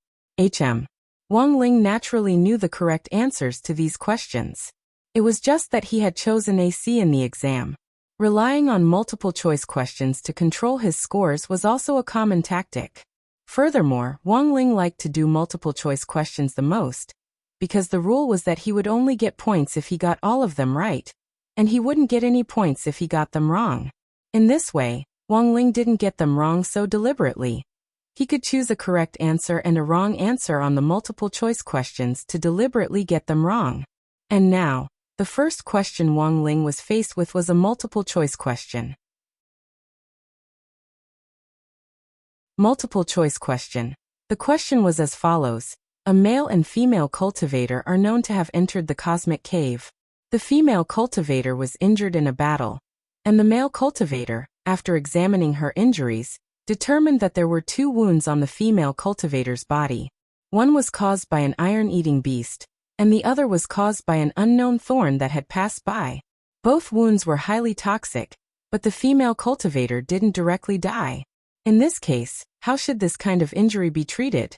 Wang Ling naturally knew the correct answers to these questions. It was just that he had chosen a C in the exam. Relying on multiple-choice questions to control his scores was also a common tactic. Furthermore, Wang Ling liked to do multiple-choice questions the most, because the rule was that he would only get points if he got all of them right, and he wouldn't get any points if he got them wrong. In this way, Wang Ling didn't get them wrong so deliberately. He could choose a correct answer and a wrong answer on the multiple-choice questions to deliberately get them wrong. And now, the first question Wang Ling was faced with was a multiple-choice question. Multiple-choice question. The question was as follows. A male and female cultivator are known to have entered the cosmic cave. The female cultivator was injured in a battle, and the male cultivator, after examining her injuries, determined that there were 2 wounds on the female cultivator's body. One was caused by an iron-eating beast, and the other was caused by an unknown thorn that had passed by. Both wounds were highly toxic, but the female cultivator didn't directly die. In this case, how should this kind of injury be treated?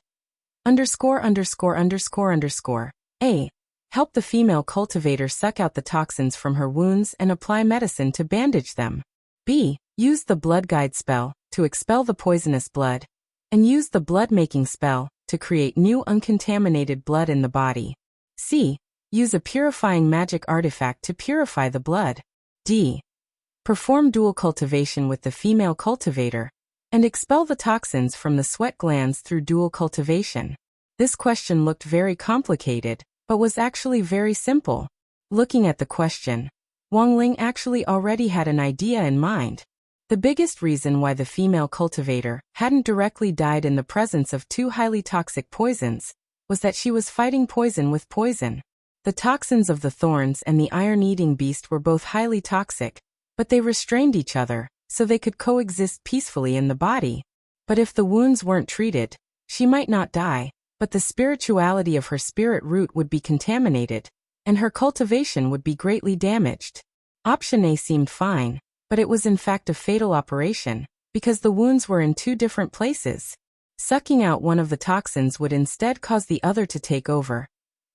A. Help the female cultivator suck out the toxins from her wounds and apply medicine to bandage them. B. Use the blood guide spell to expel the poisonous blood, and use the blood-making spell to create new uncontaminated blood in the body. C. Use a purifying magic artifact to purify the blood. D. Perform dual cultivation with the female cultivator, and expel the toxins from the sweat glands through dual cultivation. This question looked very complicated, but was actually very simple. Looking at the question, Wang Ling actually already had an idea in mind. The biggest reason why the female cultivator hadn't directly died in the presence of 2 highly toxic poisons was that she was fighting poison with poison. The toxins of the thorns and the iron-eating beast were both highly toxic, but they restrained each other, so they could coexist peacefully in the body. But if the wounds weren't treated, she might not die, but the spirituality of her spirit root would be contaminated, and her cultivation would be greatly damaged. Option A seemed fine, but it was in fact a fatal operation, because the wounds were in 2 different places. Sucking out one of the toxins would instead cause the other to take over,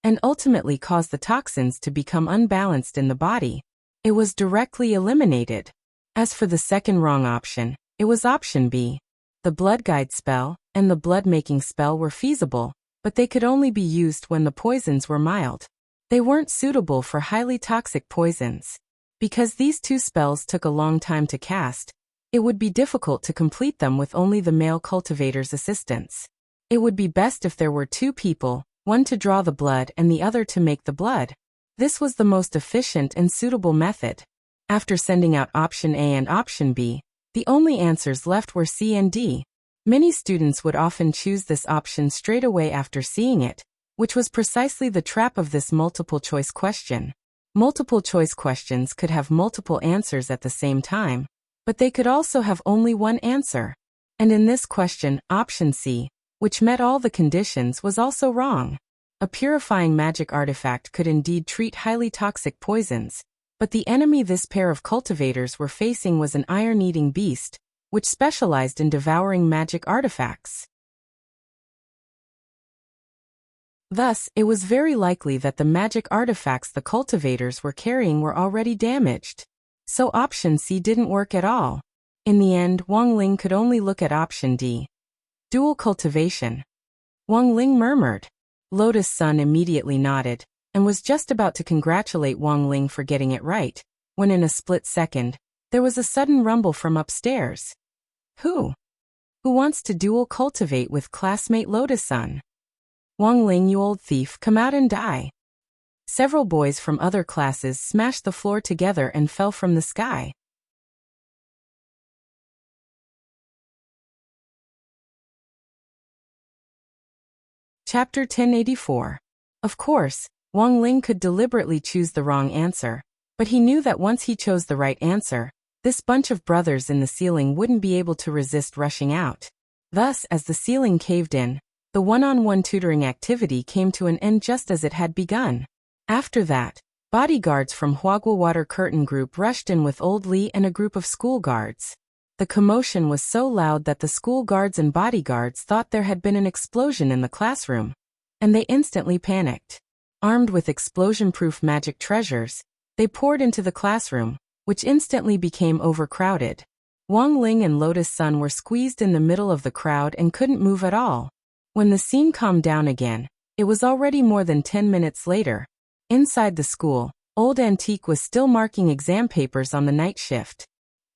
and ultimately cause the toxins to become unbalanced in the body. It was directly eliminated. As for the second wrong option, it was option B. The blood guide spell and the blood-making spell were feasible, but they could only be used when the poisons were mild. They weren't suitable for highly toxic poisons. Because these 2 spells took a long time to cast, it would be difficult to complete them with only the male cultivator's assistance. It would be best if there were 2 people, one to draw the blood and the other to make the blood. This was the most efficient and suitable method. After sending out option A and option B, the only answers left were C and D. Many students would often choose this option straight away after seeing it, which was precisely the trap of this multiple-choice question. Multiple-choice questions could have multiple answers at the same time, but they could also have only one answer. And in this question, option C, which met all the conditions, was also wrong. A purifying magic artifact could indeed treat highly toxic poisons, but the enemy this pair of cultivators were facing was an iron-eating beast, which specialized in devouring magic artifacts. Thus, it was very likely that the magic artifacts the cultivators were carrying were already damaged. So option C didn't work at all. In the end, Wang Ling could only look at option D. Dual cultivation. Wang Ling murmured. Lotus Sun immediately nodded, and was just about to congratulate Wang Ling for getting it right, when in a split second, there was a sudden rumble from upstairs. Who wants to dual cultivate with classmate Lotus Sun? Wang Ling, you old thief, come out and die. Several boys from other classes smashed the floor together and fell from the sky. Chapter 1084. Of course, Wang Ling could deliberately choose the wrong answer, but he knew that once he chose the right answer, this bunch of brothers in the ceiling wouldn't be able to resist rushing out. Thus, as the ceiling caved in, the one-on-one tutoring activity came to an end just as it had begun. After that, bodyguards from Huagua Water Curtain Group rushed in with Old Li and a group of school guards. The commotion was so loud that the school guards and bodyguards thought there had been an explosion in the classroom, and they instantly panicked. Armed with explosion-proof magic treasures, they poured into the classroom, which instantly became overcrowded. Wang Ling and Lotus Sun were squeezed in the middle of the crowd and couldn't move at all. When the scene calmed down again, it was already more than 10 minutes later. Inside the school, Old Antique was still marking exam papers on the night shift.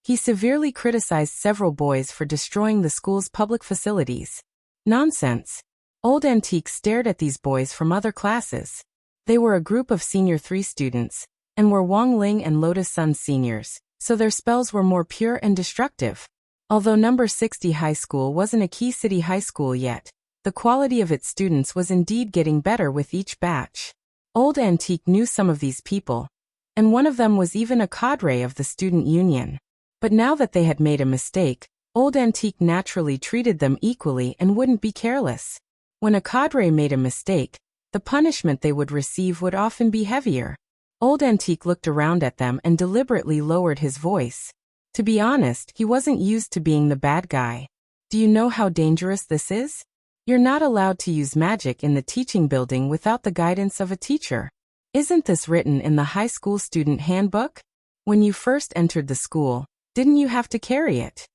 He severely criticized several boys for destroying the school's public facilities. Nonsense. Old Antique stared at these boys from other classes. They were a group of Senior 3 students, and were Wang Ling and Lotus Sun's seniors, so their spells were more pure and destructive. Although number 60 high school wasn't a key city high school yet, the quality of its students was indeed getting better with each batch. Old Antique knew some of these people, and one of them was even a cadre of the student union. But now that they had made a mistake, Old Antique naturally treated them equally and wouldn't be careless. When a cadre made a mistake, the punishment they would receive would often be heavier. Old Antique looked around at them and deliberately lowered his voice. To be honest, he wasn't used to being the bad guy. Do you know how dangerous this is? You're not allowed to use magic in the teaching building without the guidance of a teacher. Isn't this written in the high school student handbook? When you first entered the school, didn't you have to carry it?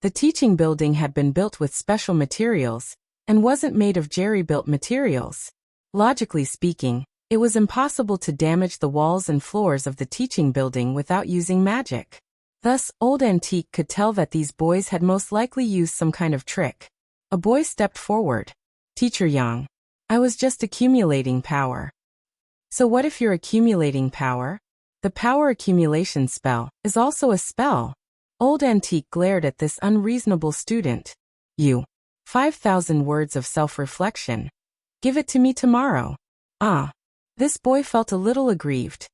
The teaching building had been built with special materials and wasn't made of jerry-built materials. Logically speaking, it was impossible to damage the walls and floors of the teaching building without using magic. Thus, Old Antique could tell that these boys had most likely used some kind of trick. A boy stepped forward. Teacher Yang, I was just accumulating power. So what if you're accumulating power? The power accumulation spell is also a spell. Old Antique glared at this unreasonable student. You. 5,000 words of self-reflection. Give it to me tomorrow. Ah. This boy felt a little aggrieved.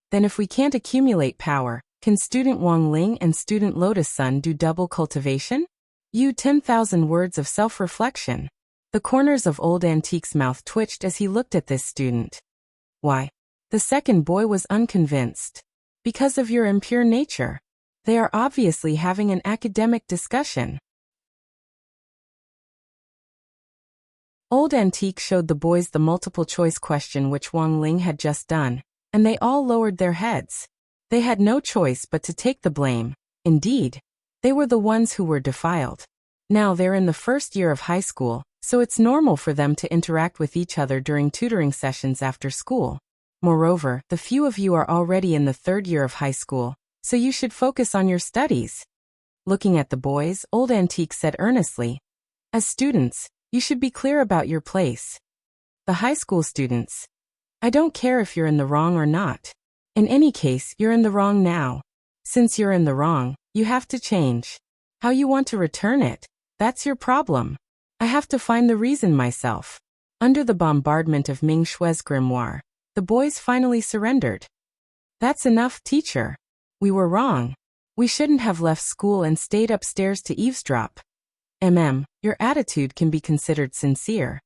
Then if we can't accumulate power, can student Wang Ling and student Lotus Sun do double cultivation? You 10,000 words of self-reflection. The corners of Old Antique's mouth twitched as he looked at this student. Why? The second boy was unconvinced. Because of your impure nature. They are obviously having an academic discussion. Old Antique showed the boys the multiple-choice question which Wang Ling had just done, and they all lowered their heads. They had no choice but to take the blame. Indeed, they were the ones who were defiled. Now they're in the first year of high school, so it's normal for them to interact with each other during tutoring sessions after school. Moreover, the few of you are already in the third year of high school, so you should focus on your studies. Looking at the boys, Old Antique said earnestly, as students, you should be clear about your place. The high school students. I don't care if you're in the wrong or not. In any case, you're in the wrong now. Since you're in the wrong, you have to change. How you want to return it, that's your problem. I have to find the reason myself. Under the bombardment of Ming Shui's grimoire, the boys finally surrendered. That's enough, teacher. We were wrong. We shouldn't have left school and stayed upstairs to eavesdrop. Your attitude can be considered sincere.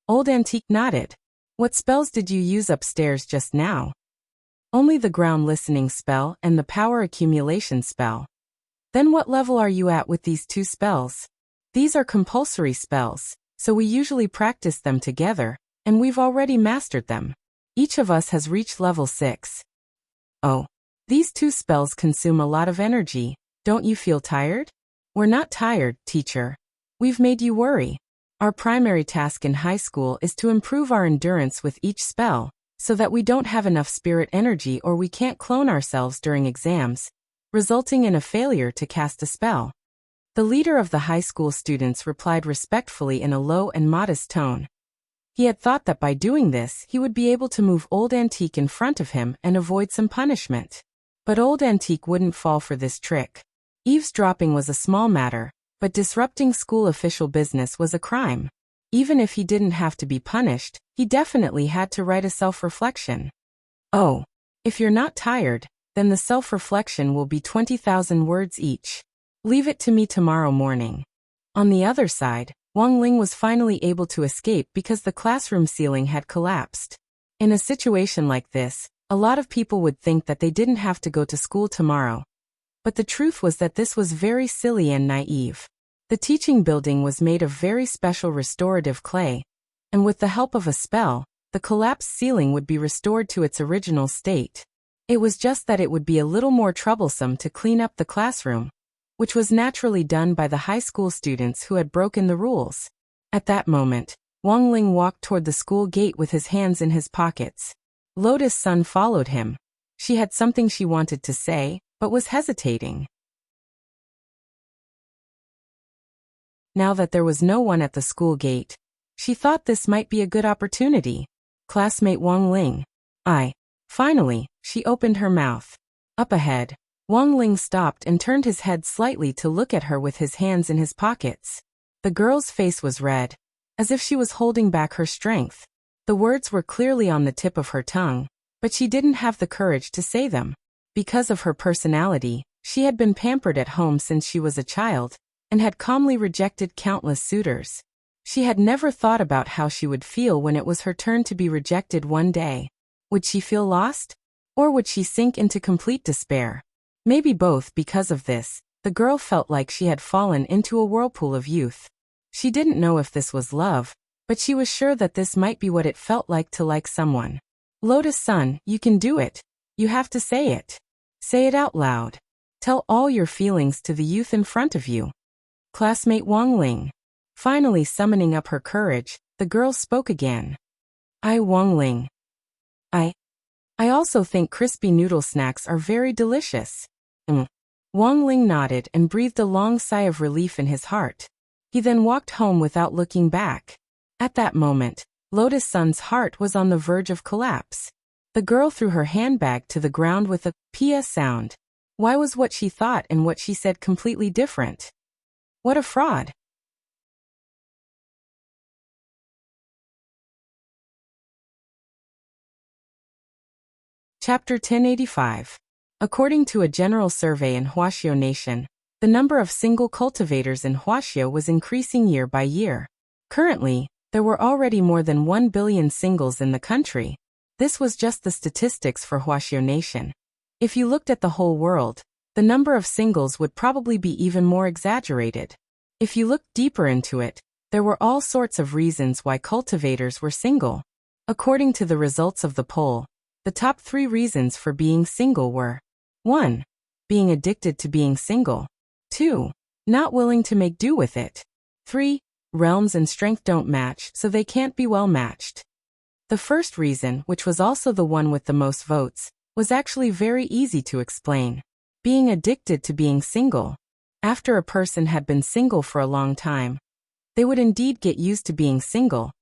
Old Antique nodded. What spells did you use upstairs just now? Only the ground listening spell and the power accumulation spell. Then what level are you at with these two spells? These are compulsory spells, so we usually practice them together, and we've already mastered them. Each of us has reached level 6. Oh. These two spells consume a lot of energy. Don't you feel tired? We're not tired, teacher. We've made you worry. Our primary task in high school is to improve our endurance with each spell, so that we don't have enough spirit energy or we can't clone ourselves during exams, resulting in a failure to cast a spell. The leader of the high school students replied respectfully in a low and modest tone. He had thought that by doing this, he would be able to move Old Antique in front of him and avoid some punishment. But Old Antique wouldn't fall for this trick. Eavesdropping was a small matter, but disrupting school official business was a crime. Even if he didn't have to be punished, he definitely had to write a self-reflection. Oh, if you're not tired, then the self-reflection will be 20,000 words each. Leave it to me tomorrow morning. On the other side, Wang Ling was finally able to escape because the classroom ceiling had collapsed. In a situation like this, a lot of people would think that they didn't have to go to school tomorrow. But the truth was that this was very silly and naive. The teaching building was made of very special restorative clay, and with the help of a spell, the collapsed ceiling would be restored to its original state. It was just that it would be a little more troublesome to clean up the classroom, which was naturally done by the high school students who had broken the rules. At that moment, Wang Ling walked toward the school gate with his hands in his pockets. Lotus Sun followed him. She had something she wanted to say, but was hesitating. Now that there was no one at the school gate, she thought this might be a good opportunity. Classmate Wang Ling. Finally, she opened her mouth. Up ahead, Wang Ling stopped and turned his head slightly to look at her with his hands in his pockets. The girl's face was red, as if she was holding back her strength. The words were clearly on the tip of her tongue, but she didn't have the courage to say them. Because of her personality, she had been pampered at home since she was a child, and had calmly rejected countless suitors. She had never thought about how she would feel when it was her turn to be rejected one day. Would she feel lost? Or would she sink into complete despair? Maybe both. Because of this, the girl felt like she had fallen into a whirlpool of youth. She didn't know if this was love, but she was sure that this might be what it felt like to like someone. Lotus-san, you can do it. You have to say it. Say it out loud. Tell all your feelings to the youth in front of you. Classmate Wang Ling. Finally summoning up her courage, the girl spoke again. Wang Ling. I also think crispy noodle snacks are very delicious. Wang Ling nodded and breathed a long sigh of relief in his heart. He then walked home without looking back. At that moment, Lotus-san's heart was on the verge of collapse. The girl threw her handbag to the ground with a PS sound. Why was what she thought and what she said completely different? What a fraud. Chapter 1085. According to a general survey in Huaxiao Nation, the number of single cultivators in Huaxiao was increasing year by year. Currently, there were already more than 1 billion singles in the country. This was just the statistics for Huaxiao Nation. If you looked at the whole world, the number of singles would probably be even more exaggerated. If you looked deeper into it, there were all sorts of reasons why cultivators were single. According to the results of the poll, the top 3 reasons for being single were: 1. Being addicted to being single. 2. Not willing to make do with it. 3. Realms and strength don't match, so they can't be well matched. The first reason, which was also the one with the most votes, was actually very easy to explain. Being addicted to being single. After a person had been single for a long time, they would indeed get used to being single,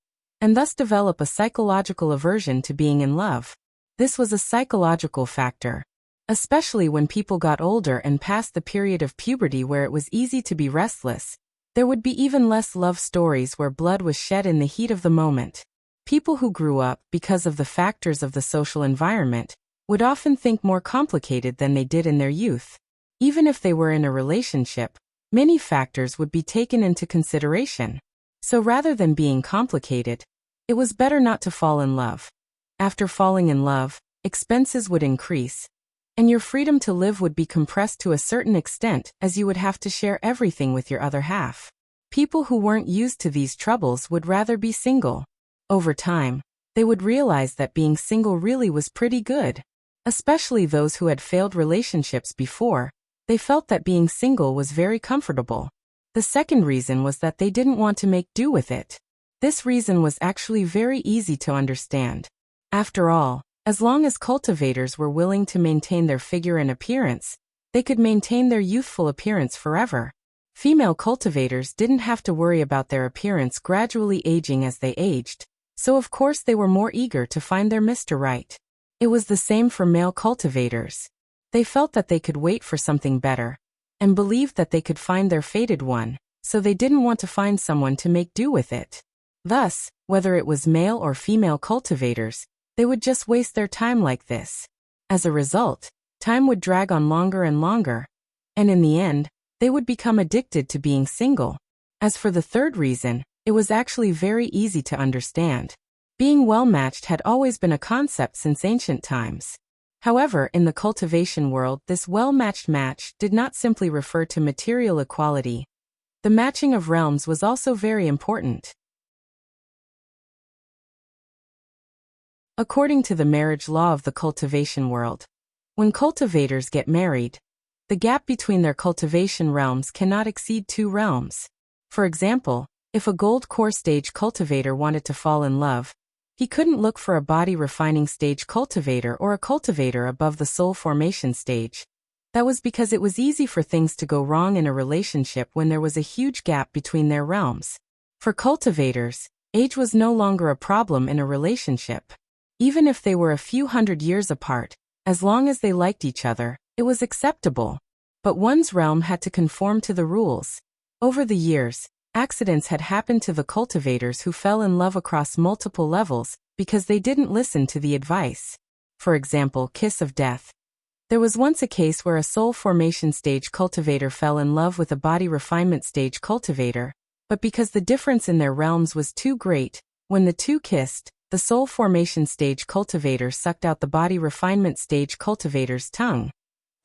and thus develop a psychological aversion to being in love. This was a psychological factor, especially when people got older and past the period of puberty where it was easy to be restless. There would be even less love stories where blood was shed in the heat of the moment. People who grew up because of the factors of the social environment would often think more complicated than they did in their youth. Even if they were in a relationship, many factors would be taken into consideration. So rather than being complicated, it was better not to fall in love. After falling in love, expenses would increase, and your freedom to live would be compressed to a certain extent, as you would have to share everything with your other half. People who weren't used to these troubles would rather be single. Over time, they would realize that being single really was pretty good. Especially those who had failed relationships before, they felt that being single was very comfortable. The second reason was that they didn't want to make do with it. This reason was actually very easy to understand. After all, as long as cultivators were willing to maintain their figure and appearance, they could maintain their youthful appearance forever. Female cultivators didn't have to worry about their appearance gradually aging as they aged, so of course they were more eager to find their Mr. Right. It was the same for male cultivators. They felt that they could wait for something better, and believed that they could find their fated one, so they didn't want to find someone to make do with it. Thus, whether it was male or female cultivators, they would just waste their time like this. As a result, time would drag on longer and longer, and in the end, they would become addicted to being single. As for the third reason, it was actually very easy to understand. Being well-matched had always been a concept since ancient times. However, in the cultivation world, this well-matched match did not simply refer to material equality. The matching of realms was also very important. According to the marriage law of the cultivation world, when cultivators get married, the gap between their cultivation realms cannot exceed 2 realms. For example, if a gold core stage cultivator wanted to fall in love, he couldn't look for a body refining stage cultivator or a cultivator above the soul formation stage. That was because it was easy for things to go wrong in a relationship when there was a huge gap between their realms. For cultivators, age was no longer a problem in a relationship. Even if they were a few hundred years apart, as long as they liked each other, it was acceptable. But one's realm had to conform to the rules. Over the years, accidents had happened to the cultivators who fell in love across multiple levels because they didn't listen to the advice. for example, Kiss of Death. There was once a case where a soul formation stage cultivator fell in love with a body refinement stage cultivator, but because the difference in their realms was too great, when the two kissed, the soul formation stage cultivator sucked out the body refinement stage cultivator's tongue.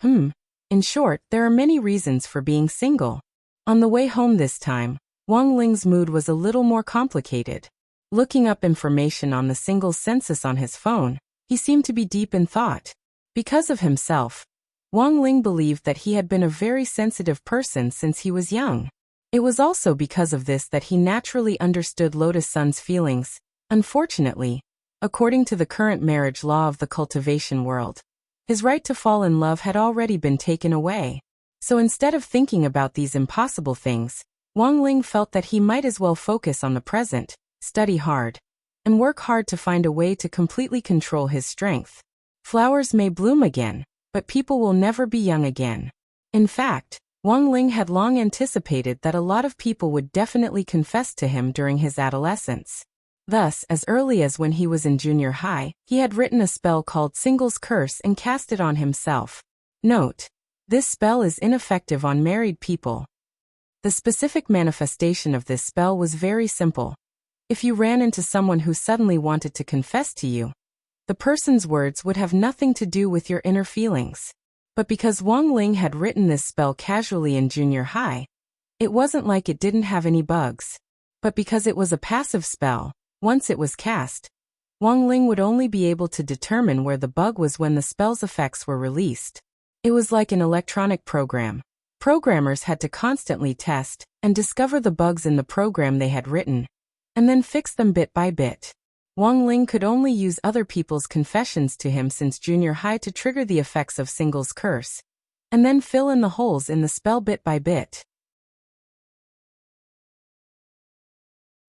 In short, there are many reasons for being single. On the way home this time, Wang Ling's mood was a little more complicated. Looking up information on the singles census on his phone, he seemed to be deep in thought. Because of himself, Wang Ling believed that he had been a very sensitive person since he was young. It was also because of this that he naturally understood Lotus Sun's feelings. Unfortunately, according to the current marriage law of the cultivation world, his right to fall in love had already been taken away. So instead of thinking about these impossible things, Wang Ling felt that he might as well focus on the present, study hard, and work hard to find a way to completely control his strength. Flowers may bloom again, but people will never be young again. In fact, Wang Ling had long anticipated that a lot of people would definitely confess to him during his adolescence. Thus, as early as when he was in junior high, he had written a spell called Singles Curse and cast it on himself. Note: this spell is ineffective on married people. The specific manifestation of this spell was very simple. If you ran into someone who suddenly wanted to confess to you, the person's words would have nothing to do with your inner feelings. But because Wang Ling had written this spell casually in junior high, it wasn't like it didn't have any bugs. But because it was a passive spell, once it was cast, Wang Ling would only be able to determine where the bug was when the spell's effects were released. It was like an electronic program. Programmers had to constantly test and discover the bugs in the program they had written, and then fix them bit by bit. Wang Ling could only use other people's confessions to him since junior high to trigger the effects of Singles Curse, and then fill in the holes in the spell bit by bit.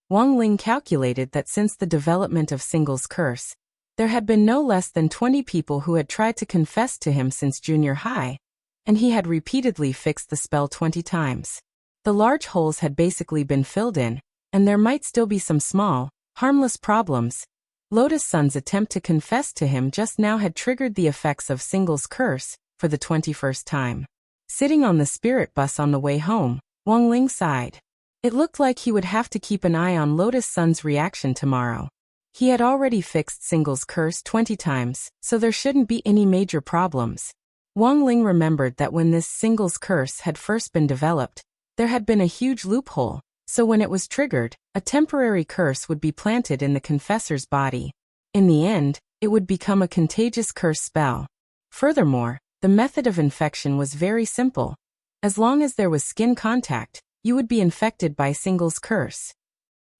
Wang Ling calculated that since the development of Singles Curse, there had been no less than 20 people who had tried to confess to him since junior high, and he had repeatedly fixed the spell 20 times. The large holes had basically been filled in, and there might still be some small, harmless problems. Lotus Sun's attempt to confess to him just now had triggered the effects of Singles Curse for the 21st time. Sitting on the spirit bus on the way home, Wang Ling sighed. It looked like he would have to keep an eye on Lotus Sun's reaction tomorrow. He had already fixed Singles Curse 20 times, so there shouldn't be any major problems. Wang Ling remembered that when this Singles Curse had first been developed, there had been a huge loophole. So when it was triggered, a temporary curse would be planted in the confessor's body. In the end, it would become a contagious curse spell. Furthermore, the method of infection was very simple. As long as there was skin contact, you would be infected by Singles Curse.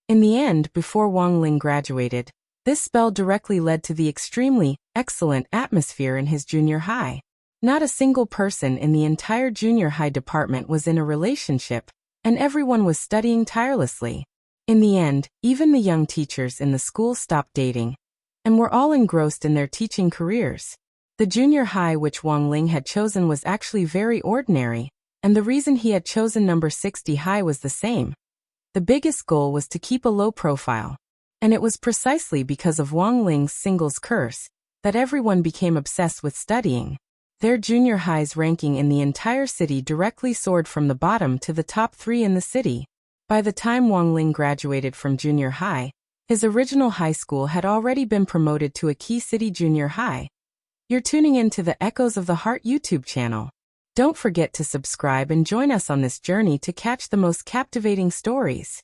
In the end, before Wang Ling graduated, this spell directly led to the extremely excellent atmosphere in his junior high. Not a single person in the entire junior high department was in a relationship, and everyone was studying tirelessly. In the end, even the young teachers in the school stopped dating, and were all engrossed in their teaching careers. The junior high which Wang Ling had chosen was actually very ordinary, and the reason he had chosen number 60 high was the same. The biggest goal was to keep a low profile, and it was precisely because of Wang Ling's Singles Curse that everyone became obsessed with studying. Their junior high's ranking in the entire city directly soared from the bottom to the top 3 in the city. By the time Wang Ling graduated from junior high, his original high school had already been promoted to a key city junior high. You're tuning in to the Echoes of the Heart YouTube channel. Don't forget to subscribe and join us on this journey to catch the most captivating stories.